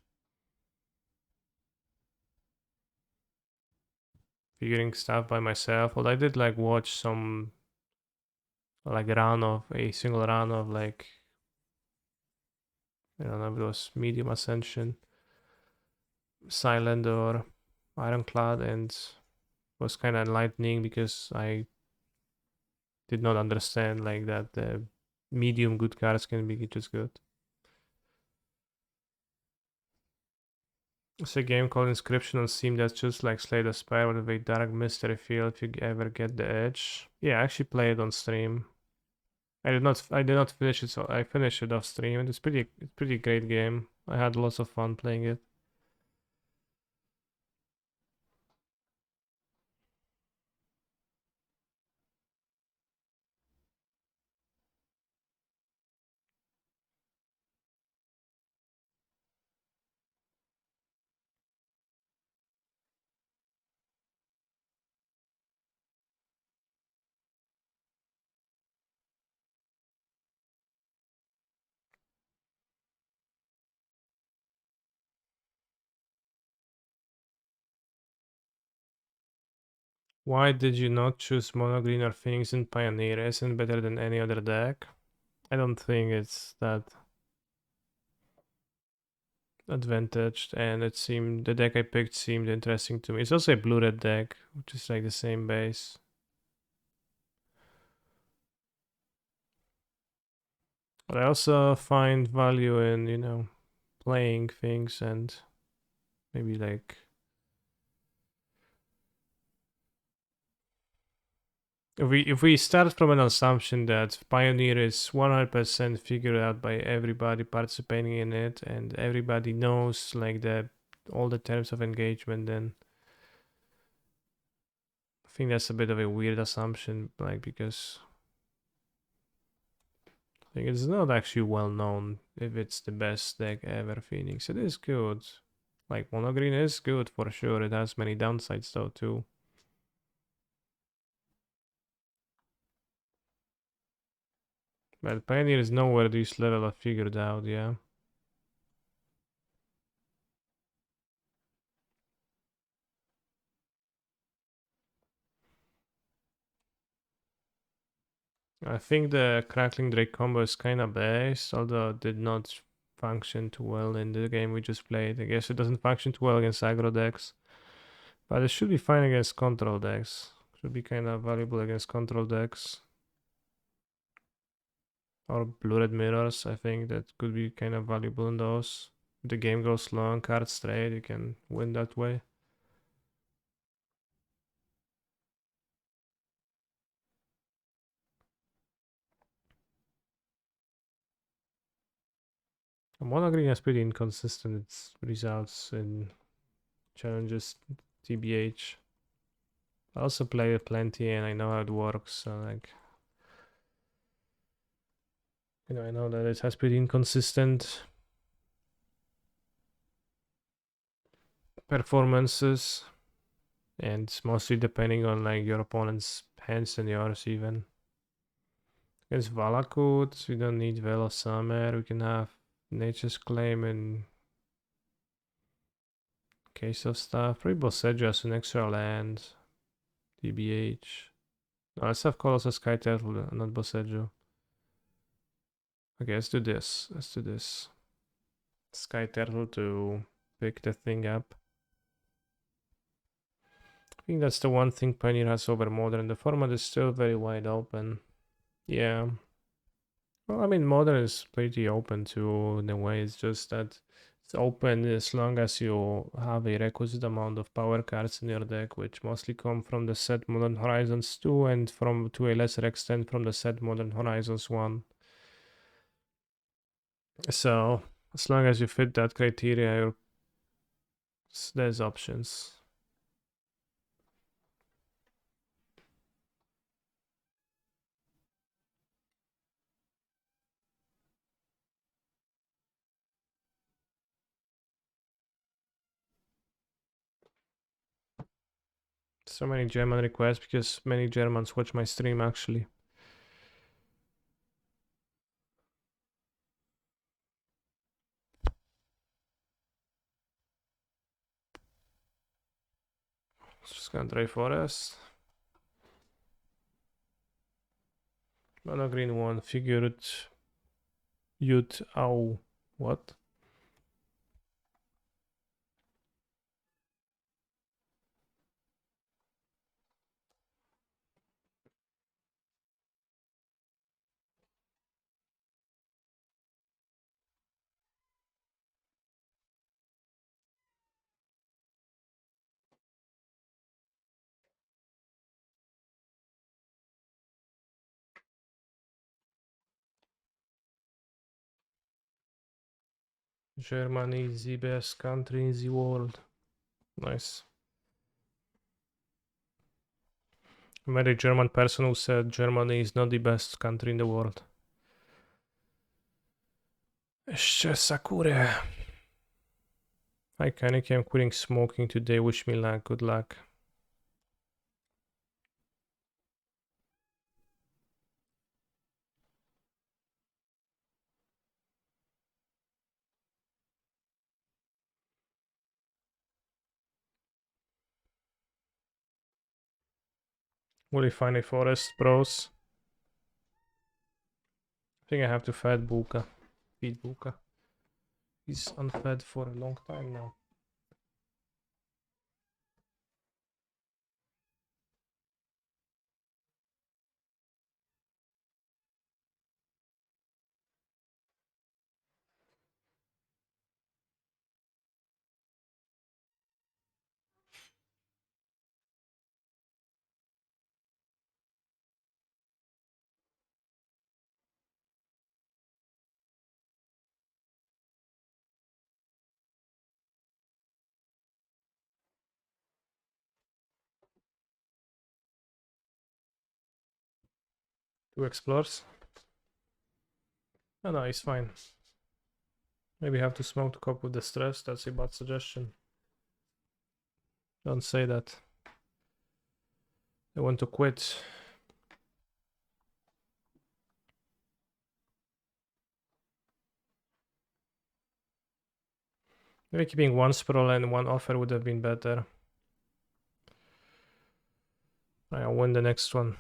Figuring stuff by myself. But I did like watch some like a single run of like, I don't know if it was Medium Ascension, Silent or Ironclad, and was kind of enlightening because I did not understand like that the medium good cards can be just good. It's a game called Inscription on Steam that's just like Slay the Spire with a very dark mystery feel if you ever get the edge. Yeah, I actually played it on stream. I did not finish it, so I finished it off stream, and it's pretty great game. I had lots of fun playing it. Why did you not choose Mono Green or Phoenix in Pioneer? Isn't better than any other deck? I don't think it's that advantaged, and the deck I picked seemed interesting to me. It's also a blue-red deck, which is like the same base. But I also find value in, playing things and maybe like if we start from an assumption that Pioneer is 100% figured out by everybody participating in it and everybody knows like all the terms of engagement, then I think that's a bit of a weird assumption, like because I think it's not actually well known if it's the best deck ever. Phoenix, it is good. Like Mono Green is good for sure. It has many downsides though too. But Pioneer is nowhere this level of figured out, yeah. I think the Crackling Drake combo is kinda based, although it did not function too well in the game we just played. I guess it doesn't function too well against aggro decks. But it should be fine against control decks. Should be kinda valuable against control decks. Or blue-red mirrors, I think that could be kind of valuable in those. If the game goes long, card straight, you can win that way. Mono Green has pretty inconsistent results in challenges, TBH. I also play it plenty and I know how it works, so like, I know that it has pretty inconsistent performances, and it's mostly depending on like your opponent's hands and yours even. Against Valakut, we don't need Veil of Summer, we can have Nature's Claim and case of stuff. Probably Boseiju as an extra land. TBH. No, let's have Colossal Sky Turtle, not Boseiju. Okay, let's do this. Let's do this. Sky Turtle to pick the thing up. I think that's the one thing Pioneer has over Modern. The format is still very wide open. Yeah. Well, I mean, Modern is pretty open too, in a way. It's just that it's open as long as you have a requisite amount of power cards in your deck, which mostly come from the set Modern Horizons 2 and to a lesser extent from the set Modern Horizons 1. So, as long as you fit that criteria, there's options. So many German requests because many Germans watch my stream actually. Just gonna try Forest. Mono green one, figured Yut Au. What? Germany is the best country in the world. Nice. I met a German person who said Germany is not the best country in the world. Jeszcze Sakura. Hi Kaneki, I'm quitting smoking today. Wish me luck. Good luck. Will you find a forest, bros? I think I have to feed Buka. Feed Buka. He's unfed for a long time now. Two explores. Oh no, he's fine. Maybe have to smoke to cope with the stress. That's a bad suggestion. Don't say that. I want to quit. Maybe keeping one sprawl and one offer would have been better. I'll win the next one.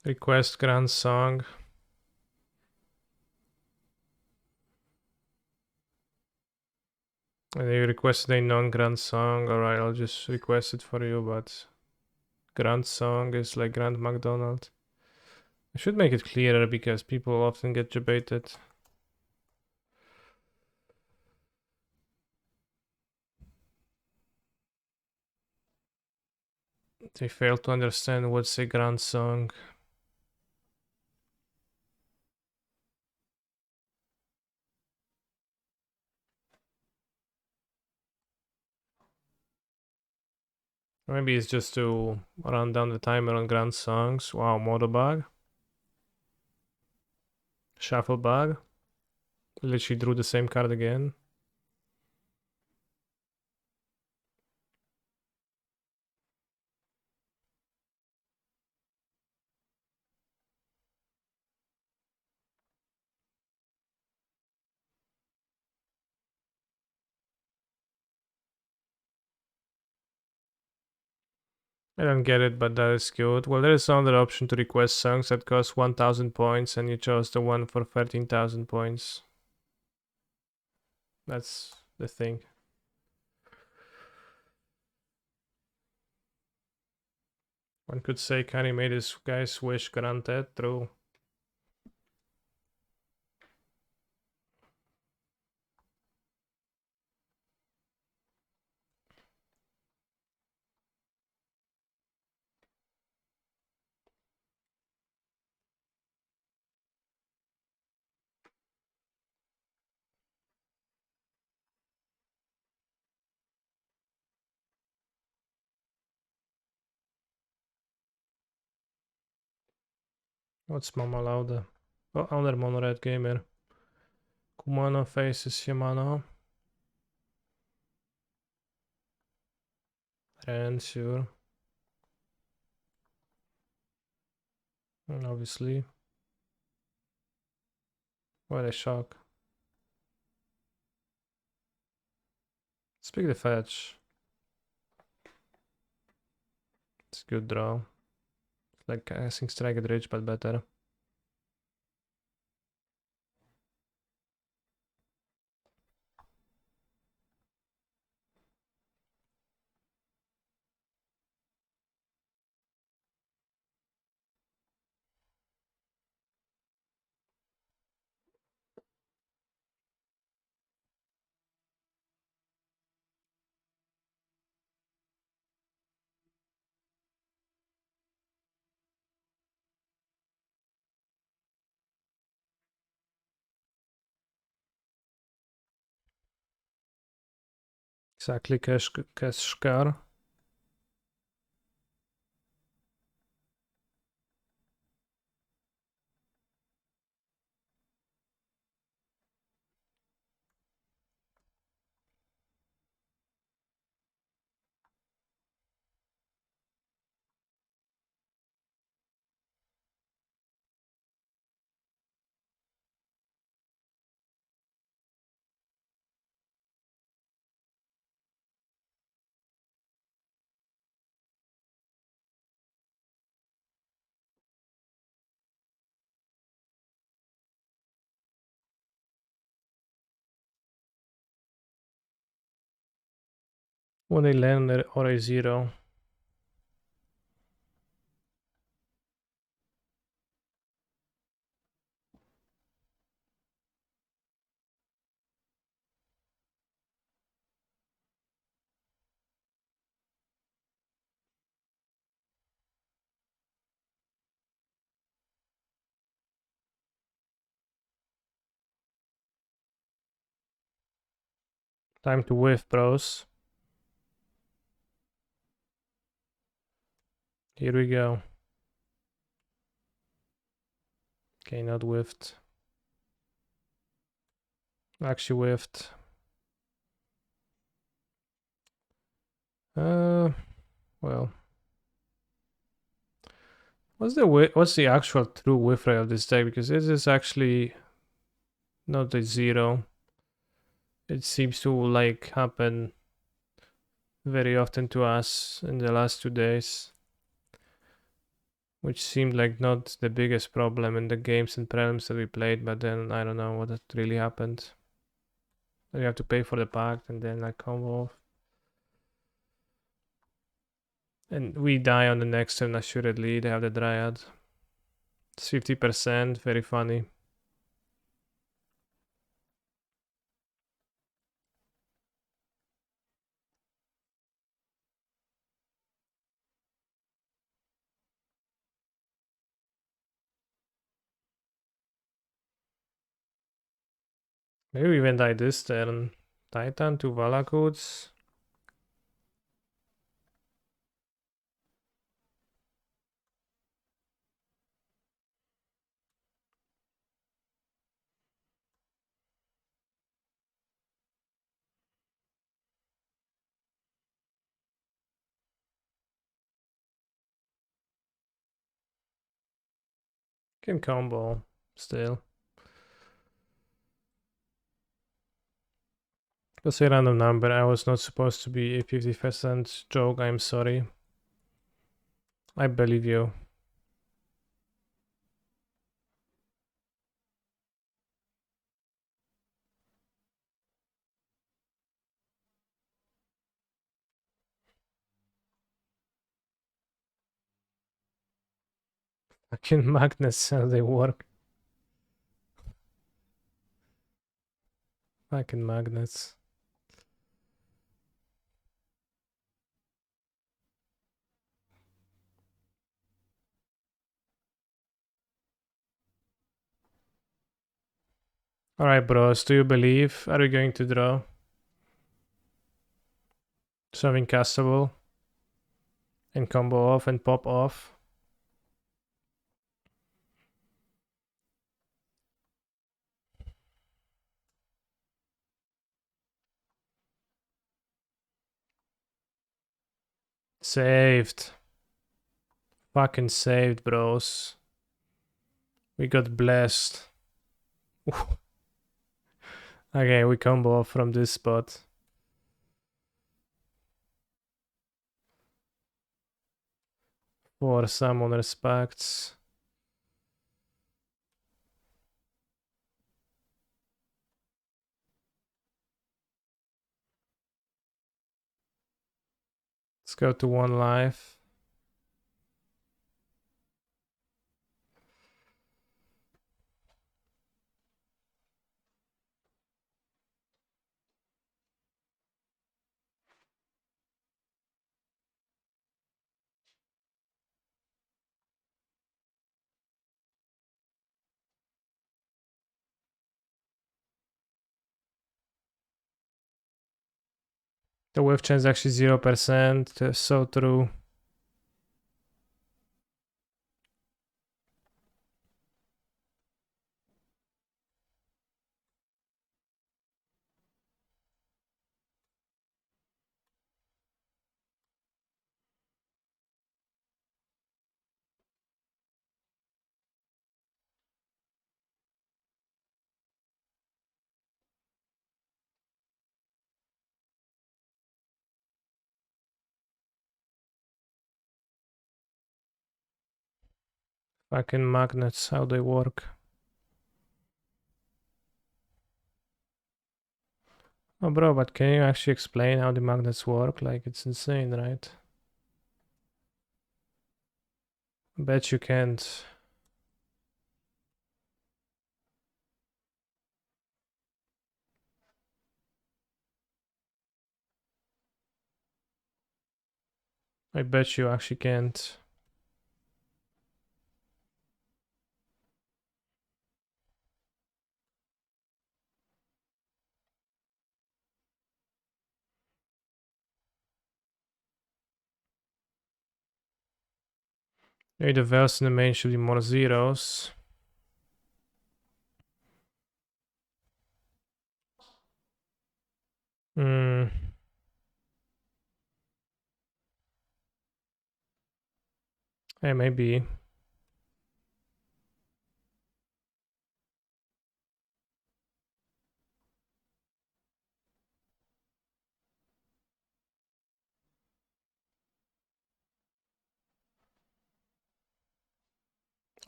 Request Grand Song. And you requested a non-Grand song. Alright, I'll just request it for you, but Grand song is like Grand McDonald. I should make it clearer because people often get debated. They fail to understand what's a Grand song. Maybe it's just to run down the timer on Grand songs. Wow, Moto bug. Shuffle bug. Literally drew the same card again. I don't get it, but that is good. Well, there is another option to request songs that cost 1000 points, and you chose the one for 13,000 points. That's the thing. One could say Kanye made his guy's wish granted. True. What's Mama Lauda? Oh, another Mono Red Gamer. Kumano faces Shimano. Ren, sure. And obviously. What a shock. Speak the fetch. It's a good draw. It's like I think Strike it Rich, but better. Exactly, Kashkar. When they land or a 0. Time to whiff, bros. Here we go. Okay, not whiffed. Actually whiffed. Well. What's the actual true whiff rate of this deck? Because this is actually not a 0. It seems to like happen very often to us in the last 2 days, which seemed like not the biggest problem in the games and prelims that we played, but then I don't know what really happened. So you have to pay for the pact and then like combo off. And we die on the next turn assuredly. They have the Dryad. It's 50%, very funny. Maybe we even die this turn. Titan to Valakuts. Can combo still. Just a random number. I was not supposed to be a 50% joke. I'm sorry. I believe you. Fucking magnets, how they work. Fucking magnets. Alright, bros, do you believe? Are we going to draw? Something castable? And combo off and pop off? Saved. Fucking saved, bros. We got blessed. Okay, we combo off from this spot. For someone respects. Let's go to 1 life. The wave chance is actually 0%. So true. Fucking magnets, how they work. Oh, bro, but can you actually explain how the magnets work? Like, it's insane, right? Bet you can't. I bet you actually can't. Maybe the Vels in the main should be more zeros. Hmm. Yeah, maybe.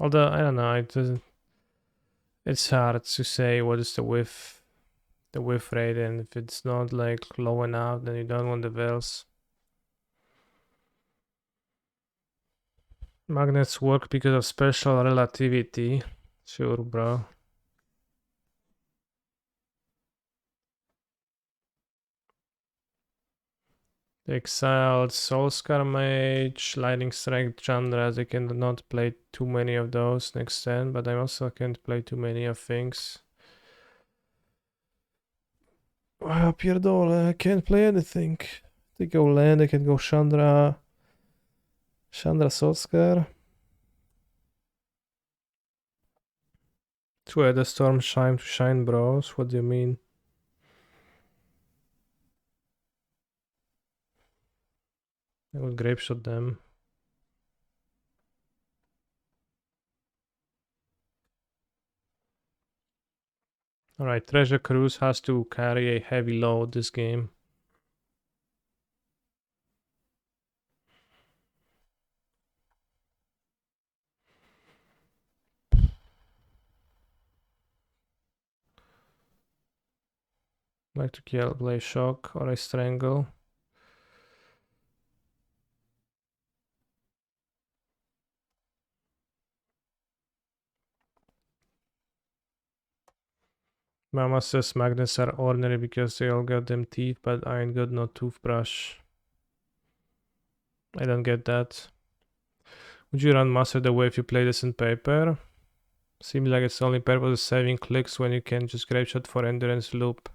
Although, I don't know, it doesn't... It's hard to say what is the width the whiff rate, and if it's not like low enough, then you don't want the wells. Magnets work because of special relativity. Sure, bro. The exiled Soulscar Mage, Lightning Strike Chandra, I cannot play too many of those next turn, but I also can't play too many of things. Pierdole, I can't play anything. They go land, I can go Chandra. Chandra Soulscar. To add a Storm Shine to Shine Bros, what do you mean? I would Grape Shot them. Alright, Treasure Cruise has to carry a heavy load this game. Like to kill, play Shock or a Strangle. Mama says magnets are ordinary because they all got them teeth, but I ain't got no toothbrush. I don't get that. Would you run Master the way if you play this in paper? Seems like its only purpose is saving clicks when you can just Grape Shot for Endurance Loop.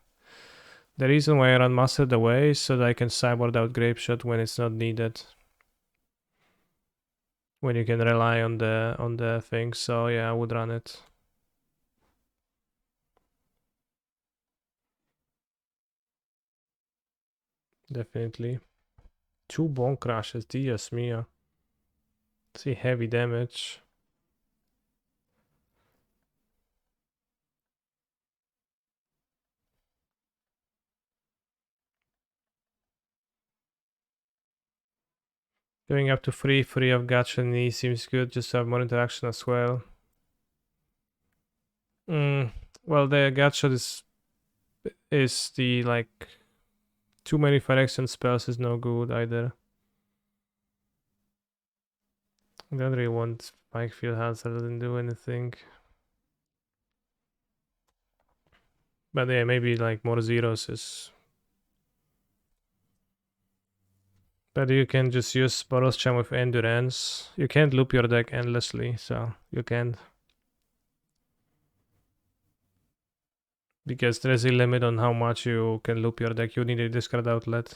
The reason why I run Master the way is so that I can sideboard out Grape Shot when it's not needed. When you can rely on the thing, so yeah, I would run it. Definitely. 2 Bone Crushes, Dios mio. See heavy damage. Going up to 3 free of Gacha knee seems good, just to have more interaction as well. Well, the Gacha is the like too many Phyrexian spells is no good either. I don't really want Spike Field Hazard, doesn't do anything. But yeah, maybe like more zeros is. But you can just use Boros Charm with Endurance. You can't loop your deck endlessly, so you can't. Because there's a limit on how much you can loop your deck. You need a discard outlet.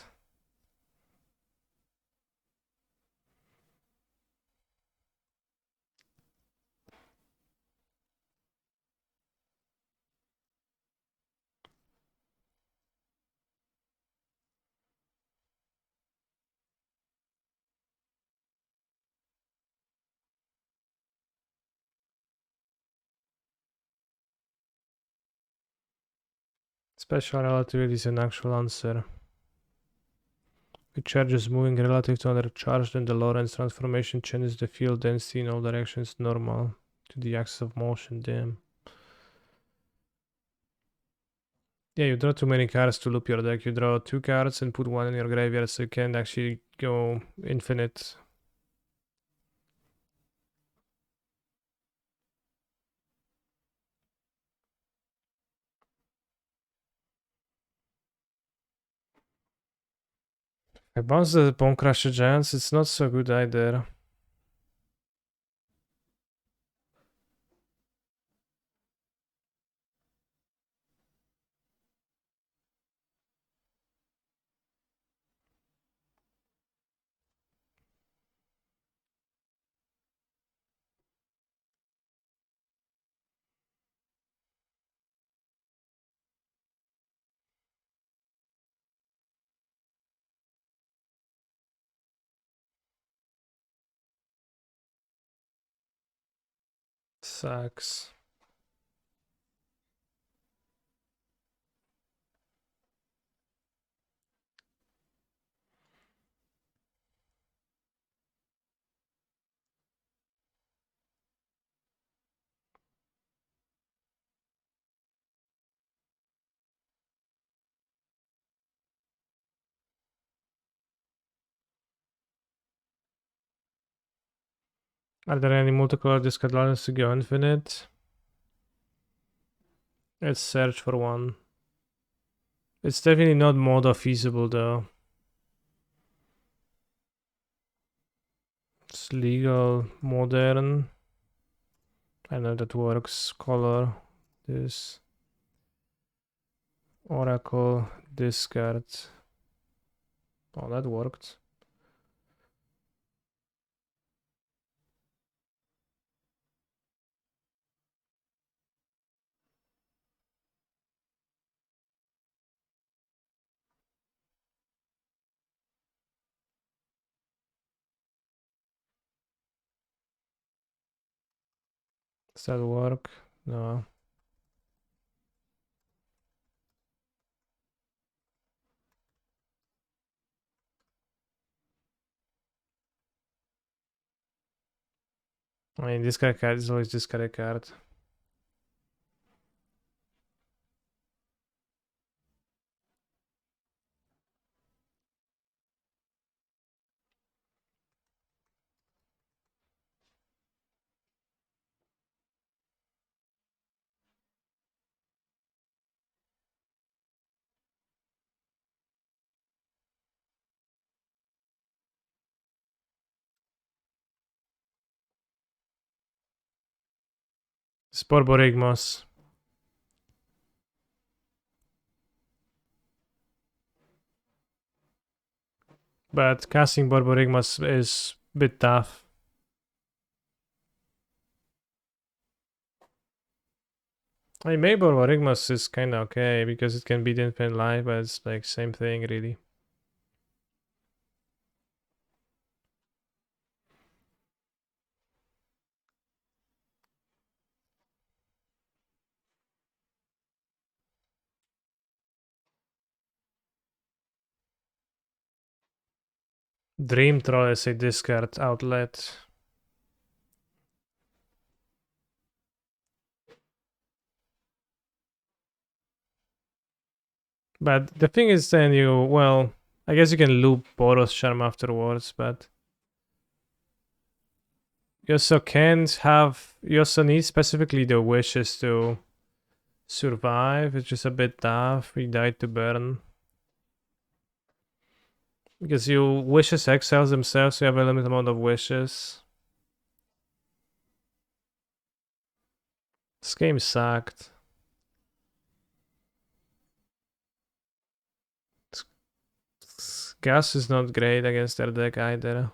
Special relativity is an actual answer. It charges moving relative to another charge, then the Lorentz transformation changes the field density in all directions normal to the axis of motion. Damn. Yeah, you draw too many cards to loop your deck. You draw 2 cards and put 1 in your graveyard, so you can't actually go infinite. I bounce the Bone Crusher Giants, it's not so good either. Sucks. Are there any multicolor discard lines to go infinite? Let's search for one. It's definitely not moda feasible though. It's legal, modern. I know that works. Color, this. Oracle, discard. Oh, that worked. Does that work? No. I mean, discard card is always discard a card. Sporborygmos. But casting Borborygmos is a bit tough. I mean, maybe Borborygmos is kinda okay because it can beat Infinite Life, but it's like same thing really. Dream Troll is a discard outlet. But the thing is then well, I guess you can loop Boros Charm afterwards, but you also can't have, you also need specifically the wishes to survive, which is a bit tough. We died to burn. Because you wishes exiles themselves, so you have a limited amount of wishes. This game sucked. Gas is not great against their deck either.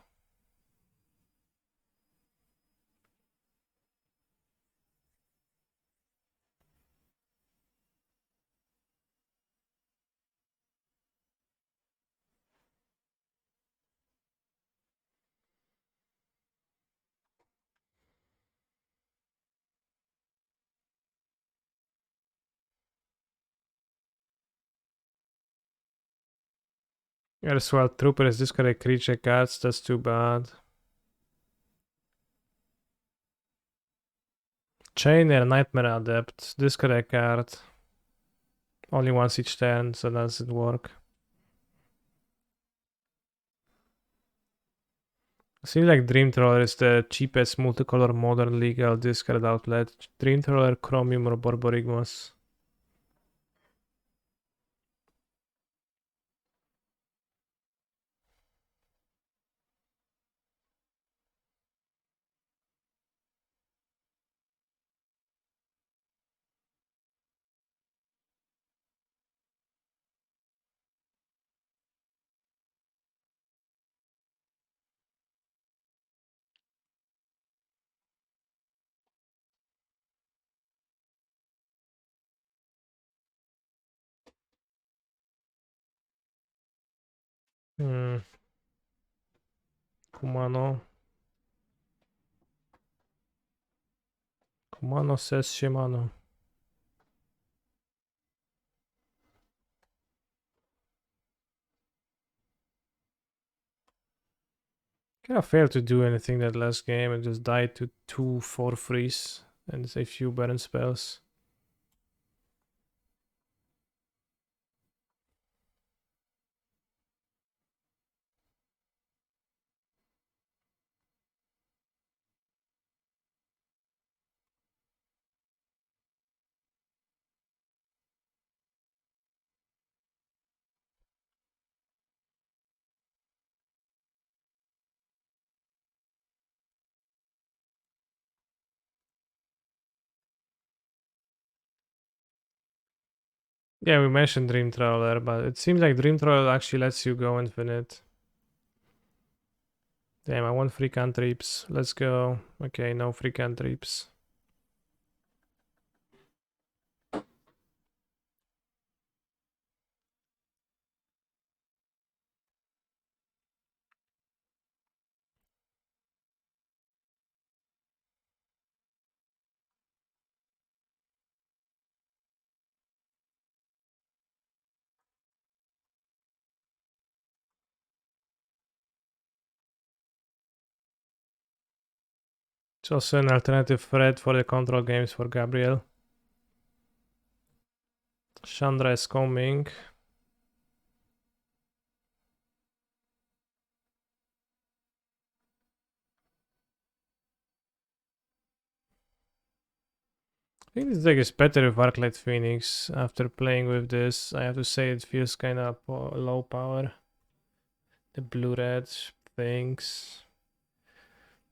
Airsoft Trooper is discard a creature cards, that's too bad. Chainer, Nightmare Adept, discard a card. Only once each turn, so that doesn't work. Seems like Dream Trawler is the cheapest multicolor modern legal discard outlet. Dream Trawler, Chromium, or Borborygmos. Hmm. Kumano. Kumano says Shimano. Kind of failed to do anything that last game and just died to 2 4-3s and a few burn spells. Yeah, we mentioned Dream Traveler, but it seems like Dream Traveler actually lets you go infinite. Damn, I want free cantrips. Let's go. Okay, no free cantrips. It's also an alternative thread for the control games for Gabriel. Chandra is coming. I think this deck is better with Arclight Phoenix. After playing with this, I have to say it feels kind of low power. The blue-red things.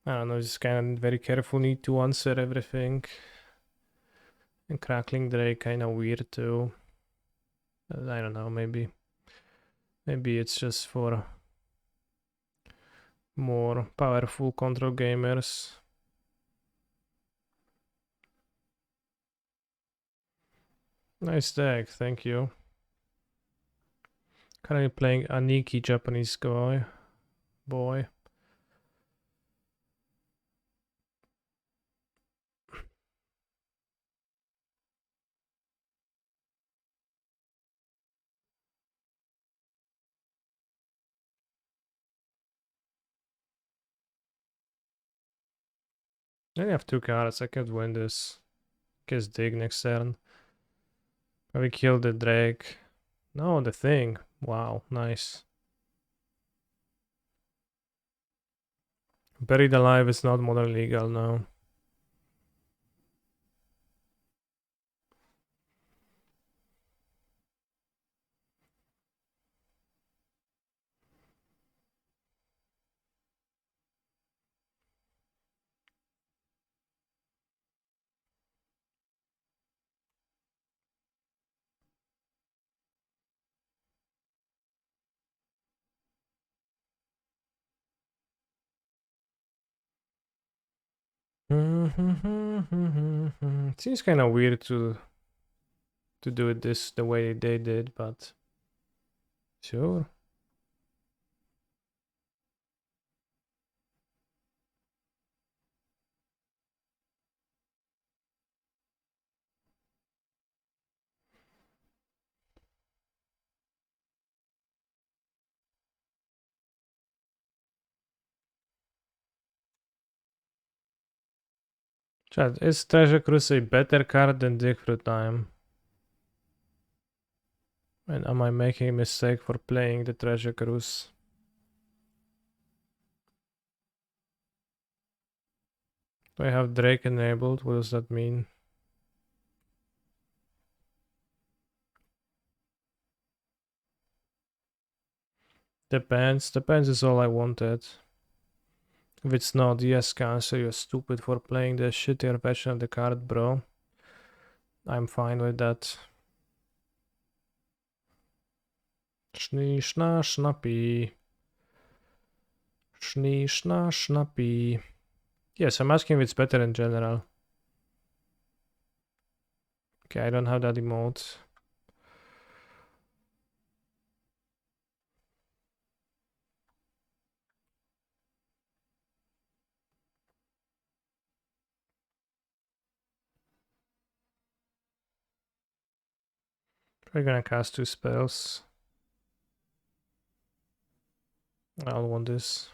I don't know, just kind of very careful, need to answer everything. And Crackling Drake kind of weird too. I don't know, maybe it's just for more powerful control gamers. Nice deck, thank you. Currently playing Aniki, Japanese guy. Boy. I only have 2 cards, I could win this. Guess dig next turn. We kill the Drake. No, the thing. Wow, nice. Buried Alive is not modern legal now. Seems kind of weird to do it the way they did, but sure. Chat, is Treasure Cruise a better card than Dig Through Time? And am I making a mistake for playing the Treasure Cruise? Do I have Drake enabled? What does that mean? Depends. Depends is all I wanted. If it's not, yes, Cancer, you're stupid for playing the shittier version of the card, bro. I'm fine with that. Schnee, schna, schnappi. Schnee, schna, schnappi. Yes, I'm asking if it's better in general. Okay, I don't have that emote. We're gonna cast 2 spells. I don't want this.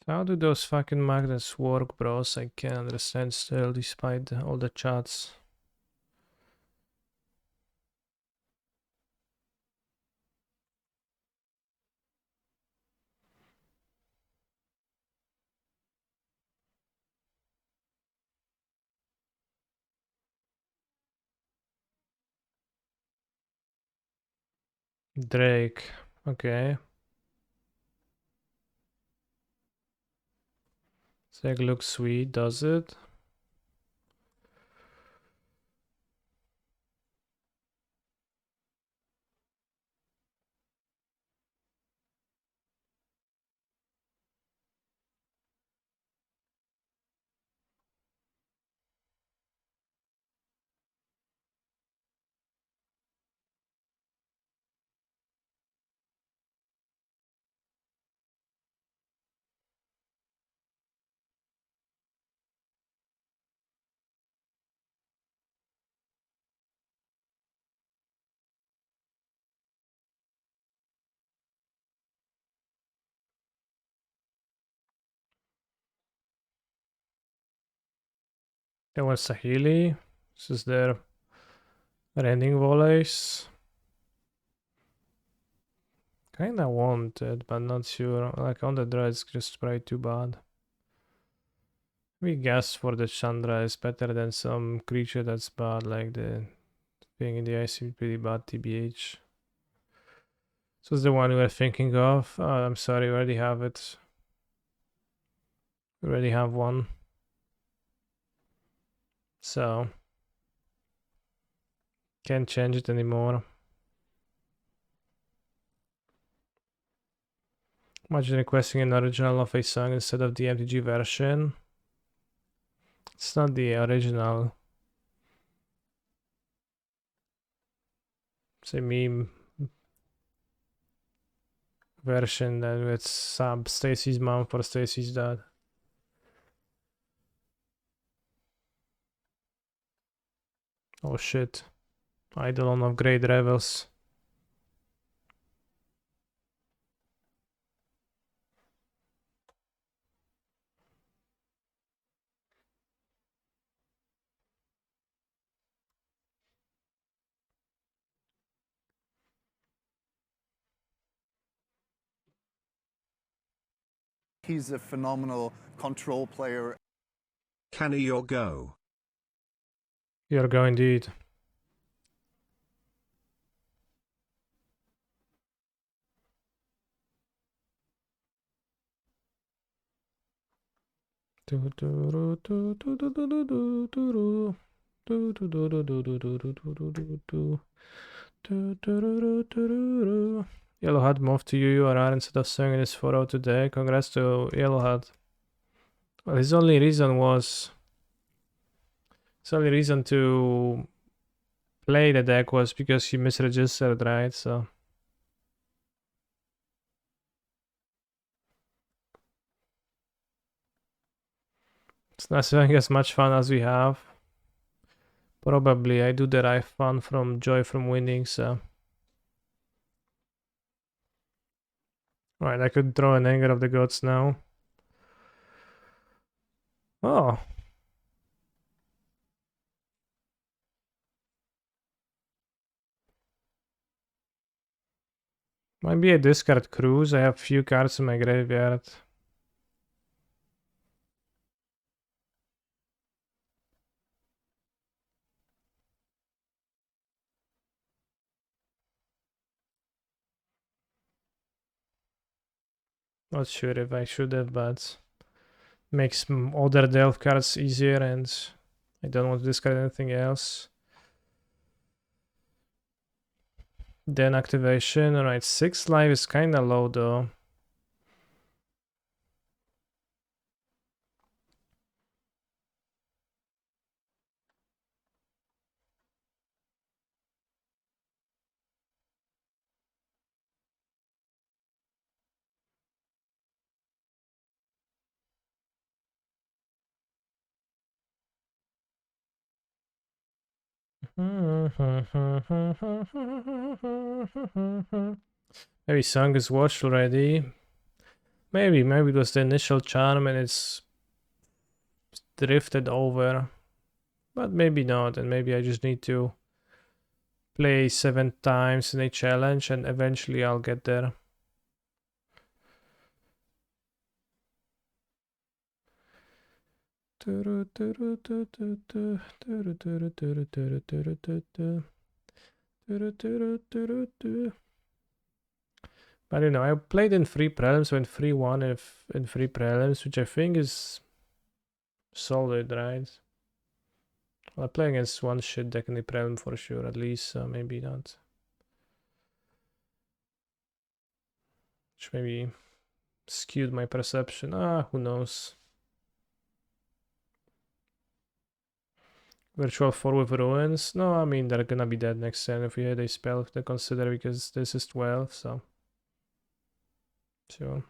How do those fucking magnets work, bros? I can't understand still, despite all the chats. Drake. Okay. Zeg looks sweet, does it? There was Sahili. This is their ending volleys. Kinda want it, but not sure. Like on the draw, it's just probably too bad. We guess for the Chandra is better than some creature that's bad, like the thing in the ice is pretty bad, TBH. So it's the one we were thinking of. I'm sorry, we already have it. We already have one. So can't change it anymore. Imagine requesting an original of a song instead of the MTG version. It's not the original. It's a meme version that with sub Stacy's mom for Stacy's dad. Oh shit. Eidolon of Great Revels. He's a phenomenal control player. Canny your go. You're going indeed. Yellowhead moved to UURR instead of singing his photo today. Congrats to Yellowhead. Well, his only reason to play the deck was because he misregistered, right? So it's not having as much fun as we have. Probably I do derive fun from joy from winning, so. Right, I could draw an Anger of the Gods now. Oh. Might be a discard cruise. I have few cards in my graveyard. Not sure if I should have, but makes other delve cards easier, and I don't want to discard anything else. Then activation. Alright, 6 life is kinda low though. Maybe song is watched already. Maybe it was the initial charm and it's drifted over. But maybe not, and maybe I just need to play 7 times in a challenge and eventually I'll get there. I don't know, I played in 3 prelims, went 3-1 in 3 prelims, which I think is solid, right? Well, I play against one shit deck in the prelim for sure, at least, so maybe not. Which maybe skewed my perception. Who knows? Virtual 4 with ruins? No, I mean, they're gonna be dead next turn if we hit a spell to consider, because this is 12, so. Sure.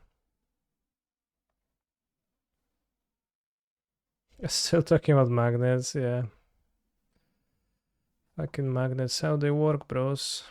Still talking about magnets, yeah. Fucking magnets, how they work, bros.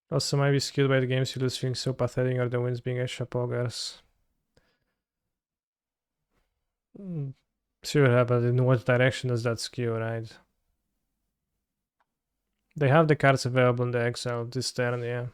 Also might be skewed by the games you lose feeling so pathetic or the wins being extra poggers. Sure, but in what direction does that skew, right? They have the cards available in the exile this turn, yeah.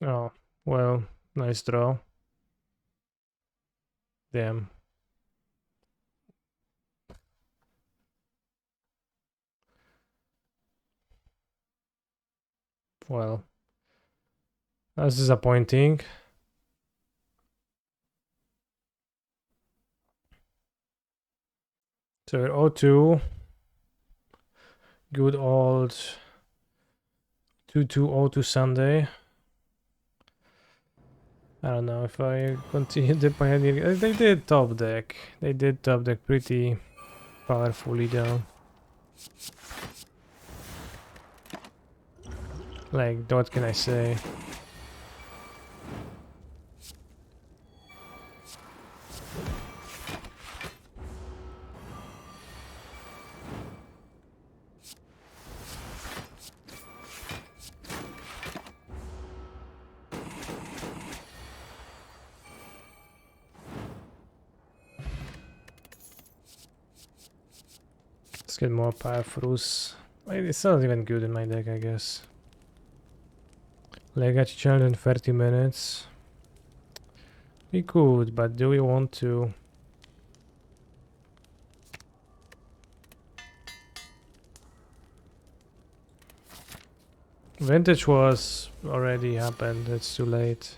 Oh, well, nice draw. Damn. Well, that's disappointing. So we're 0-2. Good old 2-2-0-2 Sunday. I don't know if I continue the Pioneer. They did top deck. They did top deck pretty powerfully though. Like, what can I say? Let's get more powerfuls. It's not even good in my deck, I guess. Legacy challenge in 30 minutes. We could, but do we want to? Vintage was already happened, it's too late.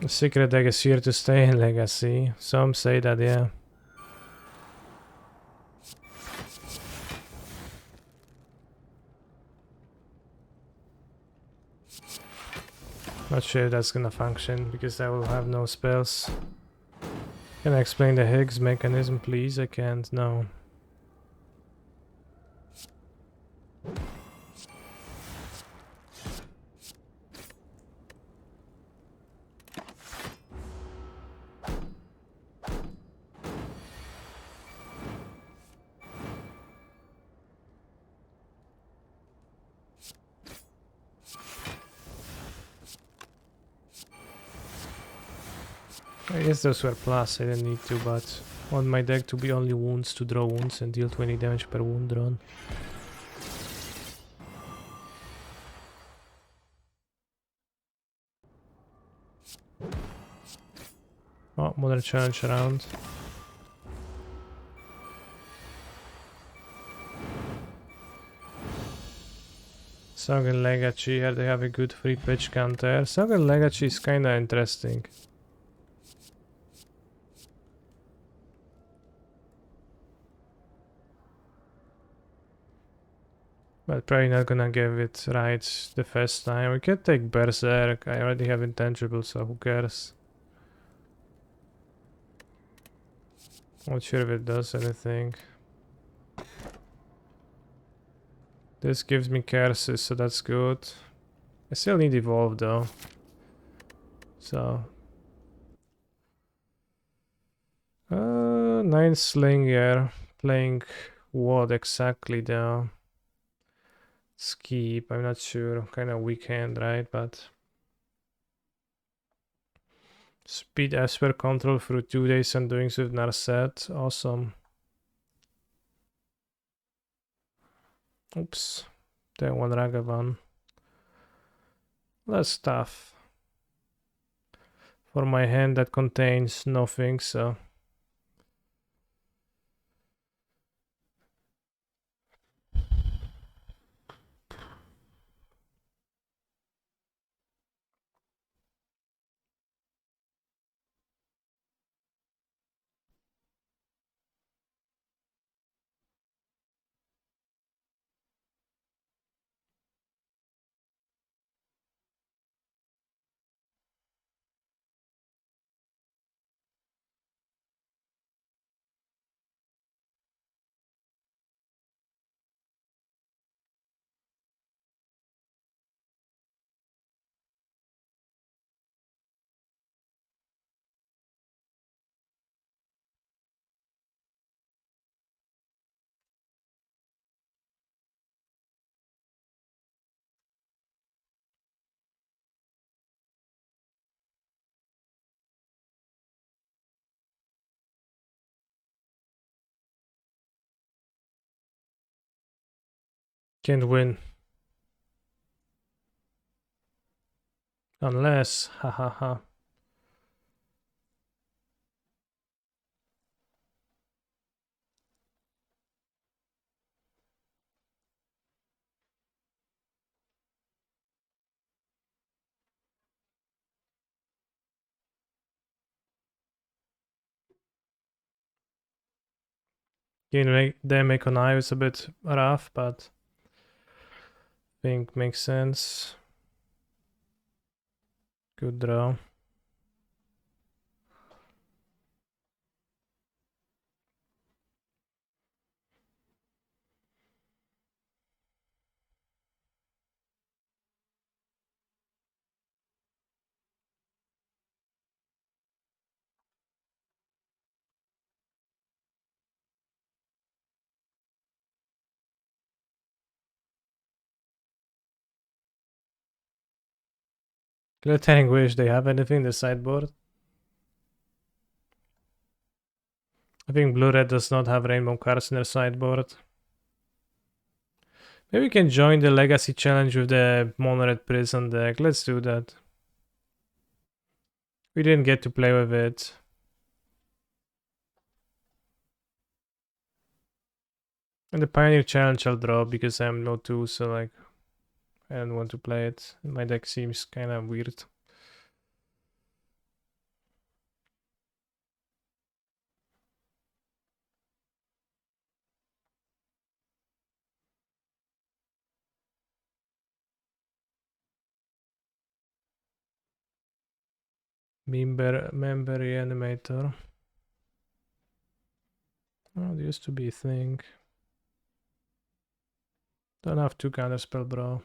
The secret deck is here to stay in Legacy. Some say that, yeah. Not sure if that's gonna function because I will have no spells. Can I explain the Higgs mechanism, please? I can't, no. I guess those were plus, I didn't need to, but want my deck to be only wounds to draw wounds and deal 20 damage per wound drawn. Oh, Modern Challenge round. Sagan Legacy, here they have a good free pitch counter. Sagan Legacy is kinda interesting. But probably not gonna give it right the first time. We can take Berserk. I already have Intangible, so who cares? Not sure if it does anything. This gives me curses, so that's good. I still need Evolve though. So 9 Slinger. Playing what exactly though? Skip, I'm not sure. Kinda weak hand, right? But Speed Esper control through 2 days and doings with Narset. Awesome. Oops. That one Ragavan. Less stuff. For my hand that contains nothing, so. Can't win. Unless, hahaha. They make an eye is a bit rough, but I think makes sense. Good draw. Glittering Wish, they have anything in the sideboard? I think Blue-Red does not have rainbow cards in their sideboard. Maybe we can join the Legacy Challenge with the Mono-Red Prison deck. Let's do that. We didn't get to play with it. And the Pioneer Challenge I'll drop because I'm no 2, so like I don't want to play it. My deck seems kind of weird. Member Reanimator. Oh, there used to be a thing. Don't have 2 counterspell, bro.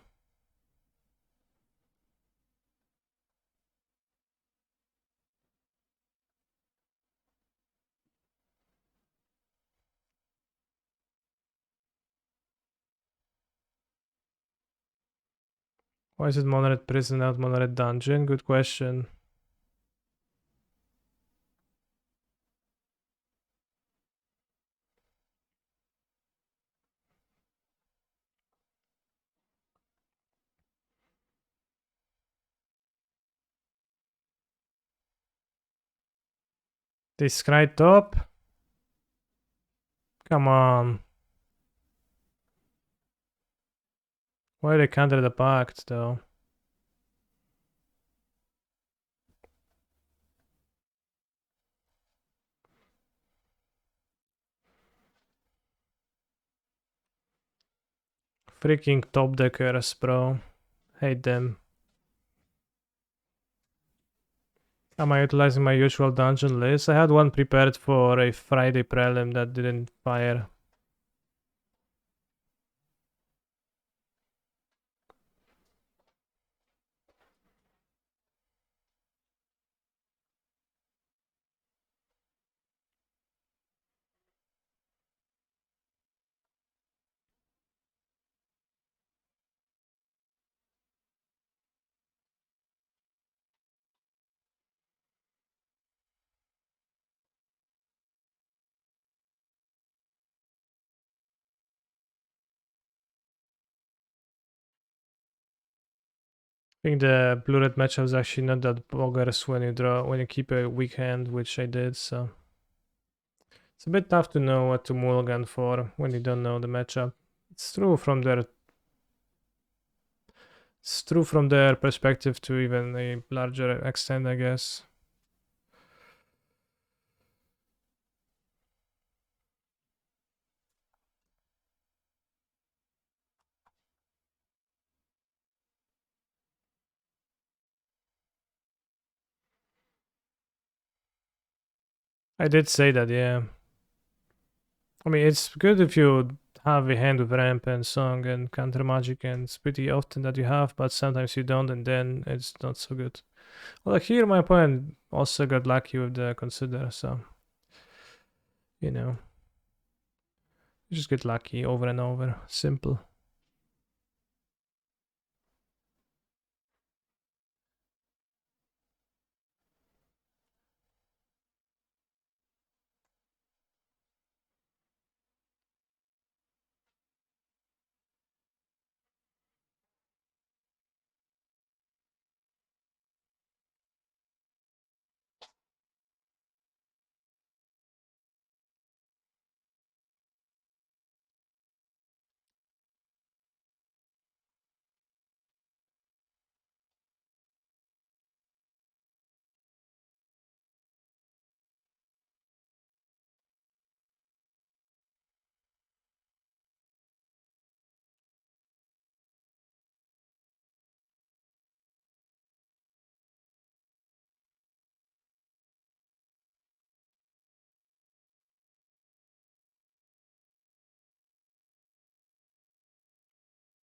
Why is it Mono-Red Prison, not Mono-Red Dungeon? Good question. They scry top. Come on. Why they counter the pact though? Freaking top deckers, bro. Hate them. Am I utilizing my usual dungeon list? I had one prepared for a Friday prelim that didn't fire. I think the blue-red matchup is actually not that boggers when you keep a weak hand, which I did, so it's a bit tough to know what to mulligan for when you don't know the matchup. It's true from their perspective to even a larger extent, I guess. I did say that, yeah. I mean, it's good if you have a hand with ramp and song and counter magic, and it's pretty often that you have, but sometimes you don't, and then it's not so good. Well, like here, my opponent also got lucky with the consider, so you know, you just get lucky over and over. Simple.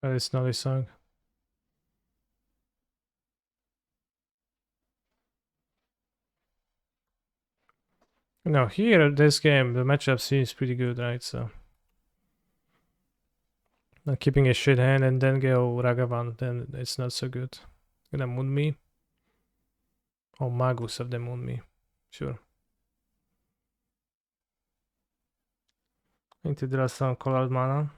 But it's not a song. No, here, this game, the matchup seems pretty good, right? So, not keeping a shit hand and then go Ragavan, then it's not so good. Gonna moon me. Oh, Magus of the moon me. Sure. Need to draw some colored mana.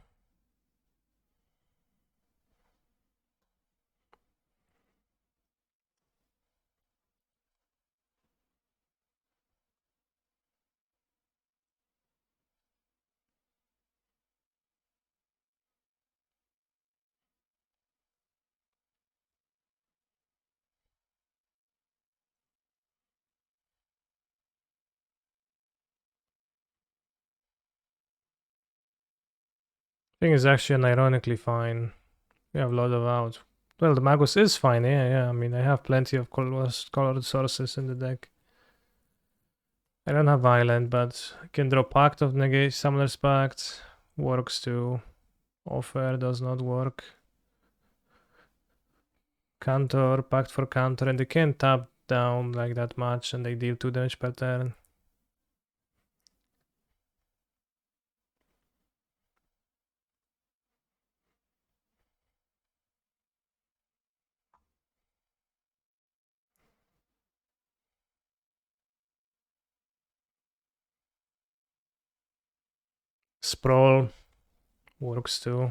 Thing is actually an ironically fine. We have a lot of out. Well, the Magus is fine, yeah. I mean, I have plenty of colored sources in the deck. I don't have Violent, but I can draw Pact of Negate, Summoner's Pact. Works too. Offer does not work. Counter, Pact for counter, and they can't tap down like that much, and they deal 2 damage per turn. Sprawl works too.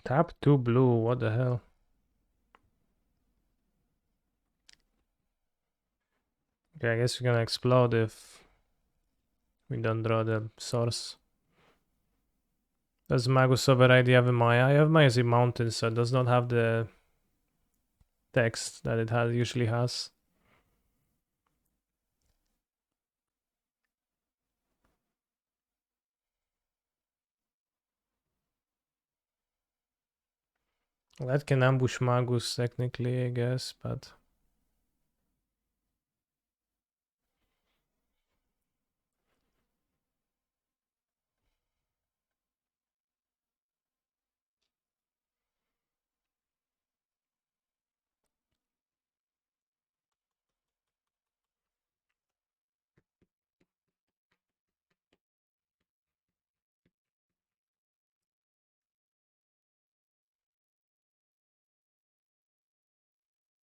Tap 2 blue, what the hell? Okay, I guess we're gonna explode if we don't draw the source. Does Magus override the Ave Maya? Ave Maya is a mountain, so it does not have the text that it usually has. That can ambush Magus technically, I guess, but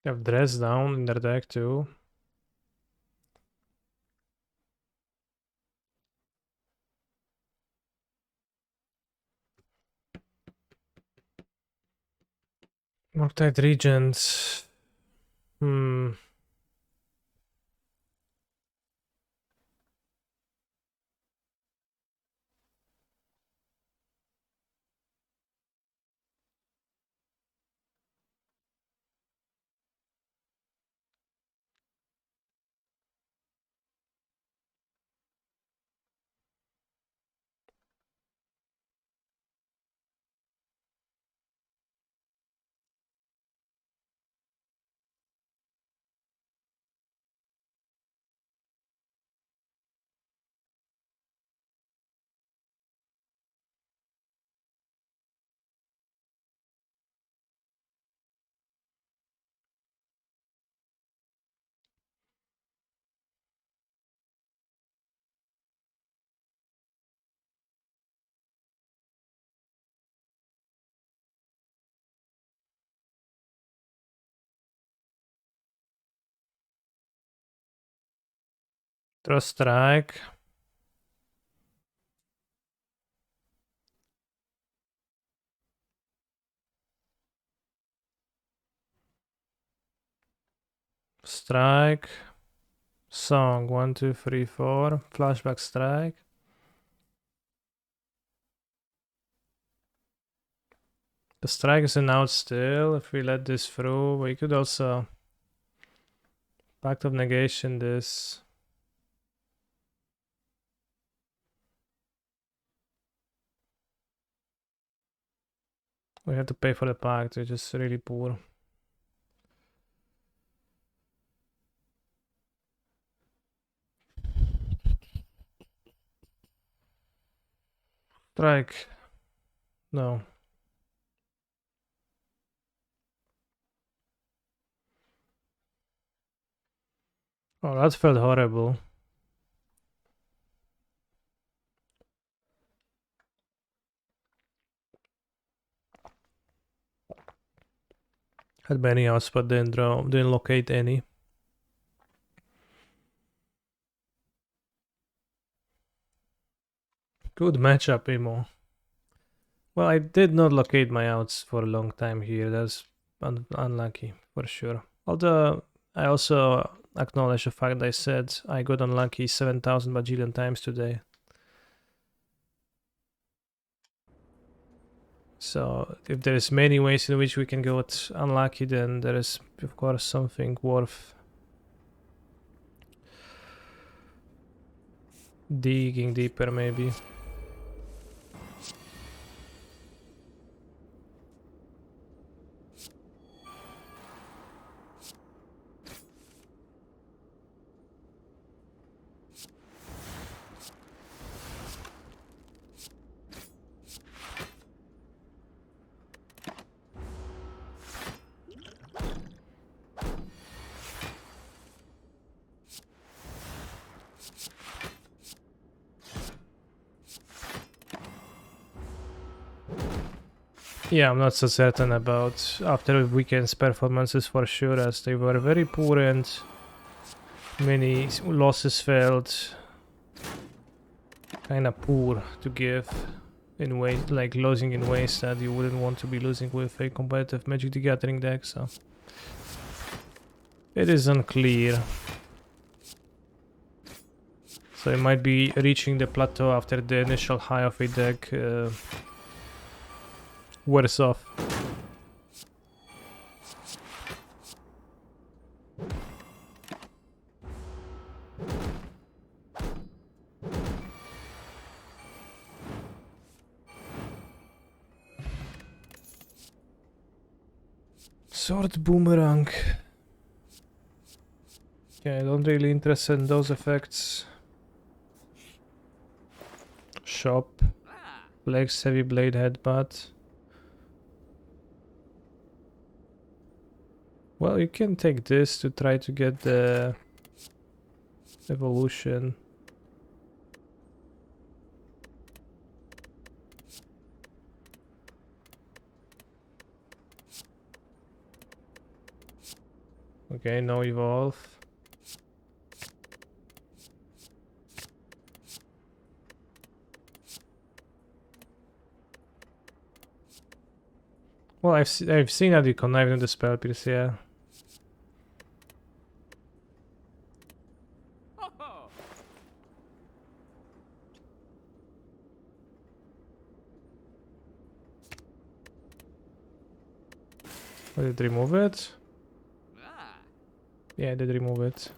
they have Dress down in their deck too. Murktide Regents. Draw strike. Strike. Song 1, 2, 3, 4. Flashback strike. The strike is an out still. If we let this through, we could also Pact of Negation this. We have to pay for the pact, which is really poor. Strike. No. Oh, that felt horrible. Had many outs, but didn't locate any. Good matchup, Emo. Well, I did not locate my outs for a long time here. That's unlucky, for sure. Although, I also acknowledge the fact that I said I got unlucky 7,000 bajillion times today. So, if there is many ways in which we can get unlucky, then there is, of course, something worth digging deeper, maybe. Yeah, I'm not so certain about after weekend's performances for sure, as they were very poor and many losses felt kinda poor to give in ways, like losing in ways that you wouldn't want to be losing with a competitive Magic the Gathering deck, so it is unclear. So it might be reaching the plateau after the initial high of a deck wears off. Sword Boomerang. Yeah, I don't really interested in those effects. Shop. Flex Heavy Blade Headbutt. Well, you can take this to try to get the evolution. Okay, no evolve. Well, I've seen that you connive in the spell piece, yeah. Did it remove it? Yeah, I did remove it.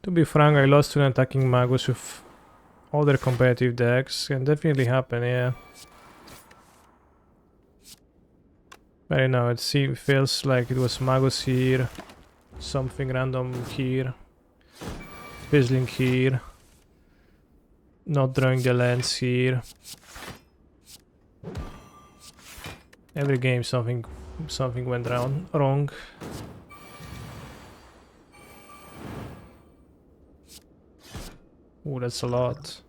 To be frank, I lost to an attacking Magus with other competitive decks. Can definitely happen, yeah. But I know, it feels like it was Magus here, something random here, Fizzling here, not drawing the lands here. Every game something went wrong. Ooh, that's a lot.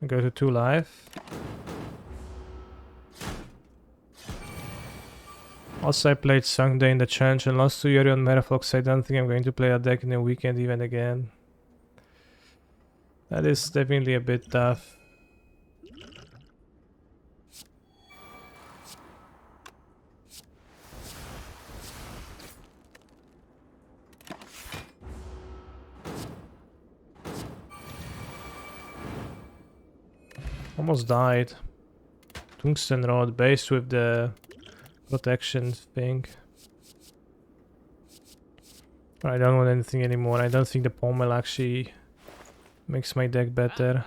Go to 2 life. Also, I played Sunday in the challenge and lost to Yuri on Merfolk, so I don't think I'm going to play a deck in the weekend even again. That is definitely a bit tough. Almost died. Tungsten Rod based with the protection thing. I don't want anything anymore. I don't think the pommel actually makes my deck better.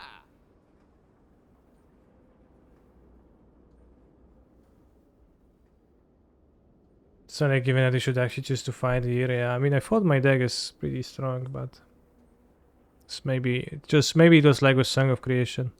So like, given that I should actually choose to fight here, yeah. I mean, I thought my deck is pretty strong, but it's maybe it was like with Song of Creation.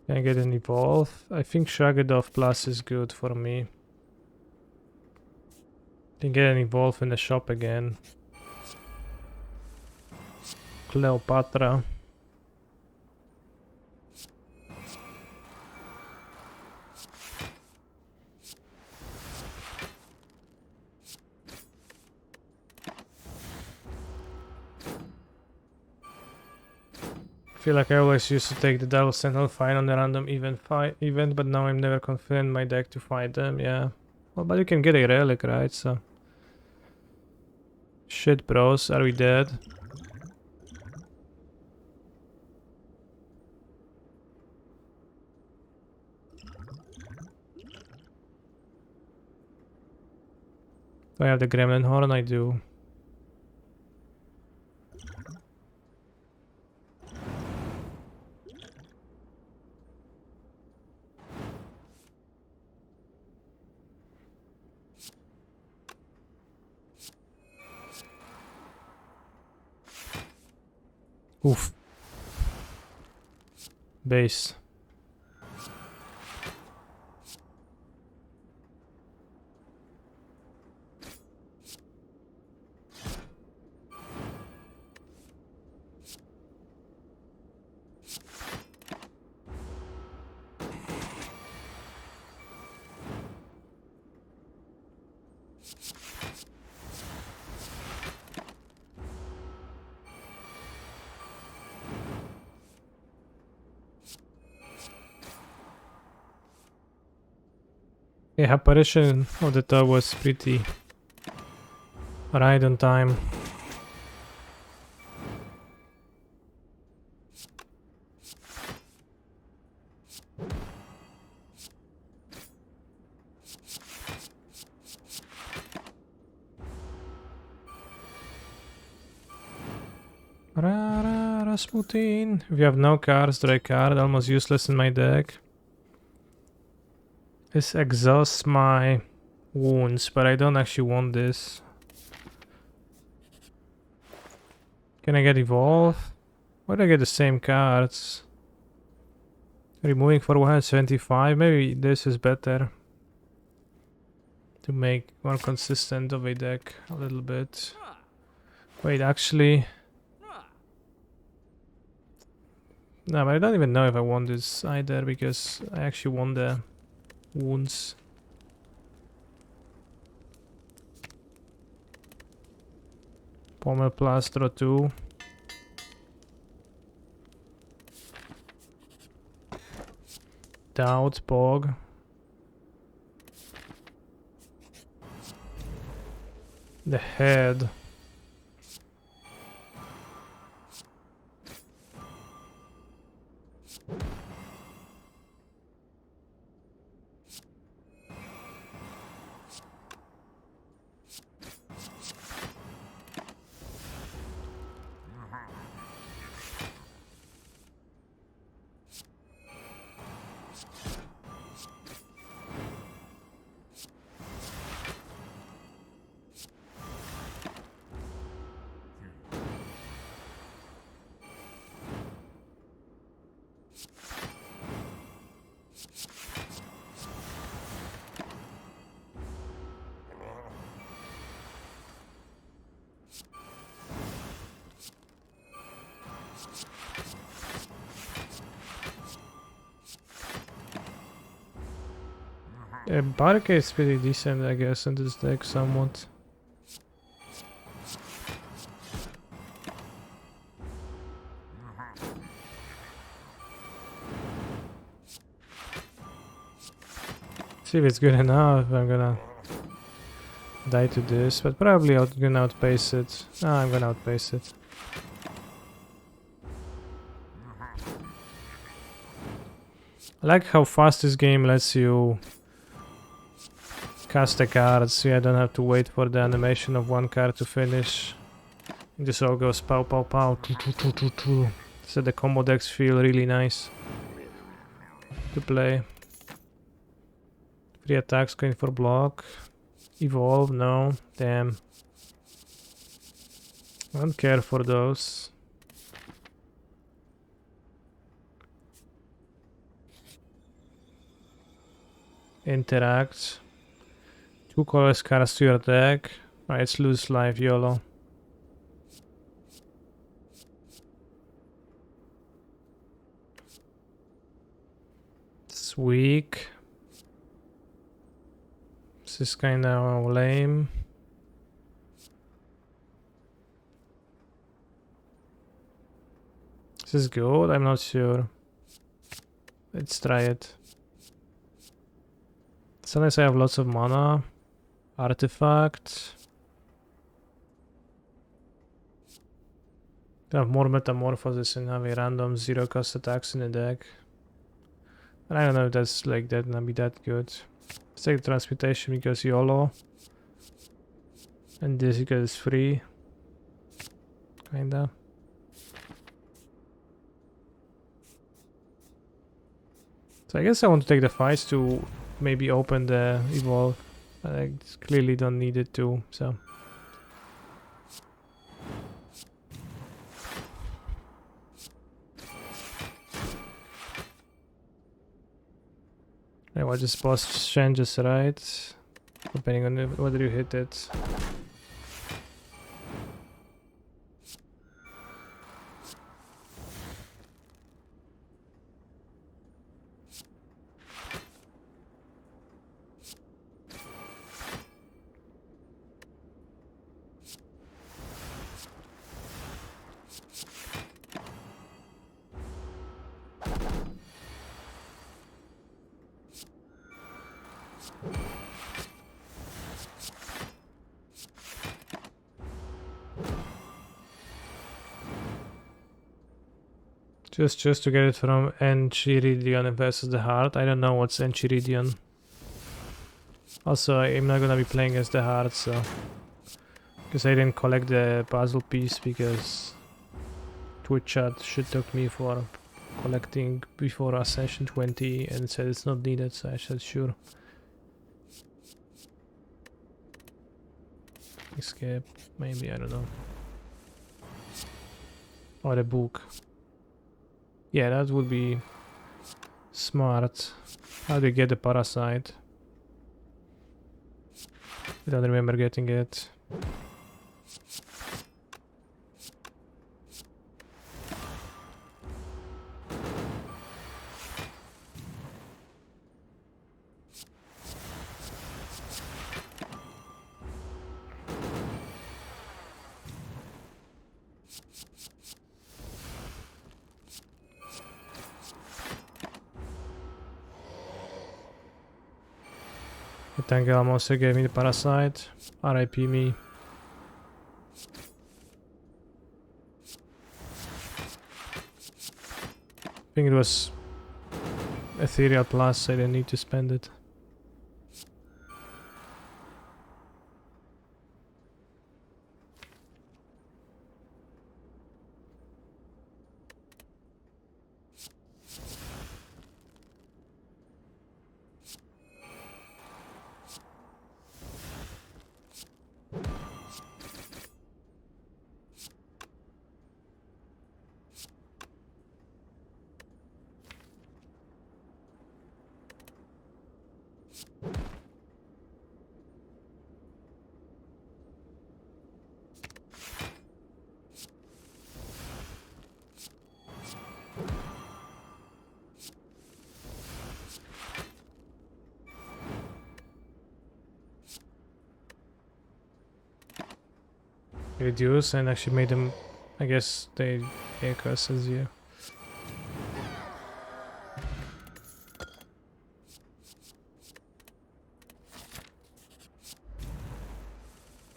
Can I get an evolve? I think Shragadov Plus is good for me. Can get an evolve in the shop again. Cleopatra. feel like I always used to take the Double Sentinel fight on the random event, but now I'm never confident in my deck to fight them, yeah. Well, but you can get a relic, right? So... Shit, bros, are we dead? Do I have the Gremlin Horn? I do. Oof. Base. Yeah, apparition of the top was pretty right on time. Rasputin. If you have no cards, draw a card, almost useless in my deck. This exhausts my wounds, but I don't actually want this. Can I get evolve? Why do I get the same cards? Removing for 175, maybe this is better. To make more consistent of a deck a little bit. Wait, actually... No, but I don't even know if I want this either, because I actually want the wounds. Pommel Plaster 2. Doubt, Bog. The head. Barricade is pretty decent, I guess, in this deck, somewhat. See if it's good enough. I'm gonna die to this, but probably I'm gonna outpace it. No, I'm gonna outpace it. I like how fast this game lets you cast the cards, so I don't have to wait for the animation of one card to finish. This all goes pow pow pow, so the combo decks feel really nice to play. 3 attacks going for block. Evolve, no, damn. I don't care for those. Interact. 2 colorless cards to your deck. Alright, let's lose life, YOLO. It's weak. This is kinda lame. Is this good? I'm not sure. Let's try it. Sometimes I have lots of mana. Artifact. I have more Metamorphosis and have a random 0 cost attacks in the deck. And I don't know if that's like that gonna be that good. Let's take Transmutation because YOLO. And this because it's free. Kinda. So I guess I want to take the fights to maybe open the Evolve. I clearly don't need it to, so. I watch this boss changes, right? Depending on whether you hit it. Just to get it from Enchiridion versus the Heart. I don't know what's Enchiridion. Also, I'm not gonna be playing as the Heart, so. Because I didn't collect the puzzle piece because Twitch chat should took me for collecting before Ascension 20 and said it's not needed, so I said sure. Escape, maybe, I don't know. Or a book. Yeah, that would be smart. How do you get the Parasite? I don't remember getting it. Tangal also gave me the Parasite. RIP me. I think it was Ethereal Plus, I didn't need to spend it. Reduce and actually made them, I guess they take us as you.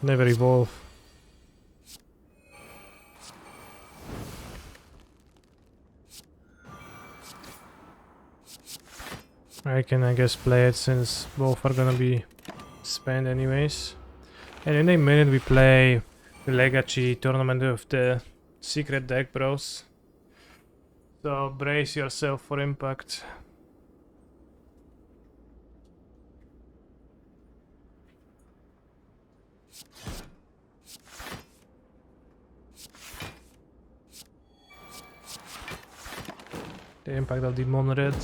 Never evolve. I can, I guess, play it since both are gonna be spent anyways. And in a minute we play the Legacy tournament of the secret deck bros. So brace yourself for impact. The impact of the Mon Red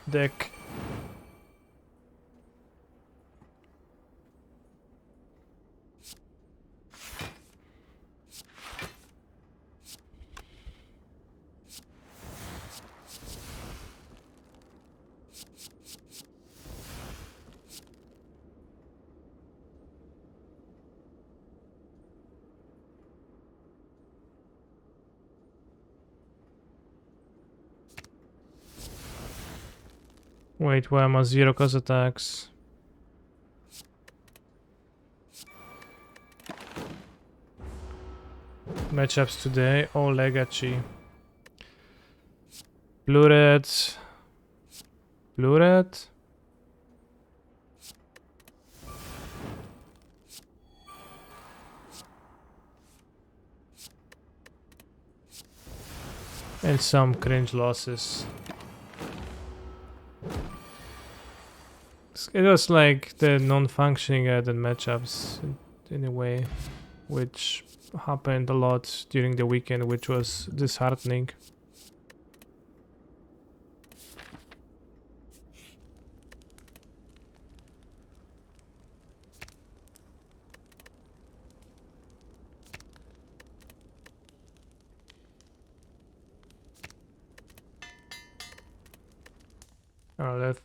deck. Wait, why am I 0 cost attacks? Matchups today. Oh, Legacy. Blue red. Blue red. And some cringe losses. It was like the non-functioning added matchups in a way, which happened a lot during the weekend, which was disheartening.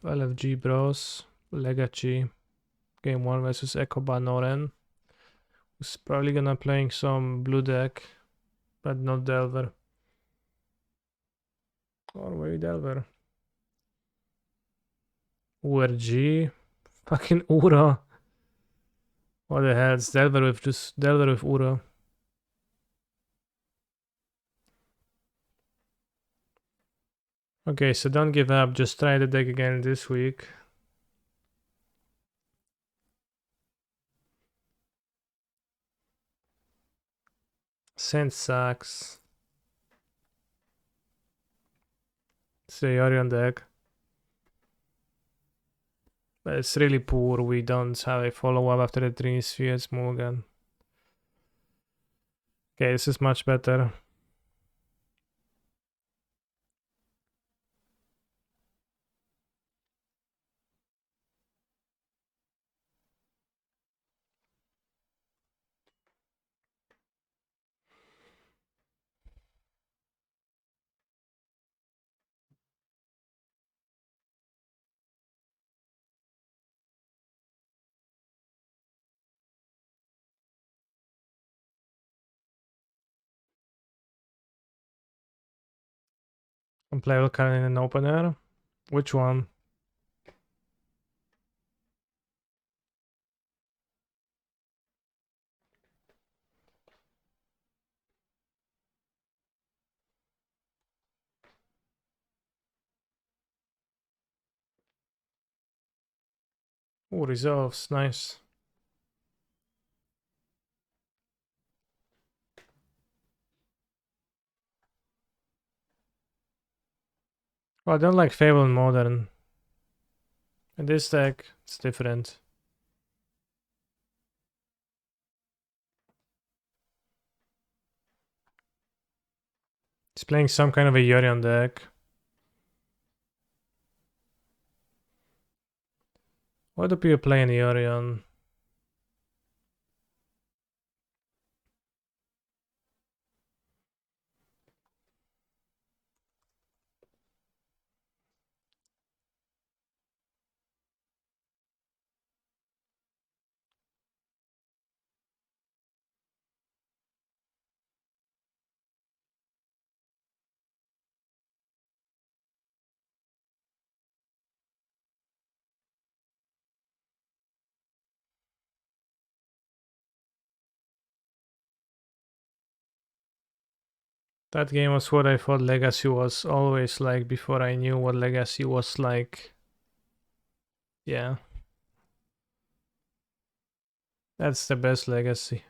LFG Bros, Legacy, Game 1 versus Ekoba Noren. Who's probably gonna playing some blue deck, but not Delver. Or wait, Delver. URG? Fucking Uro. What the hell? It's Delver with Uro. Okay, so don't give up, just try the deck again this week. Sand sucks. It's the Yorion deck. But it's really poor, we don't have a follow-up after the Trini Spheres Mulligan. Okay, this is much better. Unplayable card in an opener. Which one? Oh, resolves, nice. Well, I don't like Fable in Modern. In this deck, it's different. He's playing some kind of a Yorion deck. Why do people play in Yorion? That game was what I thought Legacy was always like before I knew what Legacy was like. Yeah. That's the best Legacy.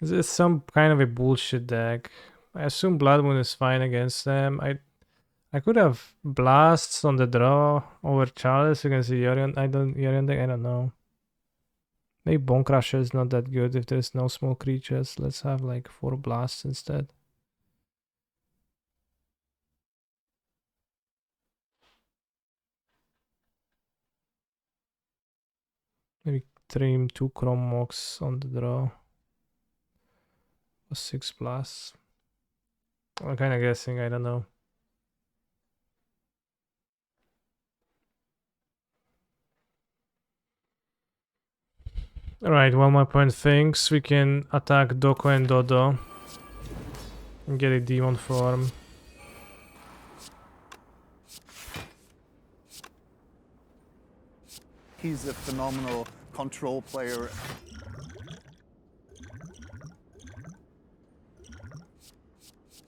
This is some kind of a bullshit deck. I assume Blood Moon is fine against them. I could have blasts on the draw over Chalice against the Yorion. Yorion deck, I don't know. Maybe Bone Crusher is not that good if there's no small creatures. Let's have like 4 blasts instead. Maybe trim 2 Chrome Mox on the draw. 6 blasts. I'm kinda guessing, I don't know. Alright, one more point thinks we can attack Doko and Dodo and get a demon form. He's a phenomenal control player.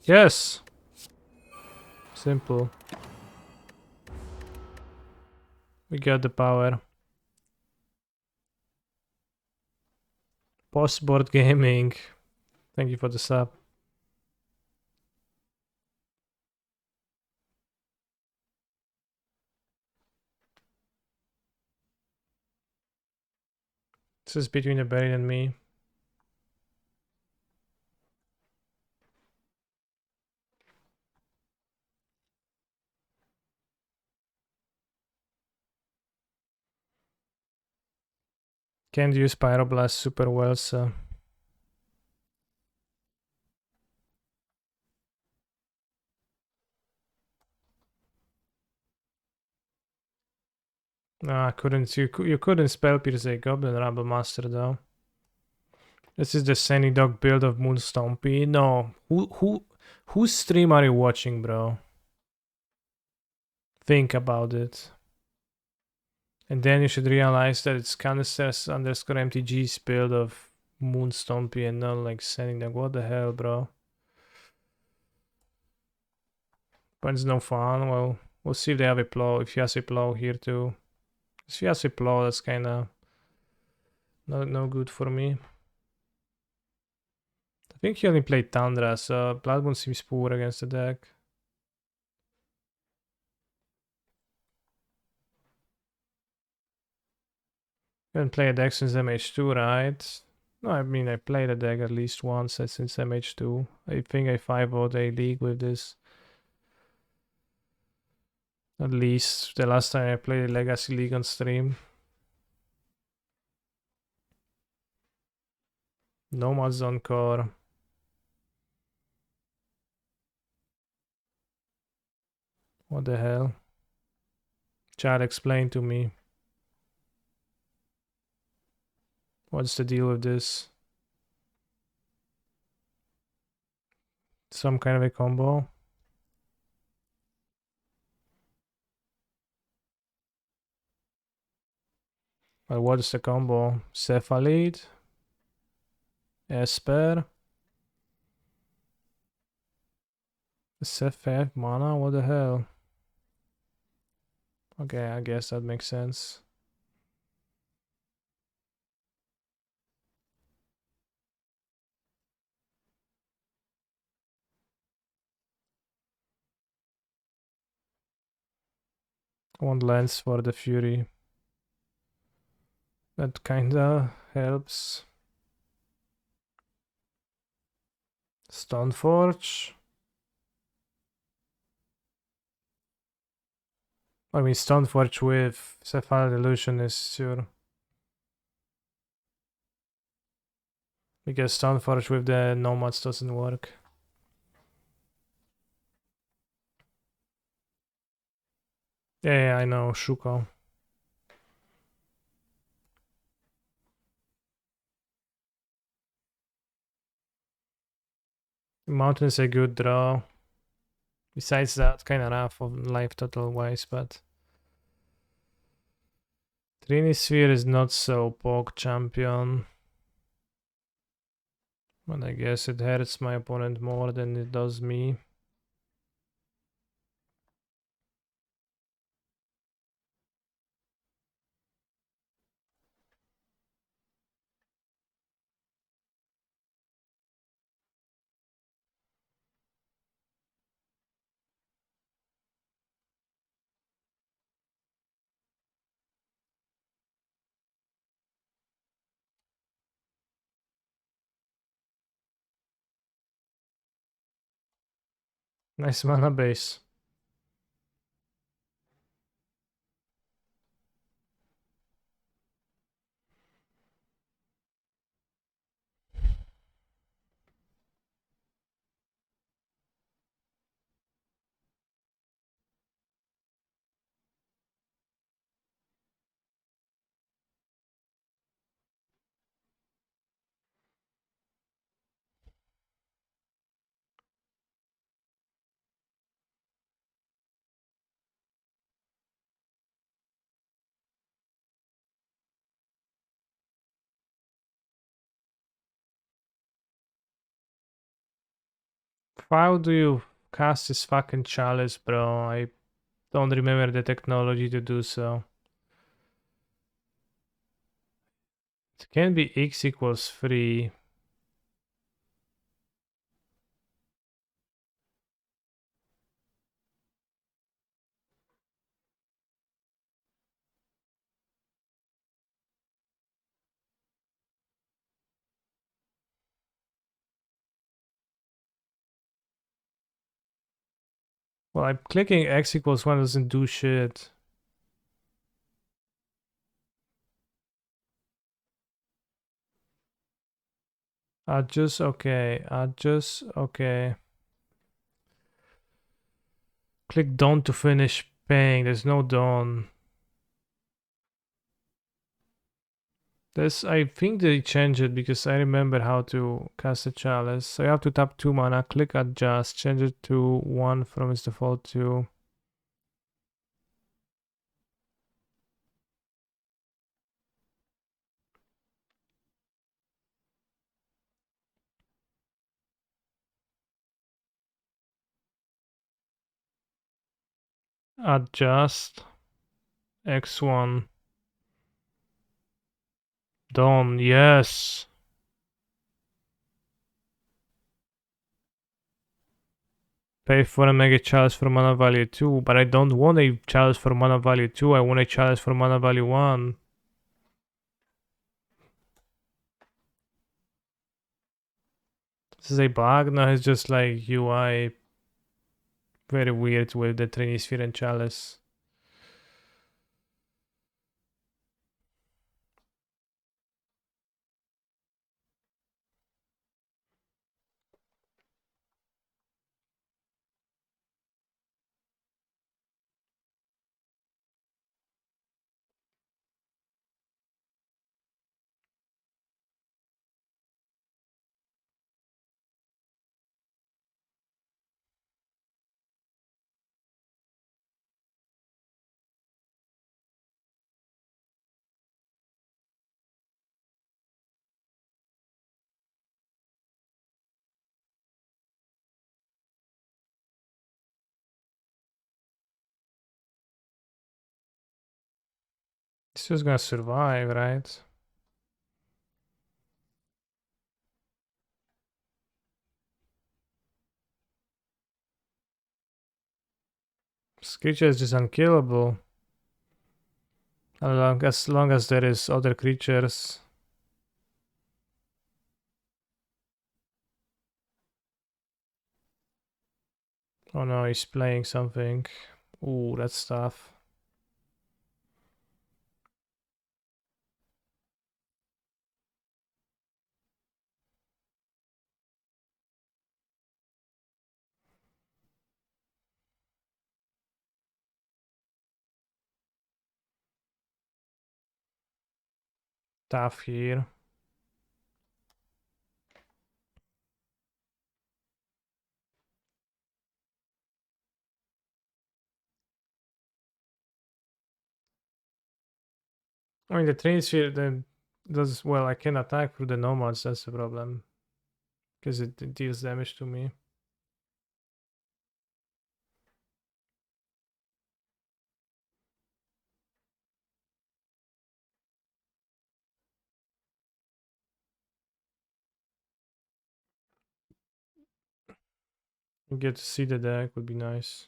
Yes! Simple. We got the power. Postboard Gaming. Thank you for the sub. This is between the Berry and me. Can't use Pyroblast super well, so... No, I couldn't. You couldn't spell Pierce a Goblin Rumble Master though. This is the Sandy Dog build of Moon Stompy. No, whose stream are you watching, bro? Think about it. And then you should realize that it's Canisters underscore MTG's build of Moon Stompy and not like Sandy Dog. What the hell, bro? But it's no fun. Well, we'll see if they have a plow. If he has a plow here too. If he has a plow, that's kinda no good for me. I think he only played Tundra, so Blood Moon seems poor against the deck. You haven't played a deck since MH2, right? No, I mean, I played a deck at least once since MH2. I think I 5-0'd a league with this. At least the last time I played a Legacy League on stream. Nomads on core. What the hell? Chad, explain to me. What's the deal with this? Some kind of a combo? Well, what is the combo? Cephalid? Esper? Ceph mana? What the hell? Okay, I guess that makes sense. One lens for the Fury. That kinda helps. Stoneforge. I mean, Stoneforge with Sapphire Illusion is sure. Because Stoneforge with the Nomads doesn't work. Yeah, I know, Shuko. Mountain is a good draw. Besides that, kind of rough of life total wise, but Trinisphere is not so poke champion. But I guess it hurts my opponent more than it does me. Nice mana base. How do you cast this fucking chalice, bro? I don't remember the technology to do so. It can be x equals 3. Well, I'm clicking x equals 1 doesn't do shit. Adjust, okay. Adjust, okay. Click done to finish paying. There's no done. I think they changed it because I remember how to cast a chalice. So you have to tap 2 mana, click adjust, change it to 1 from its default 2. Adjust, x1. Done, yes. Pay for a mega chalice for mana value 2, but I don't want a chalice for mana value 2, I want a chalice for mana value 1. This is a bug, no, it's just like UI very weird with the Trinisphere and chalice. This is gonna survive, right? This creature is just unkillable. As long as there is other creatures. Oh no, he's playing something. Ooh, that's tough. Tough here. I mean, the Trinisphere then does well. I can attack through the nomads. That's the problem, because it deals damage to me. You get to see the deck would be nice.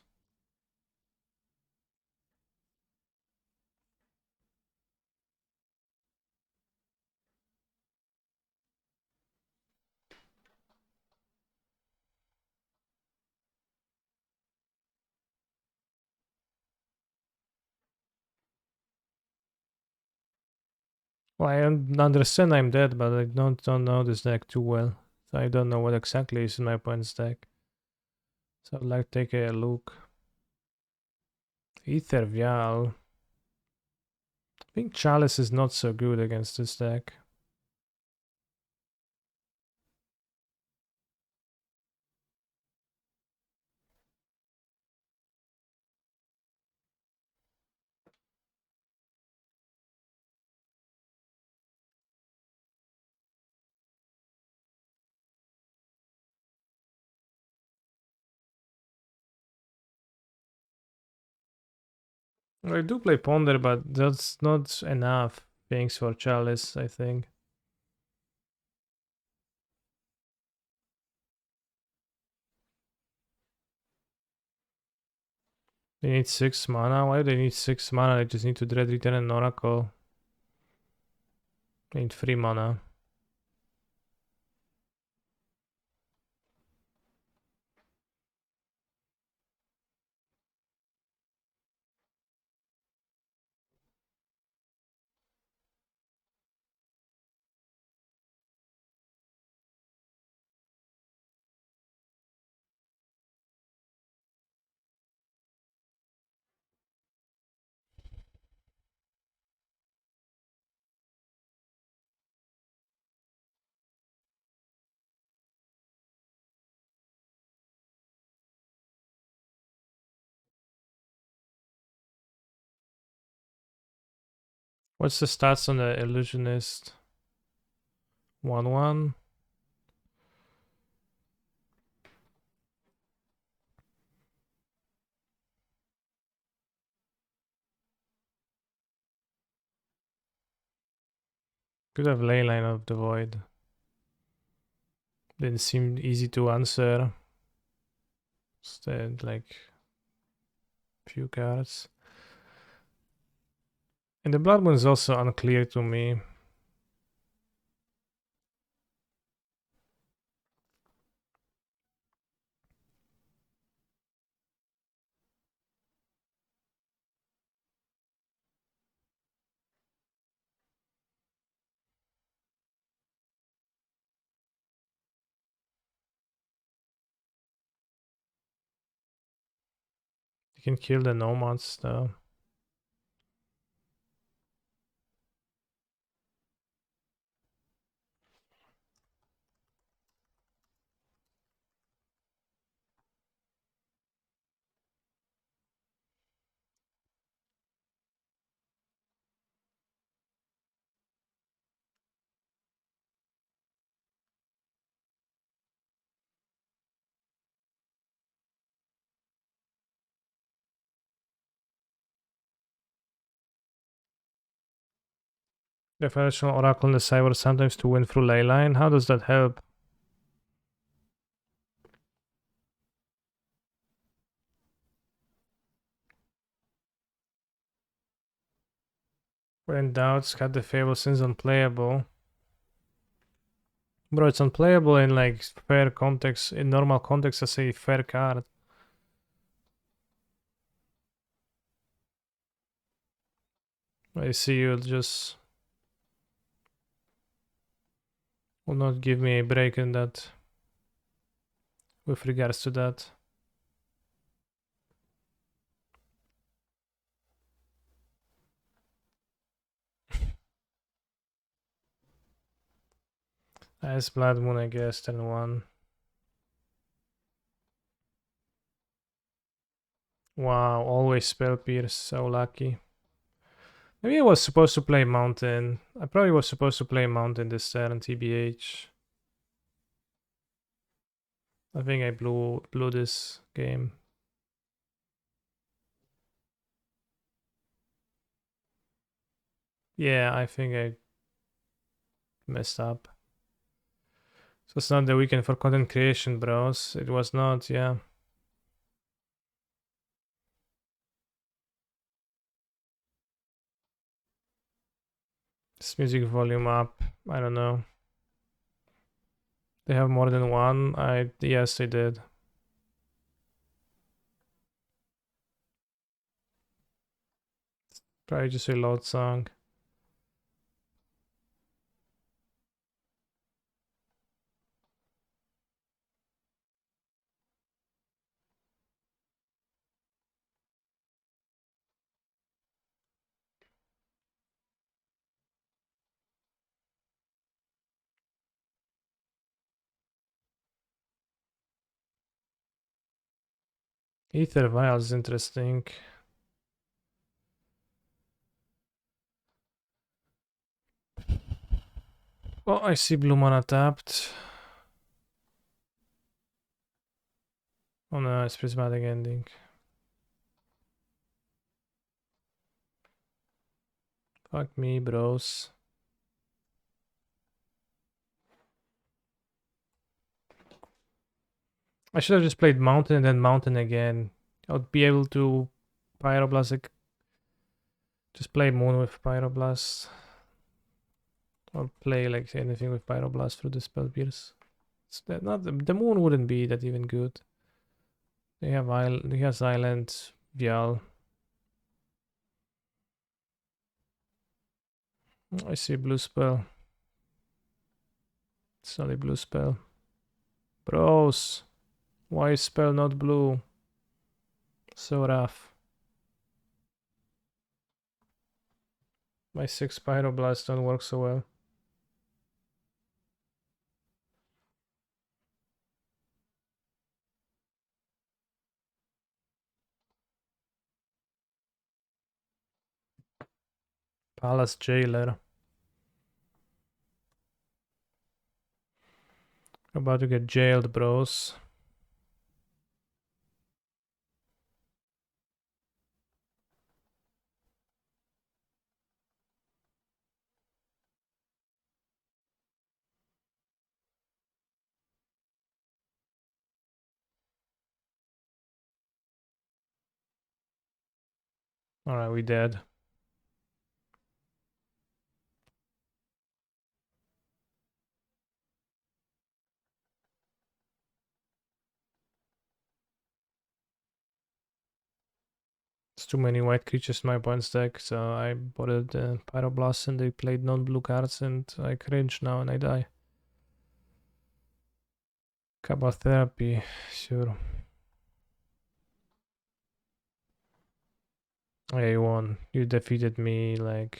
Well, I understand I'm dead, but I don't know this deck too well. So I don't know what exactly is in my opponent's deck. So I'd like to take a look. Ether Vial. I think Chalice is not so good against this deck. I do play Ponder, but that's not enough things for Chalice, I think. They need 6 mana. Why do they need 6 mana? They just need to Dread Return and Oracle. They need 3 mana. What's the stats on the Illusionist? 1-1. Could have Leyline of the Void. Didn't seem easy to answer. Instead, like few cards. And the Blood Moon is also unclear to me. You can kill the Nomads though. The Federation Oracle in the Cyber sometimes to win through Leyline. How does that help? When in doubt, cut the Fable since unplayable. Bro, it's unplayable in like fair context. In normal context, I say fair card. I see you just will not give me a break in that with regards to that. As Blood Moon, I guess, turn 1. Wow, always Spell Pierce, so lucky. Maybe I was supposed to play Mountain. I probably was supposed to play Mountain this turn, TBH. I think I blew this game. Yeah, I think I messed up. So it's not the weekend for content creation, bros. It was not, yeah. This music volume up. I don't know. They have more than one. Yes, they did. Probably just a load song. Ether Vial is interesting. Oh, I see blue mana tapped. Oh no, it's prismatic ending. Fuck me, bros. I should have just played Mountain and then Mountain again. I would be able to Pyroblast. Just play Moon with Pyroblast. Or play like anything with Pyroblast through the spell pierce. Not the Moon wouldn't be that even good. He has Island, Vial. I see blue spell. It's not a blue spell. Bros, why is spell not blue? So rough. My 6 Pyroblasts don't work so well. Palace Jailer. About to get jailed, bros. Alright, we dead. It's too many white creatures in my opponent's deck, so I bought the Pyroblast and they played non-blue cards and I cringe now and I die. Cabal Therapy, sure. Oh, yeah, you won. You defeated me, like...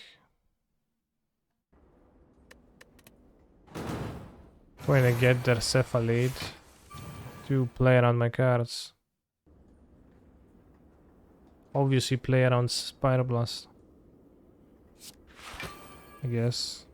When I get their Cephalid to play around my cards. Obviously play around Pyroblast. I guess.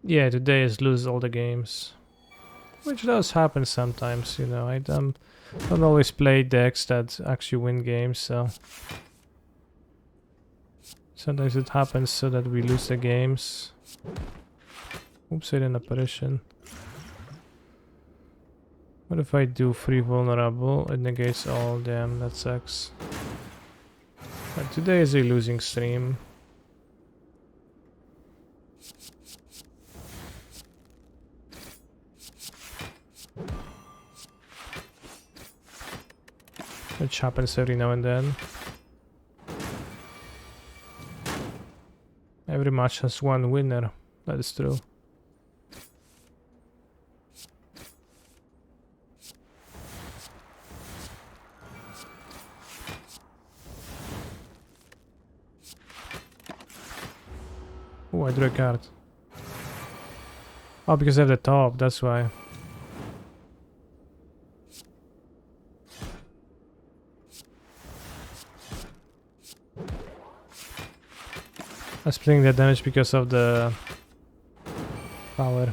Yeah, today is lose all the games. Which does happen sometimes, you know. I don't always play decks that actually win games, so... Sometimes it happens so that we lose the games. Oops, I did an apparition. What if I do 3 vulnerable? It negates all, damn, that sucks. But today is a losing stream. Which happens every now and then. Every match has one winner, that is true. Oh, I drew a card. Oh, because I have the top, that's why. I was playing that damage because of the power.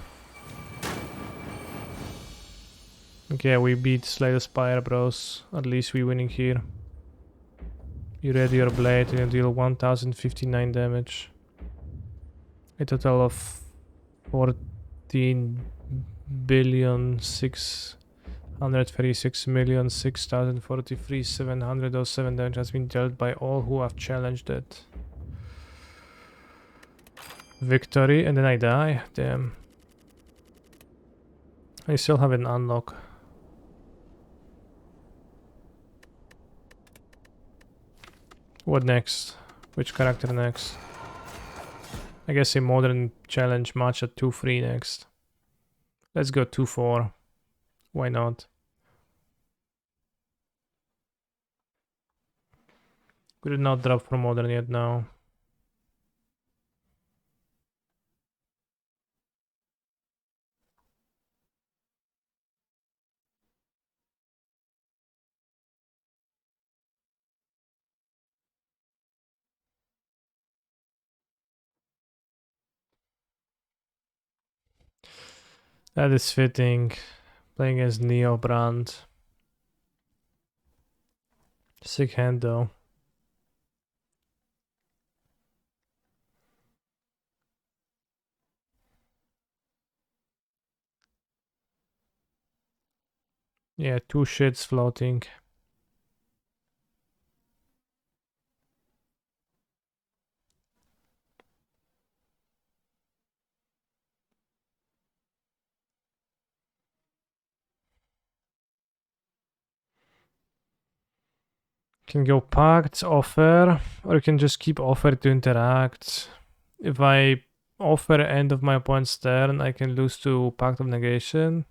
Okay, we beat Slay the Spire, bros. At least we winning here. You ready your blade and you deal 1059 damage. A total of 14,636,643,707 damage has been dealt by all who have challenged it. Victory, and then I die. Damn. I still have an unlock. What next? Which character next? I guess a modern challenge match at 2-3 next. Let's go 2-4. Why not? We did not drop for modern yet now. That is fitting. Playing as Neo Brand. Sick hand though. Yeah, 2 shits floating. Can go pact, offer, or you can just keep offer to interact. If I offer end of my opponent's turn, I can lose to Pact of Negation.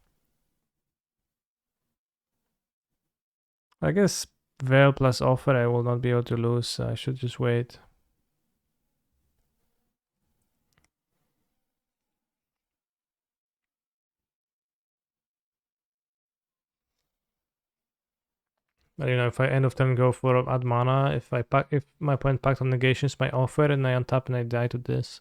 I guess Veil plus offer I will not be able to lose, so I should just wait. But you know, if I end of turn go for add mana, if my opponent Pact of Negations my offer and I untap and I die to this.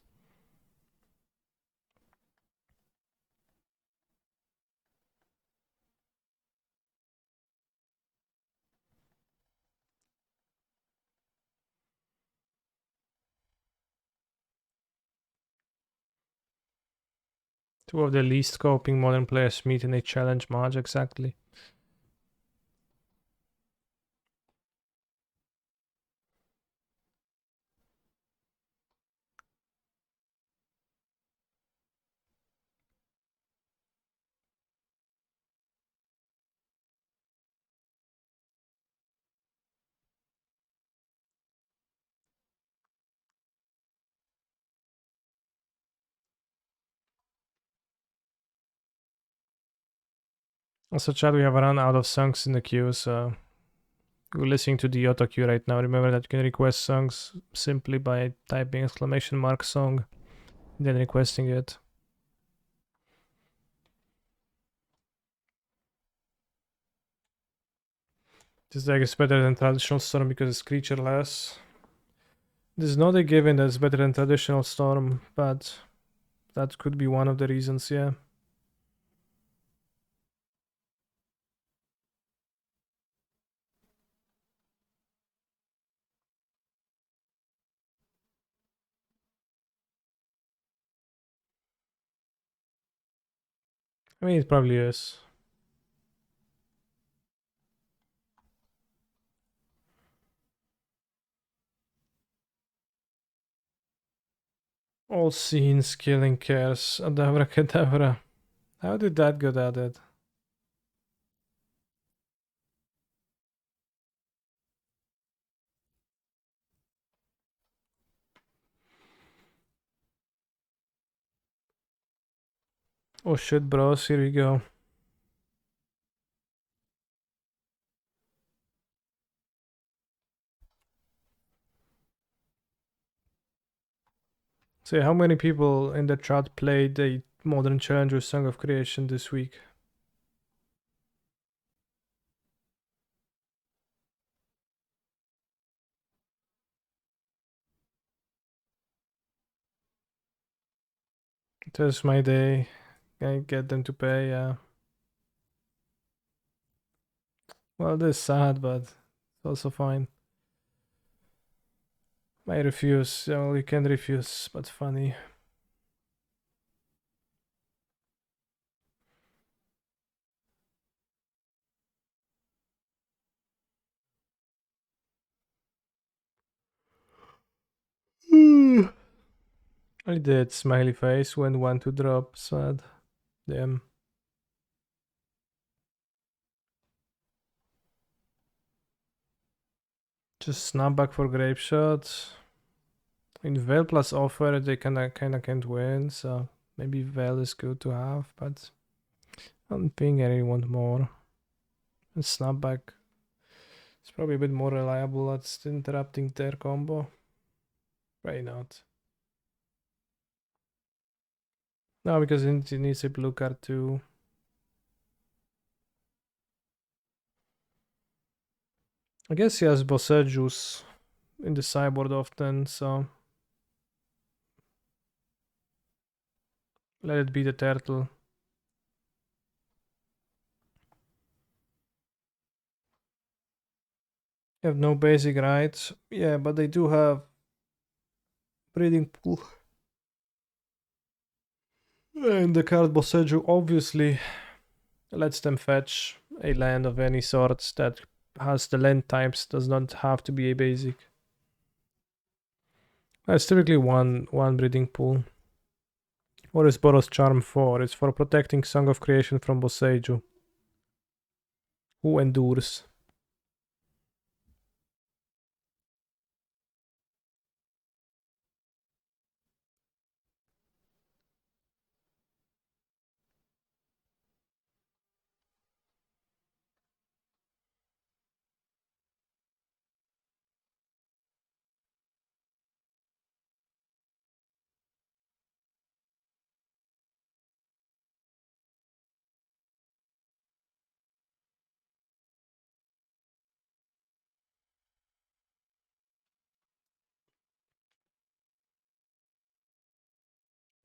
Two of the least coping modern players meet in a challenge match, exactly. Also, chat, we have run out of songs in the queue, so we're listening to the auto queue right now. Remember that you can request songs simply by typing ! song, then requesting it. This deck is better than traditional Storm because it's creatureless. This is not a given that it's better than traditional Storm, but that could be one of the reasons, yeah. I mean, it probably is. All scenes, killing cares, Adabra Kedavra. How did that get added? Oh shit, bros, here we go. So, how many people in the chat played a Modern Challenger Song of Creation this week? It was my day. I get them to pay, yeah. Well, this is sad, but it's also fine. I refuse. Well, you can refuse, but funny. I did smiley face when one to drop. Sad. Damn. Just snapback for grape shot. In Veil plus offer, they kinda can't win, so maybe Veil is good to have, but I don't think anyone want more. And snapback is probably a bit more reliable at interrupting their combo. Probably not. No, because it needs a blue card too. I guess he has Bosejuice in the sideboard often, so let it be the turtle. You have no basic rights. Yeah, but they do have breeding pool. And the card Boseiju obviously lets them fetch a land of any sort that has the land types, does not have to be a basic. It's typically one breeding pool. What is Boros Charm for? It's for protecting Song of Creation from Boseiju, who endures.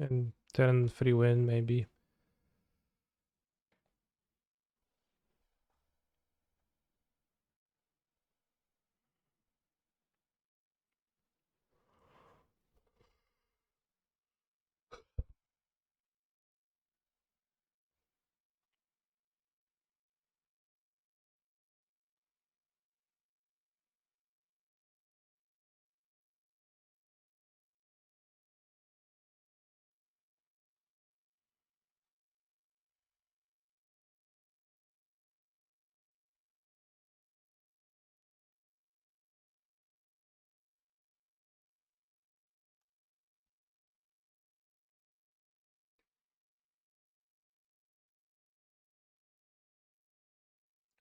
And turn free win, maybe.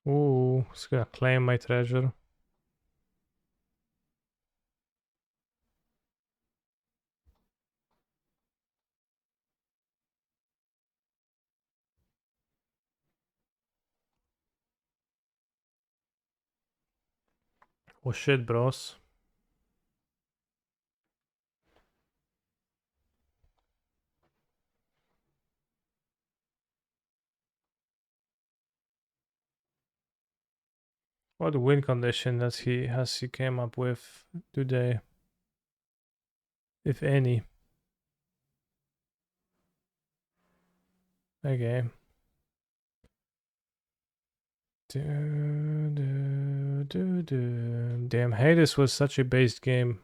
Ooh, it's gonna claim my treasure. Oh shit, bros. What win condition does he came up with today? If any. Okay. Damn, Hades was such a based game.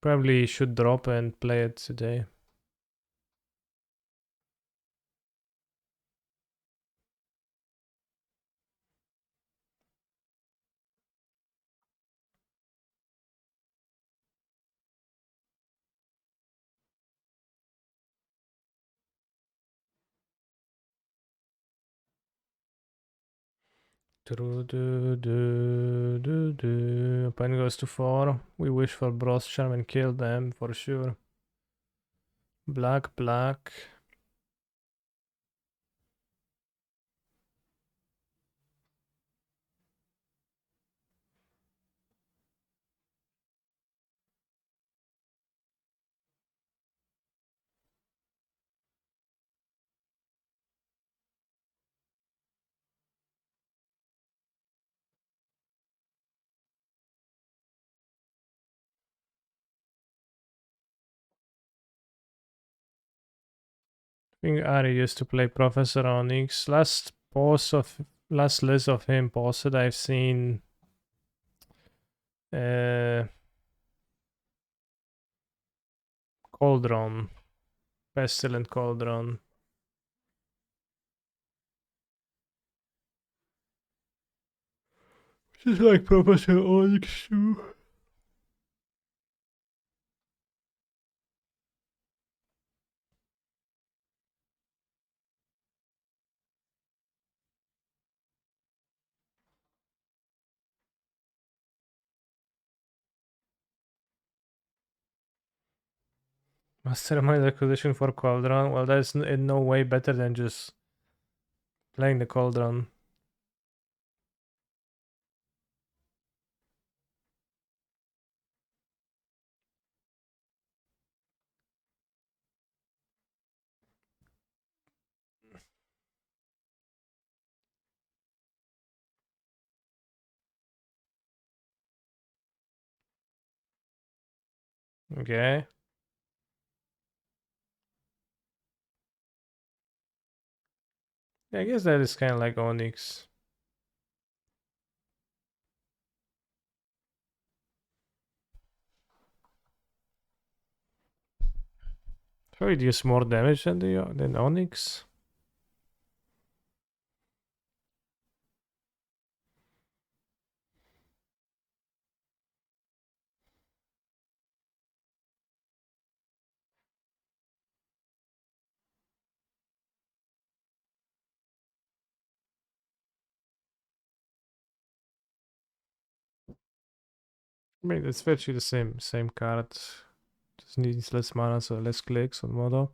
Probably should drop and play it today. Opponent goes to 4. We wish for Bros Charm and kill them for sure. Black, black. I think Ari used to play Professor Onyx. Last list of him posted I've seen Cauldron. Pestilent Cauldron. Which is like Professor Onyx too. Mastermind acquisition for Cauldron. Well, that's in no way better than just playing the Cauldron. Okay. Yeah, I guess that is kind of like Onyx. So it deals more damage than Onyx. I mean, it's virtually the same card. Just needs less mana, so less clicks on Modo.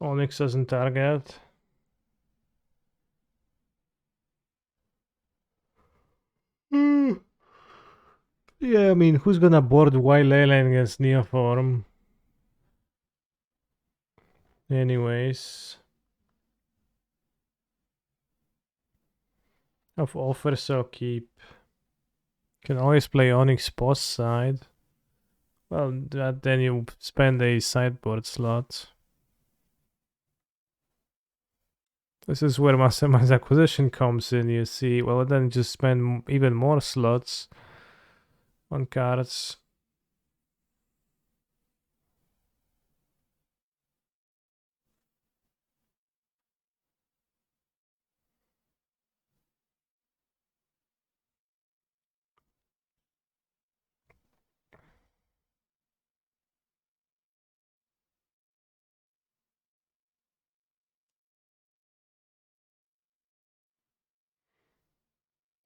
Onyx doesn't target. Hmm. Yeah, I mean, who's gonna board Wild Leyline against Neoform? Anyways. Of offers, I'll keep. Can always play Onyx post side. Well, then you spend a sideboard slot. This is where Mastermind's acquisition comes in, you see. Well, then just spend even more slots on cards.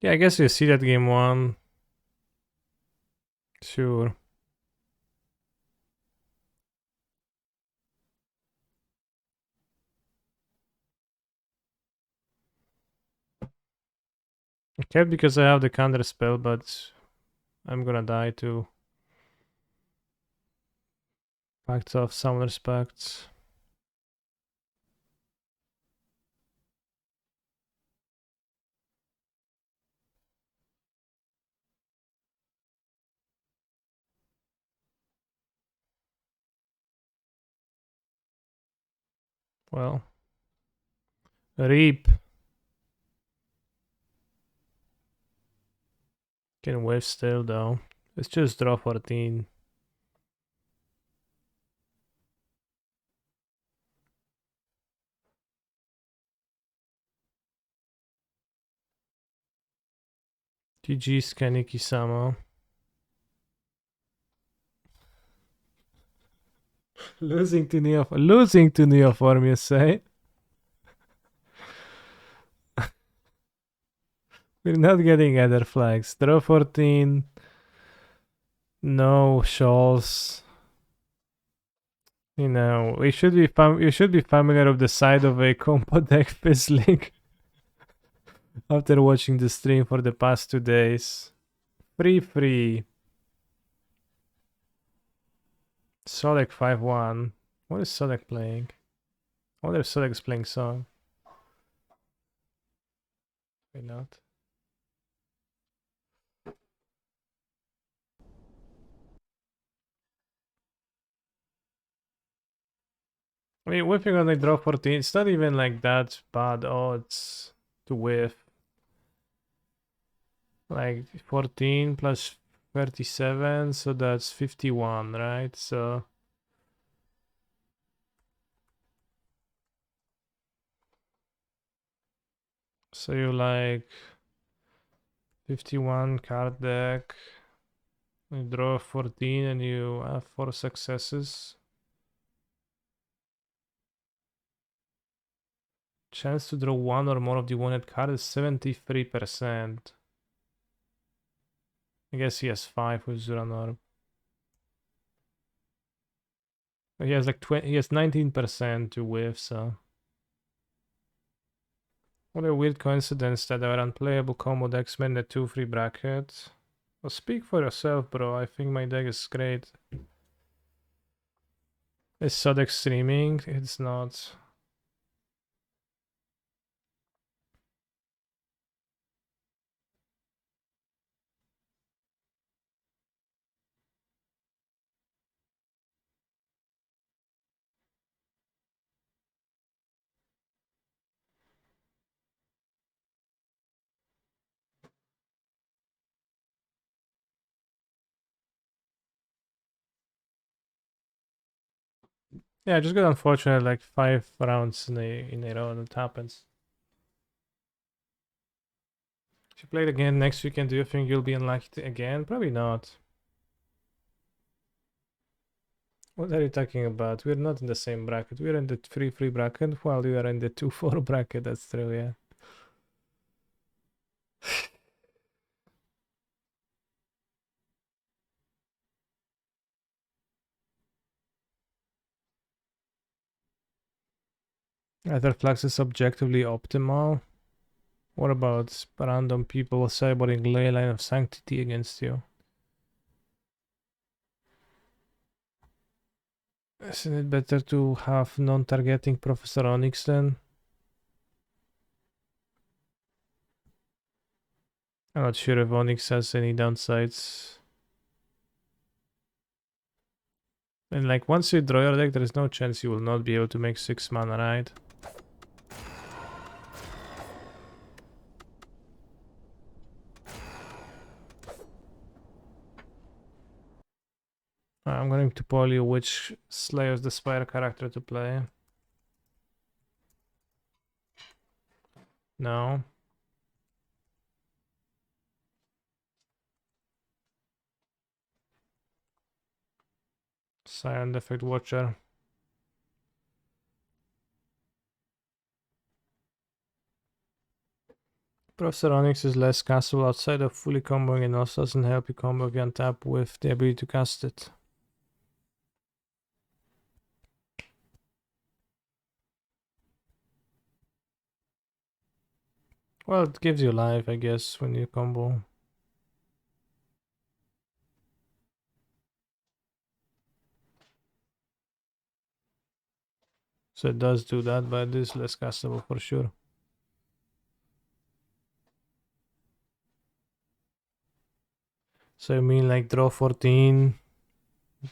Yeah, I guess you see that game one. Sure. I kept because I have the counter spell, but I'm gonna die too. Pact of some respects. Well, Reap can whiff still though. It's just draw 14. GG's Kaneki-sama. Losing to Neoform, you say? We're not getting other flags. Draw 14. No Shoals. You know, you should be familiar with the side of a combo deck fizzling after watching the stream for the past 2 days. Free. Sodek 5-1. What is Sodek playing? I wonder if Sodek's playing song. Maybe not. I mean, whipping on like draw 14, it's not even like that bad odds to whiff. Like 14 plus 37, so that's 51, right? So you like 51 card deck. You draw 14 and you have 4 successes. Chance to draw one or more of the wanted card is 73%. I guess he has 5 with Zuranor. He has like 20, he has 19% to whiff, so. What a weird coincidence that our unplayable combo decks made the 2-3 bracket. Well, speak for yourself, bro. I think my deck is great. Is Sodek streaming? It's not. Yeah, I just got unfortunate like 5 rounds in a row that happens. If you play it again next weekend, do you think you'll be unlucky again? Probably not. What are you talking about? We're not in the same bracket. We're in the 3-3 bracket while you are in the 2-4 bracket. That's true, yeah. Etherflux is objectively optimal. What about random people cyboring Leyline of Sanctity against you? Isn't it better to have non-targeting Professor Onyx then? I'm not sure if Onyx has any downsides. And like once you draw your deck, there is no chance you will not be able to make 6 mana, right? I'm going to poll you which Slayers the Spire character to play. No. Silent Effect Watcher. Professor Onyx is less castable outside of fully comboing and also doesn't help you combo if you untap with the ability to cast it. Well, it gives you life, I guess, when you combo. So it does do that, but it is less castable for sure. So you mean like draw 14,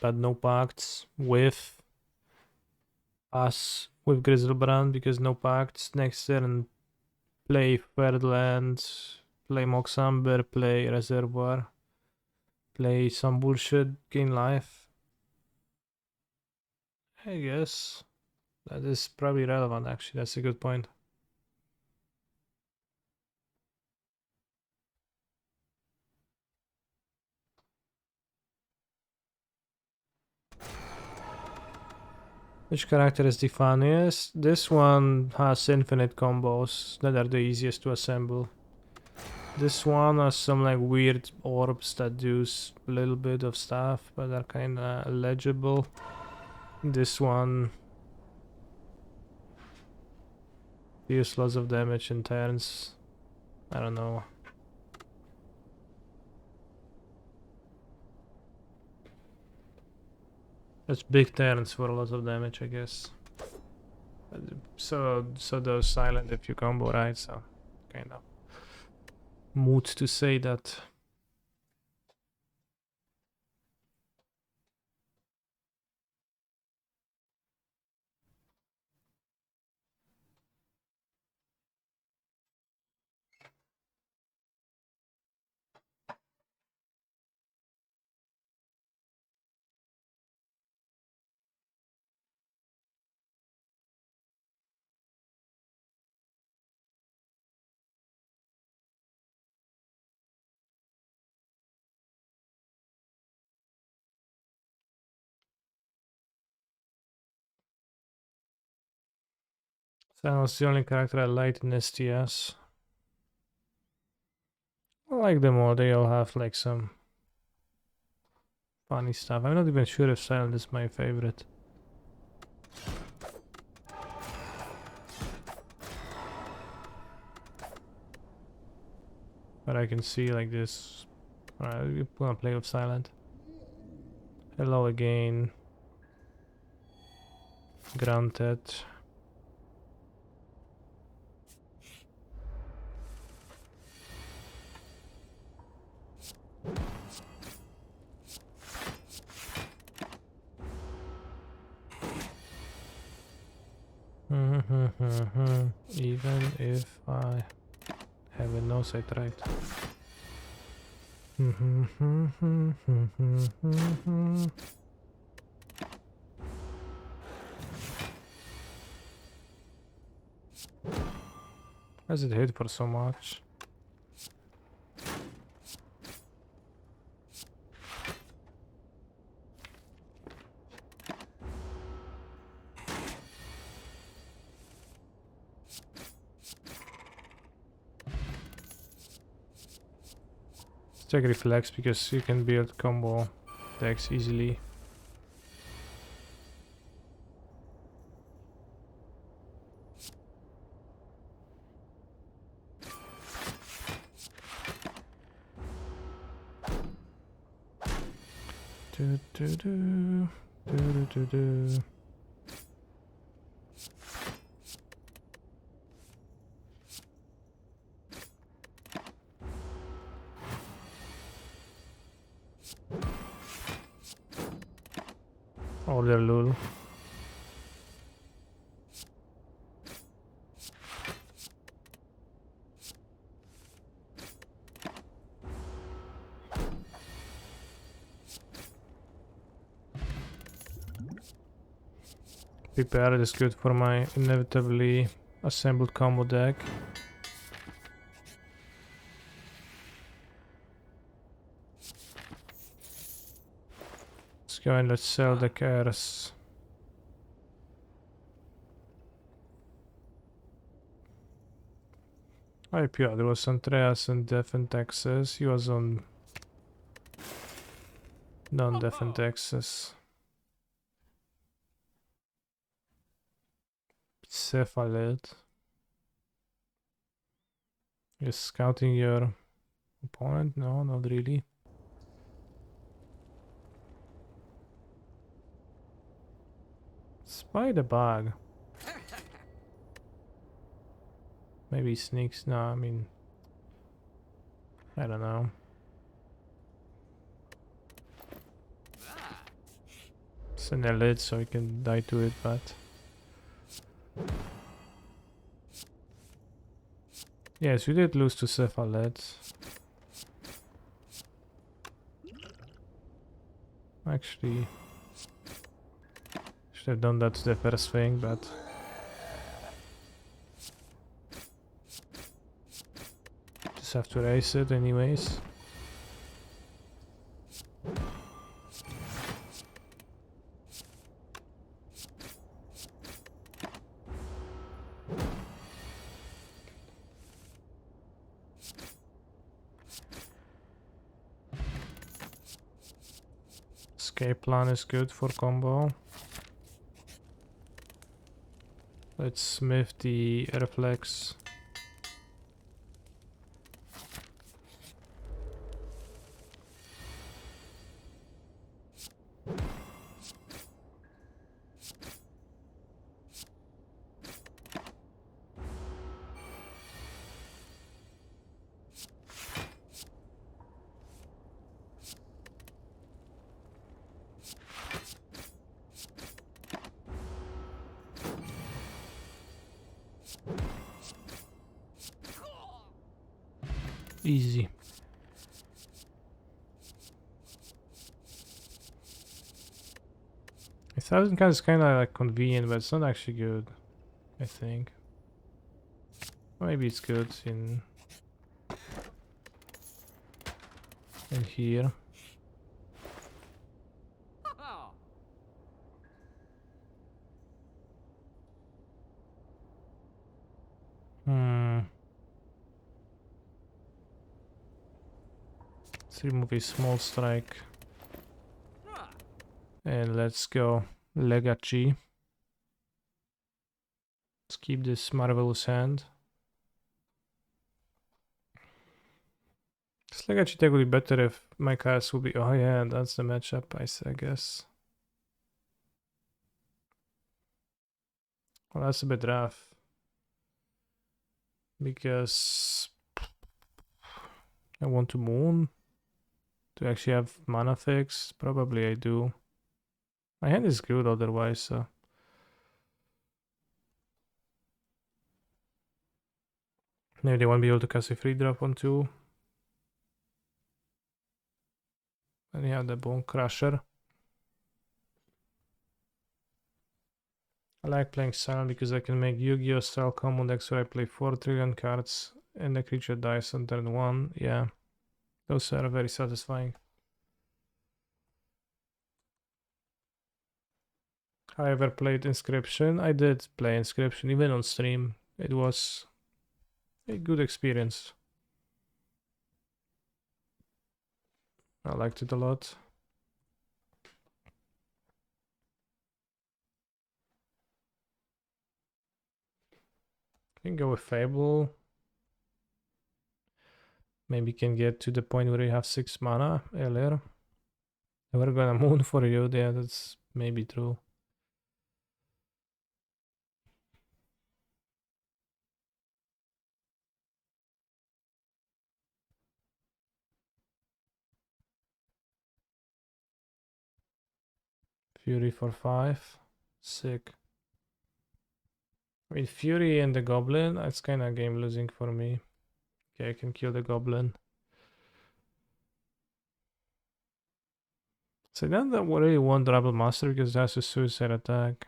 but no pacts, with pass with Grizzlebrand because no pacts, next turn play third land, play Moxamber, play Reservoir, play some bullshit, gain life. I guess that is probably relevant actually, that's a good point. Which character is the funniest? This one has infinite combos that are the easiest to assemble. This one has some like weird orbs that do a little bit of stuff but are kinda legible. This one deals lots of damage in turns. I don't know. It's big turns for a lot of damage, I guess. So those silent if you combo, right? So kind of mood to say that. Silent was the only character I liked in STS. I like them all, they all have like some funny stuff. I'm not even sure if Silent is my favorite. But I can see like this. Alright, we're gonna play with Silent. Hello again. Granted. Even if I have a no sight right. Why does it hit for so much? Let's check reflex because you can build combo decks easily. Do do do do do do do. Order Lul. Prepared is good for my inevitably assembled combo deck. Let's go and let's sell the cars. IPO, there was Andreas in Def in Texas. He was on non-Def in Texas. Cephalid. You're scouting your opponent? No, not really. Spider bug. Maybe he sneaks. No, I mean, I don't know. It's an elite, so you can die to it, but yes, we did lose to Cephalid. Actually, should have done that to the first thing, but just have to race it anyways. Escape plan is good for combo. Let's smith the reflex. Easy. A thousand cards is kind of like convenient, but it's not actually good, I think. Maybe it's good in here. Let's remove a small strike. And let's go Legacy. Let's keep this marvelous hand. This Legacy deck would be better if my cards would be. Oh yeah, that's the matchup, I guess. Well, that's a bit rough. Because I want to moon. To actually have mana fix? Probably I do. My hand is good otherwise, so. Maybe they won't be able to cast a free drop on 2. And we have the Bone Crusher. I like playing Silent because I can make Yu-Gi-Oh! Style common decks where I play 4 trillion cards and the creature dies on turn 1. Yeah, those are very satisfying. I ever played Inscription? I did play Inscription, even on stream. It was a good experience. I liked it a lot. Can go with Fable. Maybe can get to the point where you have 6 mana earlier. We're gonna moon for you. Yeah, that's maybe true. Fury for 5. Sick. I mean, Fury and the Goblin, it's kind of game losing for me. Okay, I can kill the Goblin. So I don't really want Rebel Master because that's a suicide attack.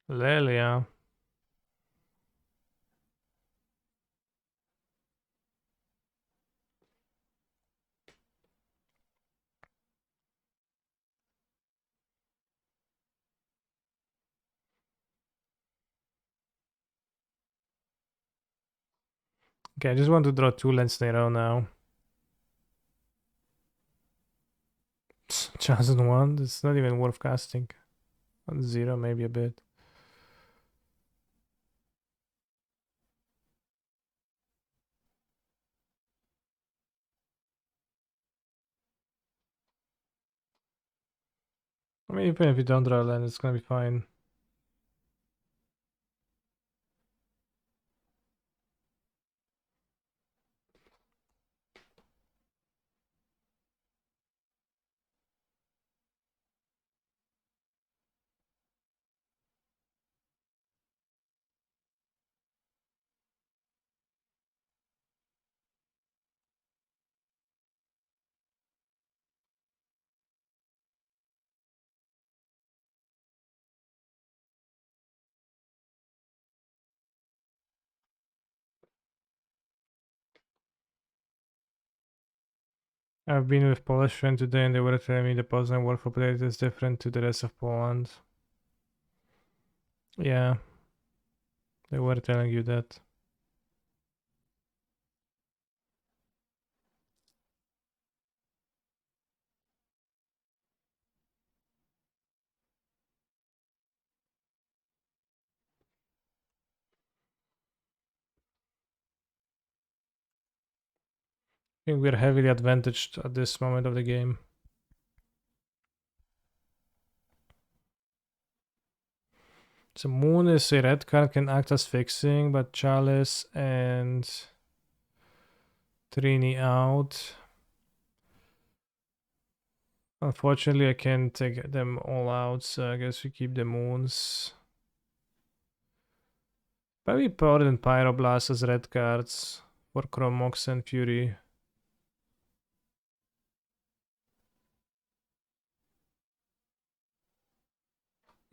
Lelia. Okay, I just want to draw 2 Lens Nero now. Chosen 1, it's not even worth casting. On 0, maybe a bit. I mean, even if you don't draw land, it's gonna be fine. I've been with Polish friend today and they were telling me the Poznan War for Plate is different to the rest of Poland. Yeah, they were telling you that. I think we're heavily advantaged at this moment of the game. So Moon is a red card, can act as fixing, but Chalice and Trini out. Unfortunately, I can't take them all out, so I guess we keep the Moons. Maybe Power and Pyroblast as red cards for Chromox and Fury.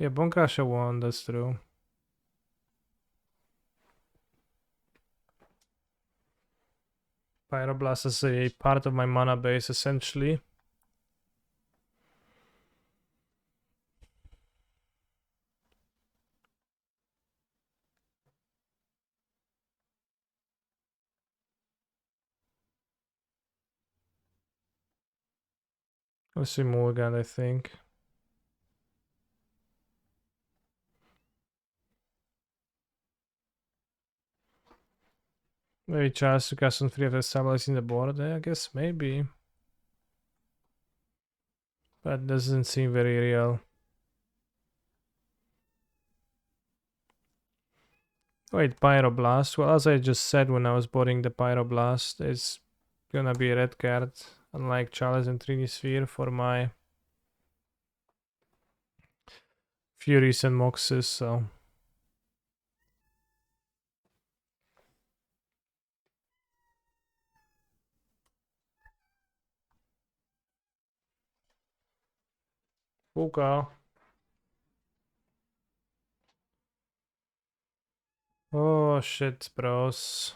Yeah, Bone Crusher won, that's true. Pyroblast is a part of my mana base essentially. Let's see Mulligan, I think. Maybe chance to cast on 3 after stabilizing the board, I guess maybe. But doesn't seem very real. Wait, Pyroblast. Well, as I just said when I was boarding the Pyroblast, it's gonna be a red card, unlike Chalice and Trini Sphere for my Furies and Moxes, so. Puka. Oh shit, bros.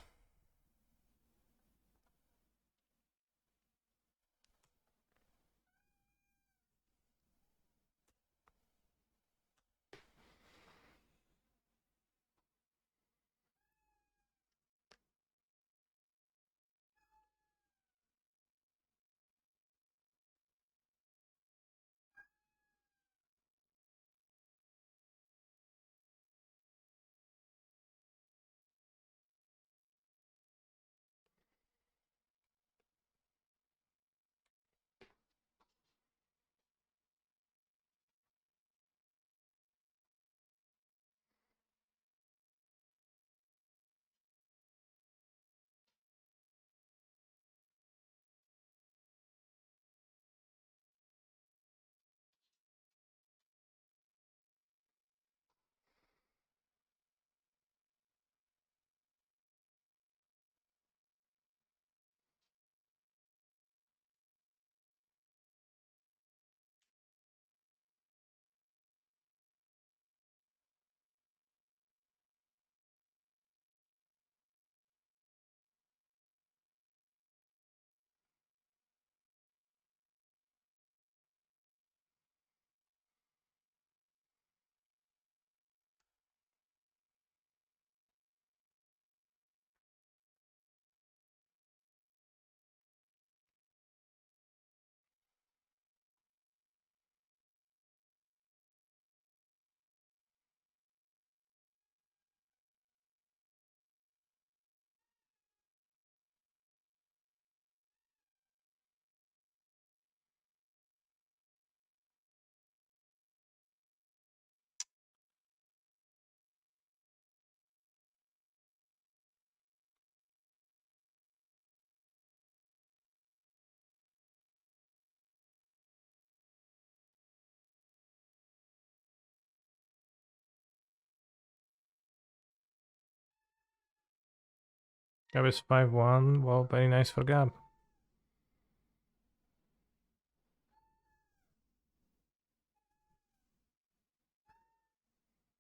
Gab is 5-1. Well, very nice for Gab.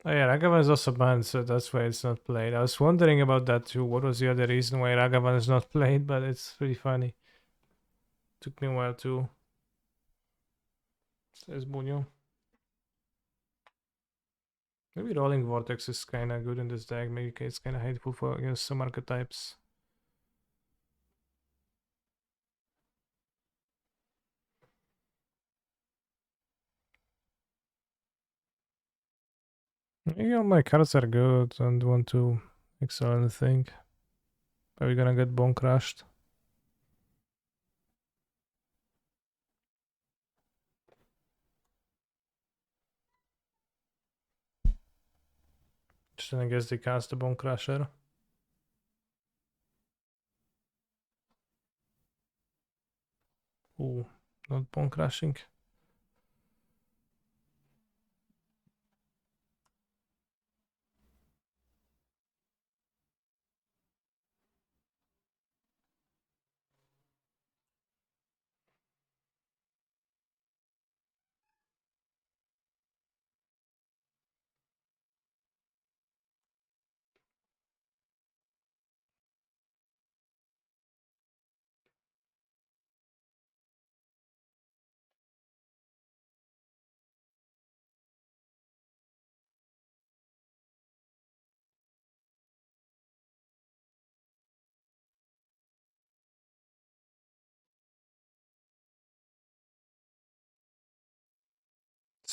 Oh yeah, Ragavan is also banned, so that's why it's not played. I was wondering about that too. What was the other reason why Ragavan is not played? But it's pretty funny. Took me a while too. Says Bunyo. Maybe Rolling Vortex is kinda good in this deck. Maybe it's kinda hateful for against some archetypes. Maybe all my cards are good. Don't want to excel anything. Are we gonna get bone crushed? Just I guess they cast the bone crusher. Ooh, not bone crushing.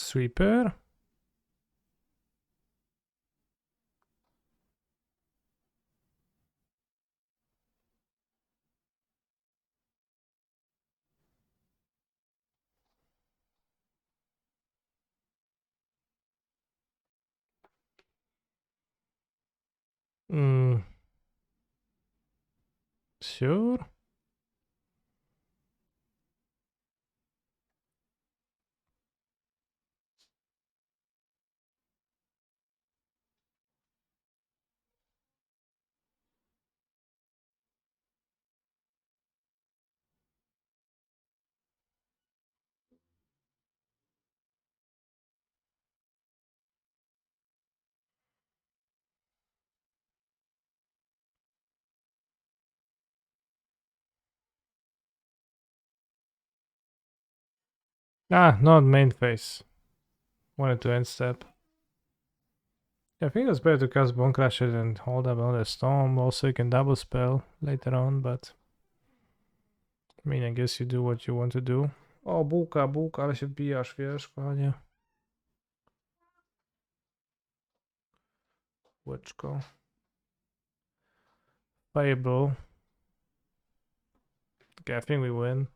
Sweeper. Mm. Sure. Ah, not main phase. Wanted to end step. Yeah, I think it's better to cast Bone Crusher and hold up on the Storm. Also, you can double spell later on, but I mean, I guess you do what you want to do. O, bułka, ale się wbijasz, wiesz, kochanie. Łyczko. Fireball. Okay, I think we win.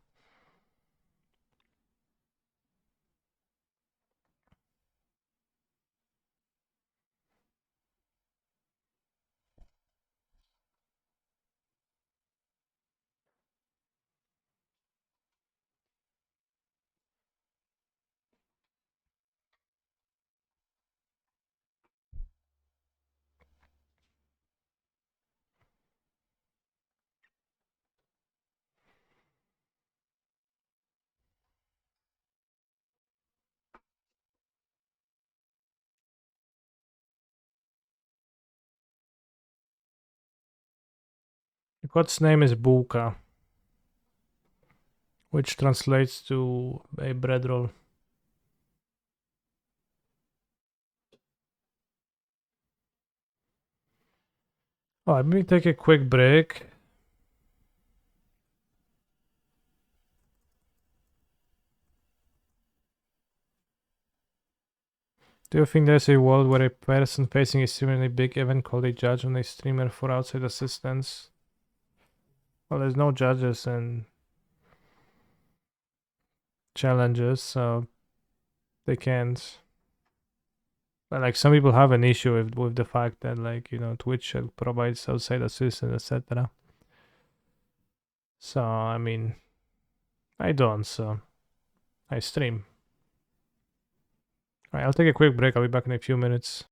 The god's name is Bułka, which translates to a bread roll. Oh, let me take a quick break. Do you think there's a world where a person facing a similarly big event called a judge on a streamer for outside assistance? Well, there's no judges and challenges, so they can't. But like some people have an issue with the fact that like Twitch provides outside assistance, etc. So I mean, I don't. So I stream. Alright, I'll take a quick break. I'll be back in a few minutes.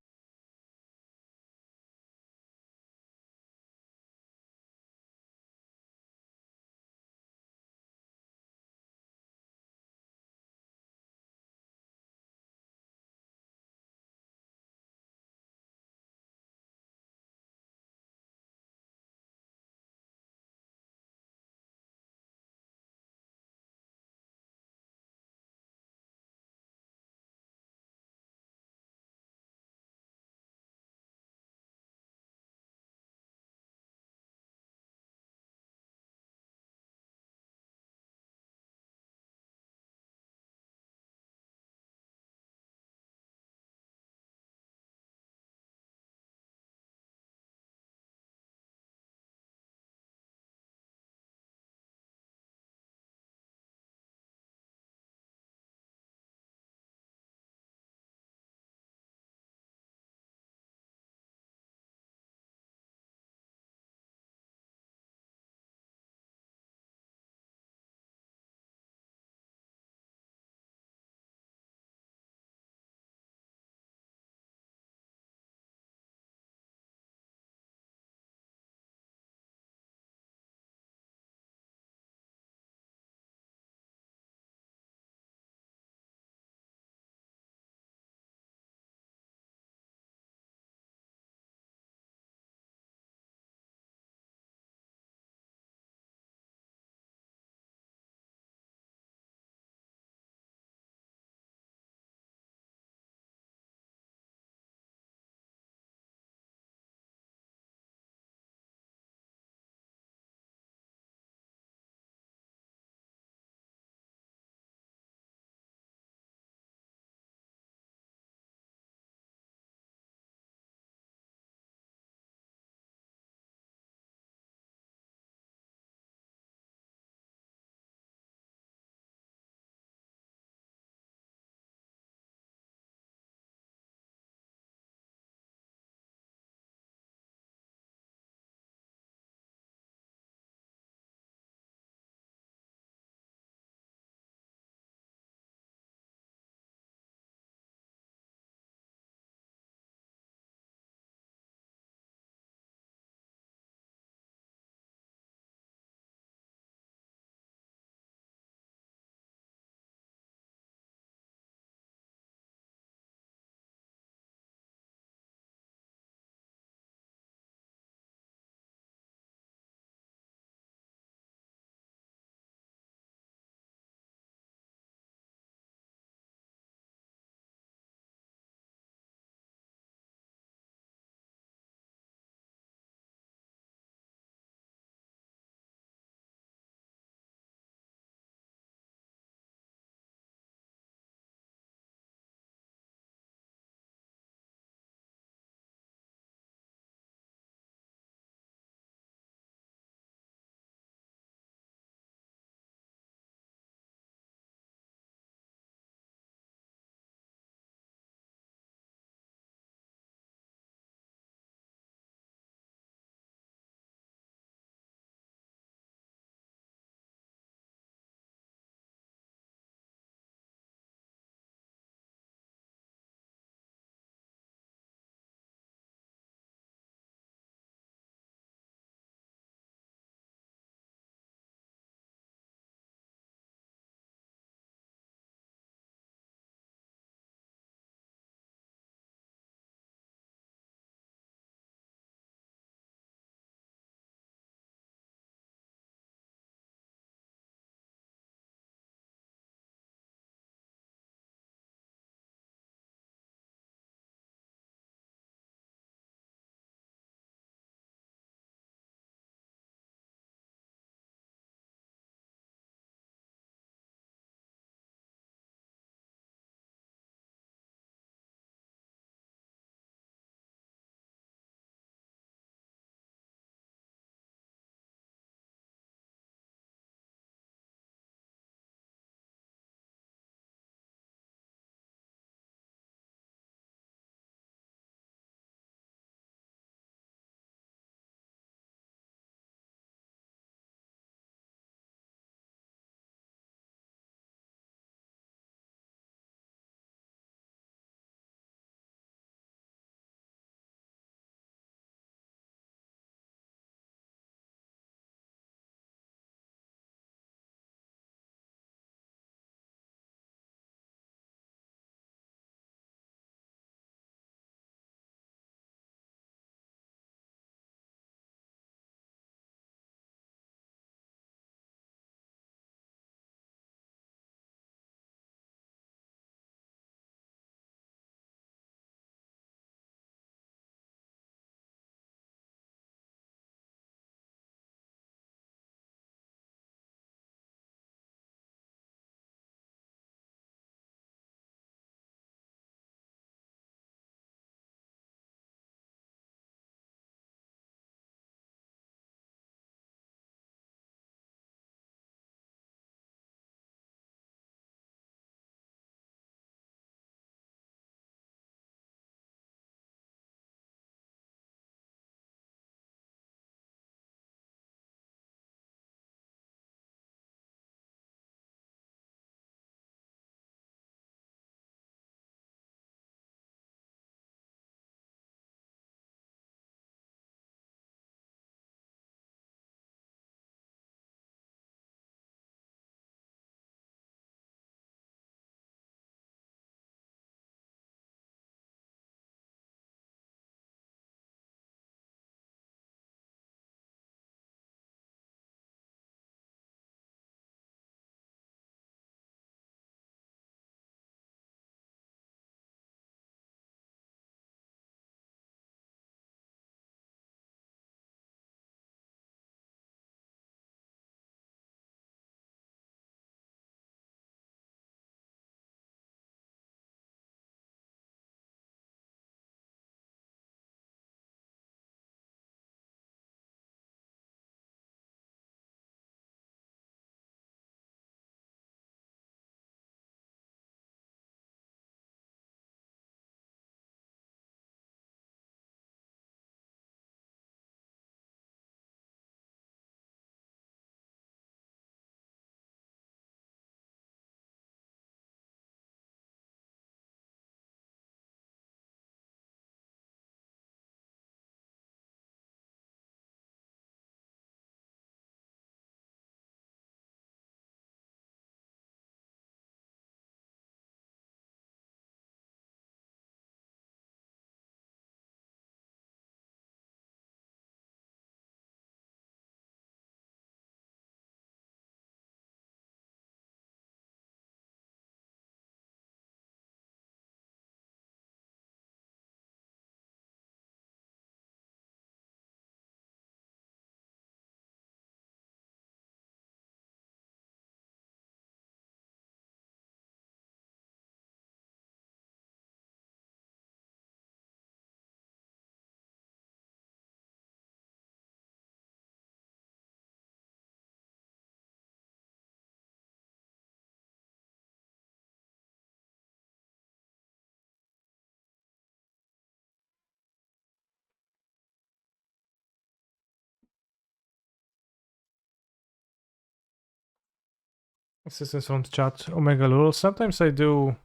Assistance from the chat. Omega Lul. Sometimes I do,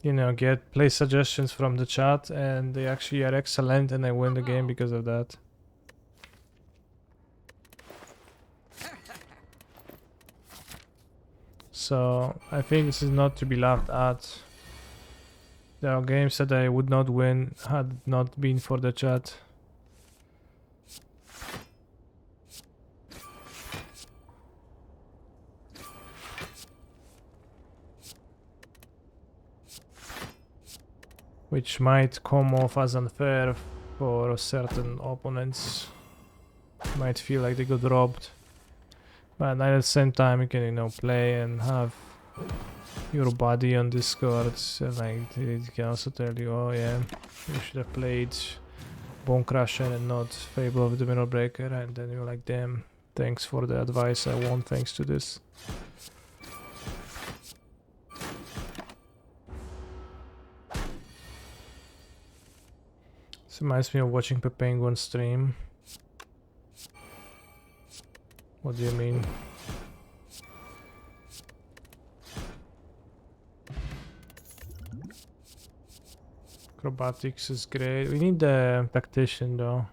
you know, get play suggestions from the chat, and they actually are excellent, and I win the game because of that. So I think this is not to be laughed at. There are games that I would not win had it not been for the chat. Which might come off as unfair for certain opponents. Might feel like they got robbed. But at the same time you can, you know, play and have your buddy on Discord, and like it can also tell you, oh yeah, you should have played Bone Crusher and not Fable of the Mirror Breaker, and then you're like, damn, thanks for the advice, I won thanks to this. This reminds me of watching Penguin stream. What do you mean? Acrobatics is great. We need the tactician though.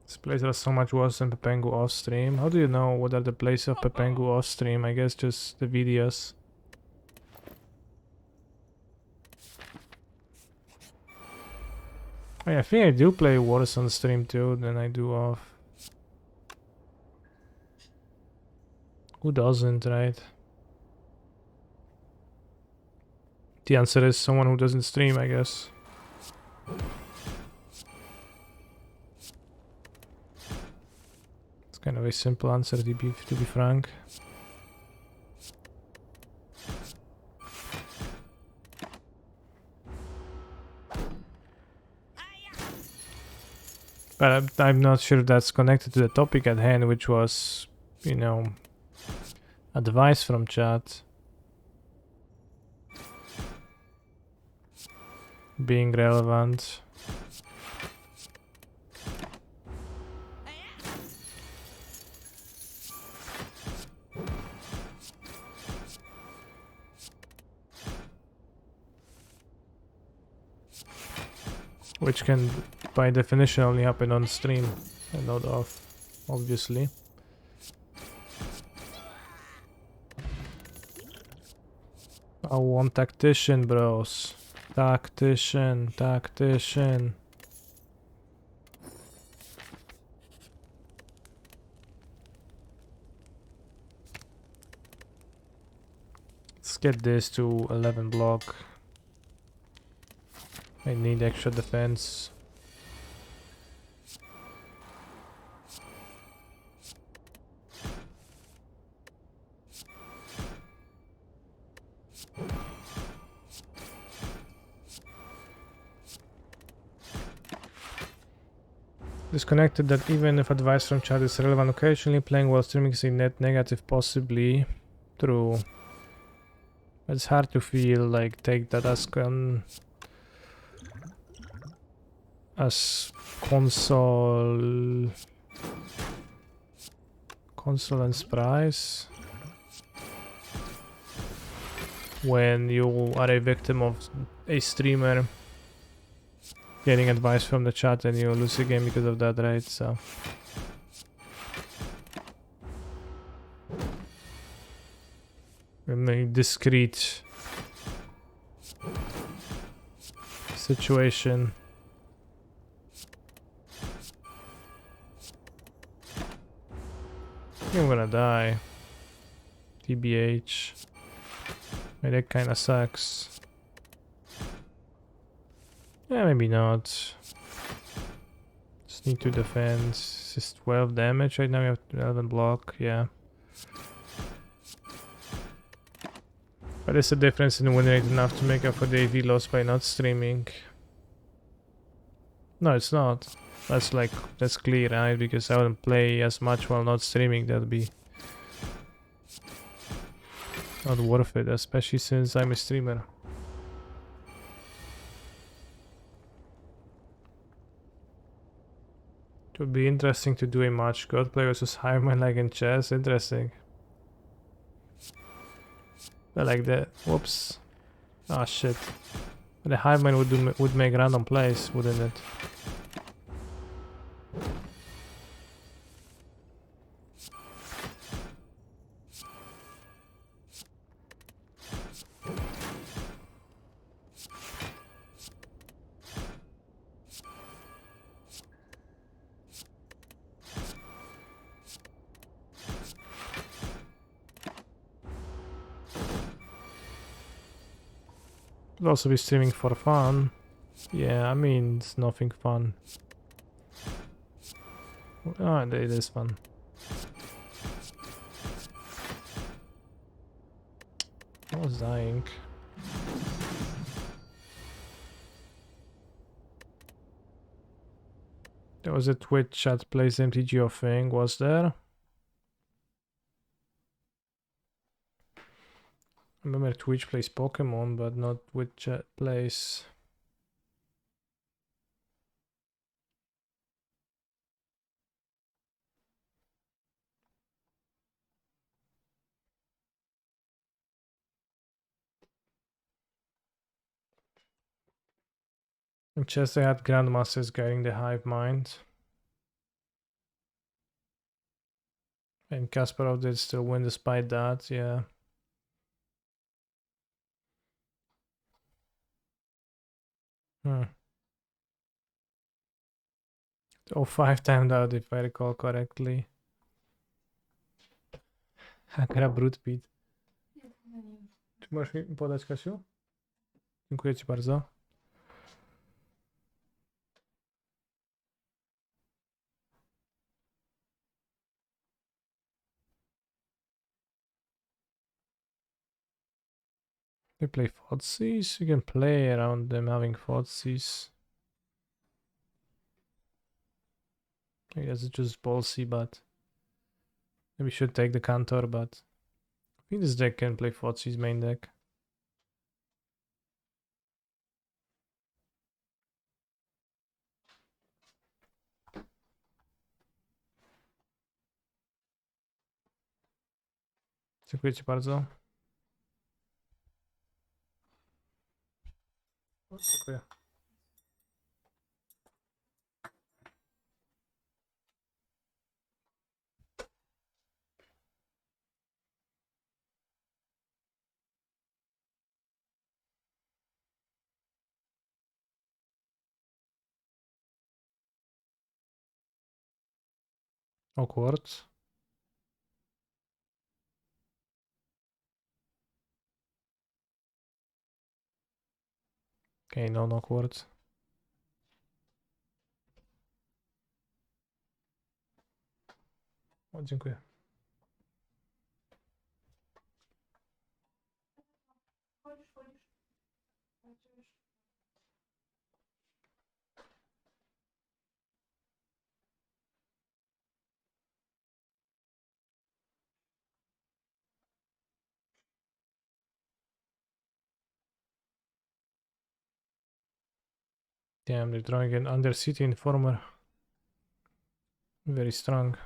This plays are so much worse than Pepengu off stream. How do you know what are the plays of Pepengu off stream? I guess just the videos. I think I do play worse on stream too than I do off. Who doesn't, right? The answer is someone who doesn't stream, I guess. It's kind of a simple answer to be frank. But I'm not sure if that's connected to the topic at hand, which was, you know, advice from chat. Being relevant. Which can, by definition, only happen on stream and not off, obviously. I want tactician, bros. Tactician, tactician. Let's get this to 11 block. I need extra defense. Disconnected that even if advice from chat is relevant occasionally, playing while streaming is a net negative, possibly. True. It's hard to feel like take that as console and surprise when you are a victim of a streamer getting advice from the chat and you lose the game because of that, right? So in a discrete situation. I'm gonna die. TBH. My deck kinda sucks. Yeah, maybe not. Just need to defend. This is 12 damage right now. We have 11 block. Yeah. But it's a difference in win rate enough to make up for the AV loss by not streaming. No, it's not. That's clear, right? Because I wouldn't play as much while not streaming. That'd be not worth it, especially since I'm a streamer. It would be interesting to do a match. God play versus Hiveman like in chess. Interesting. I like that. Whoops. Ah, shit. The Hiveman would make random plays, wouldn't it? Could also be streaming for fun. Yeah, I mean, it's nothing fun. Oh, it is fun. I was dying. There was a Twitch chat plays MTGO thing, was there? I remember Twitch plays Pokemon, but not Twitch chat plays. In chess, they had grandmasters guiding the hive mind. And Kasparov did still win despite that, yeah. Hmm. Oh, 5 timed out if I recall correctly. Gra Brute Beat. Czy możesz mi podać, Kasiu? Dziękuję ci bardzo. They play Fotsies? You can play around them having Fotsies. I guess it's just ballsy, but maybe we should take the Cantor, but I think this deck can play Fotsies main deck. Dziękuję ci bardzo. Dziękuję. Awkward. Okay, no awkward. O, dziękuję. Damn, they're drawing an Undercity Informer. Very strong.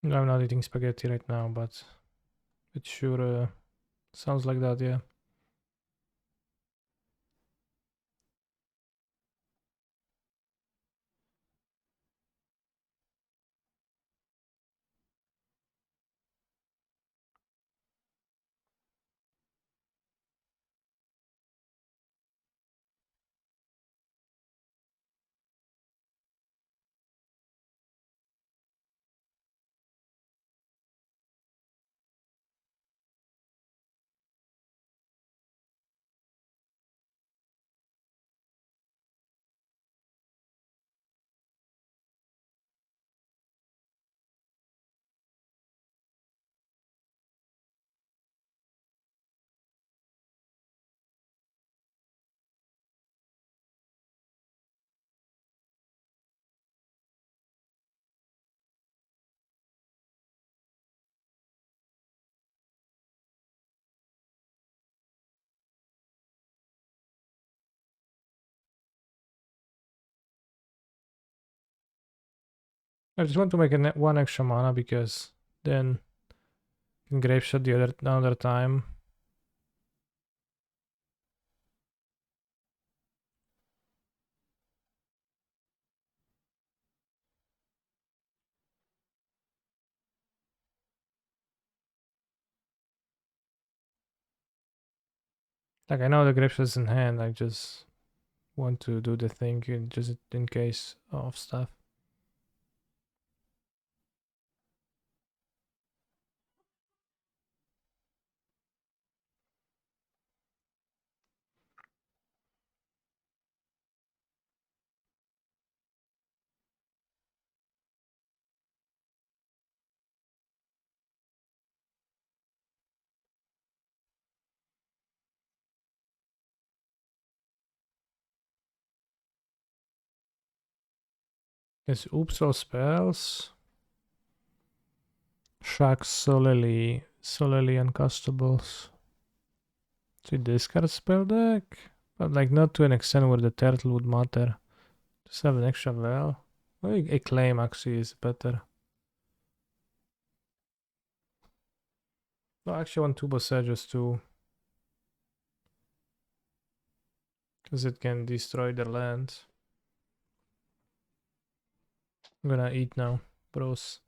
No, I'm not eating spaghetti right now, but it sure sounds like that, yeah. I just want to make one extra mana because then I can grave shot the other another time. Like I know the grave shot is in hand, I just want to do the thing just in case of stuff. Yes, oops all spells. Shax solely uncastables. So discard spell deck? But like not to an extent where the turtle would matter. Just have an extra well. A claim actually is better. No, I actually want Tubo Sages too. Because it can destroy the land. I'm gonna eat now, bros.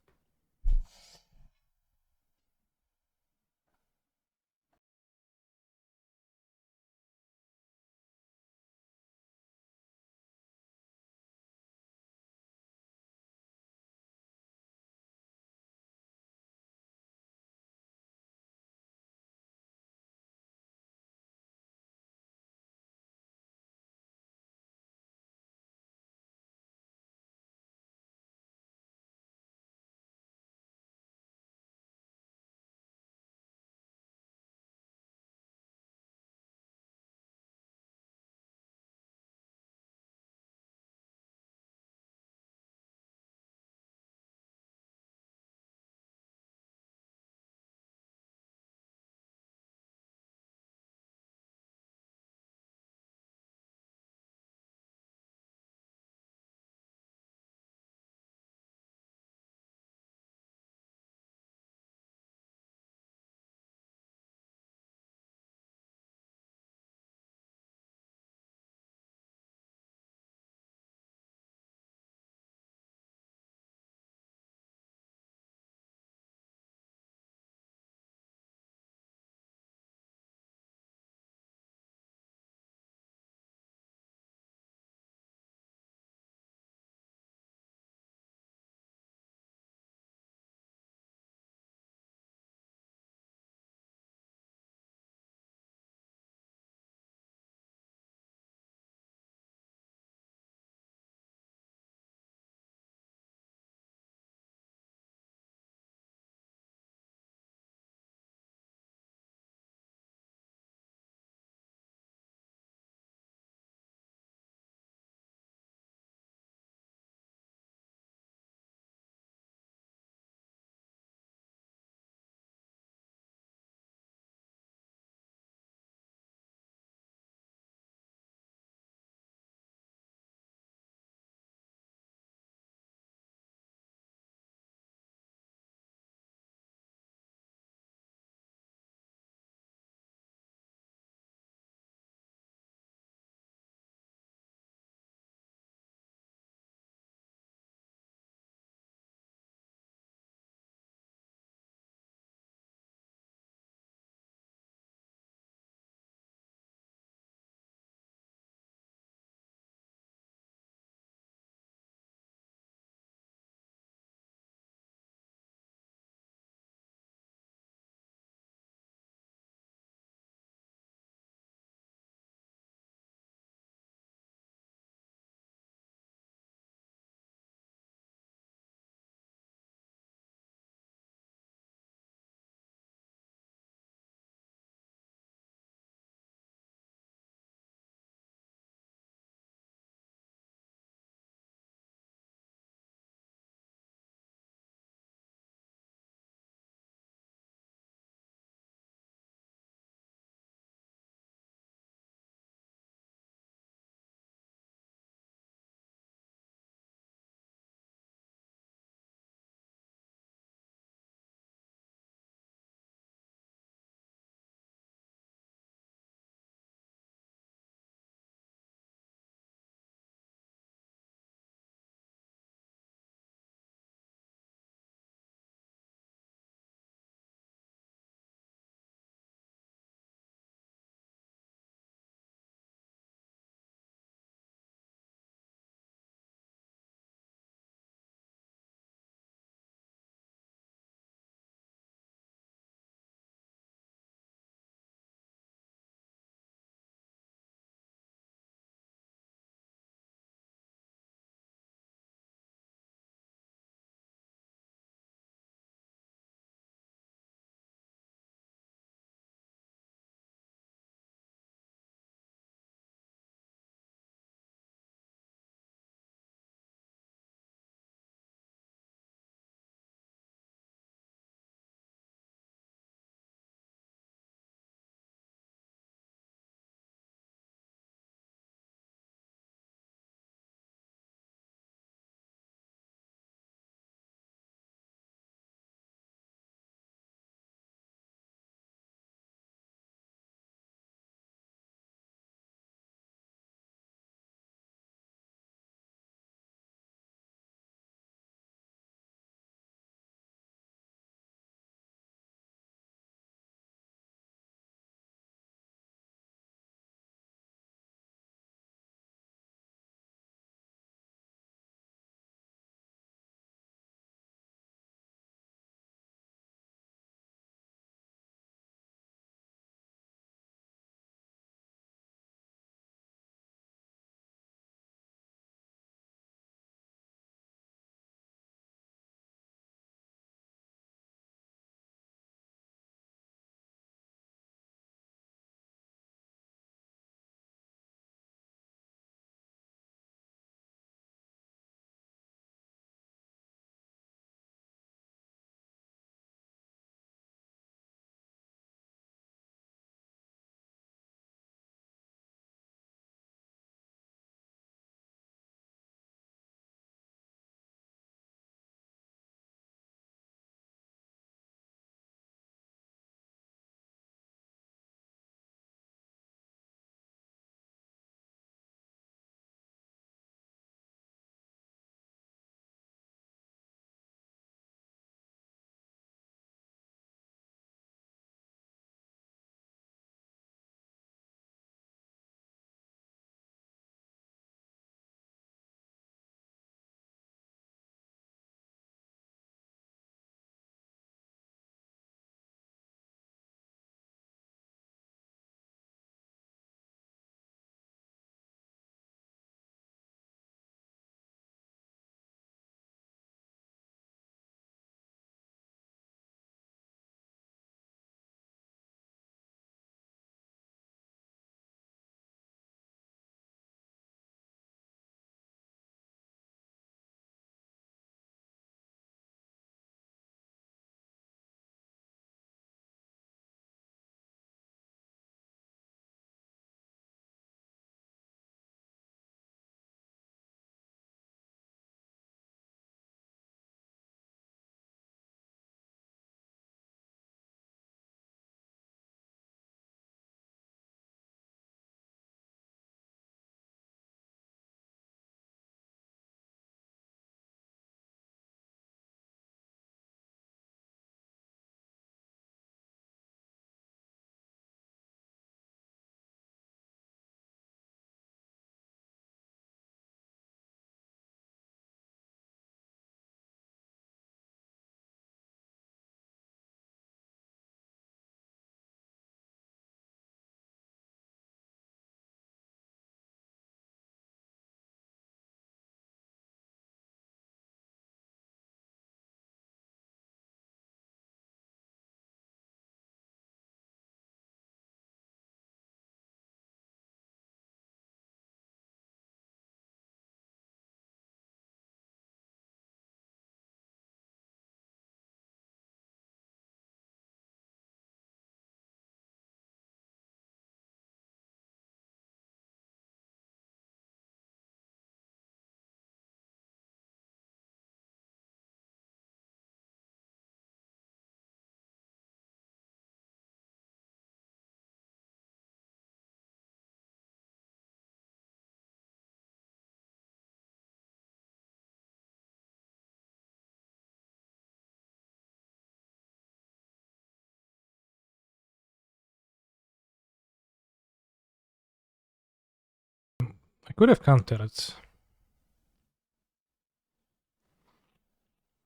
could have countered.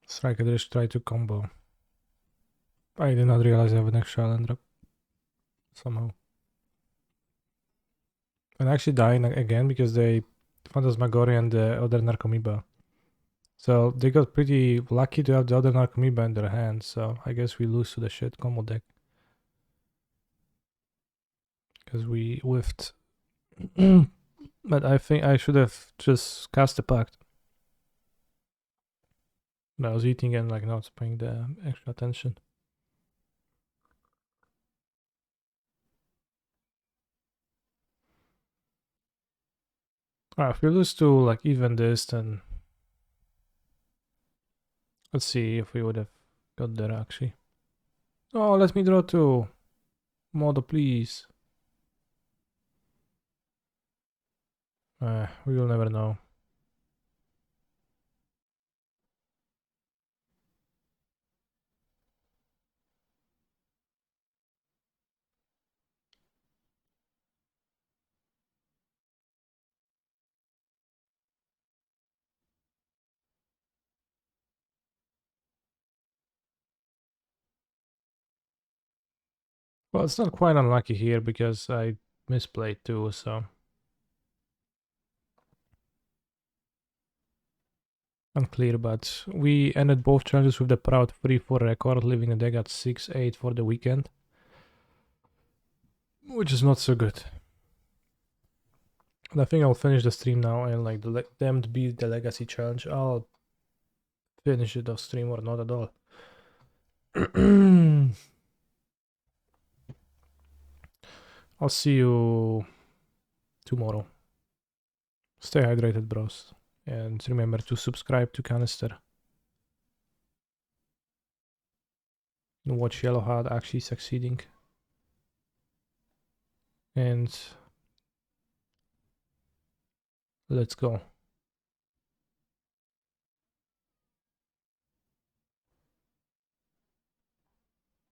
Striker just tried to combo. I did not realize I have an extra island drop. Somehow. And actually dying again because they Phantasmagoria and the other Narcomoeba. So they got pretty lucky to have the other Narcomoeba in their hand, so I guess we lose to the shit combo deck. Because we whiffed. But I think I should have just cast the pact. But I was eating and like not paying the extra attention. Alright, if we lose to like even this, then let's see if we would have got there actually. Oh, let me draw two. Modo, please. We will never know. Well, it's not quite unlucky here because I misplayed too, so. Unclear, but we ended both challenges with the proud 3-4 record, leaving the deck at 6-8 for the weekend. Which is not so good. And I think I'll finish the stream now and like them to beat the Legacy Challenge. I'll finish it off stream or not at all. I'll see you tomorrow. Stay hydrated, bros. And remember to subscribe to Canister. And watch Yellowheart actually succeeding. And let's go.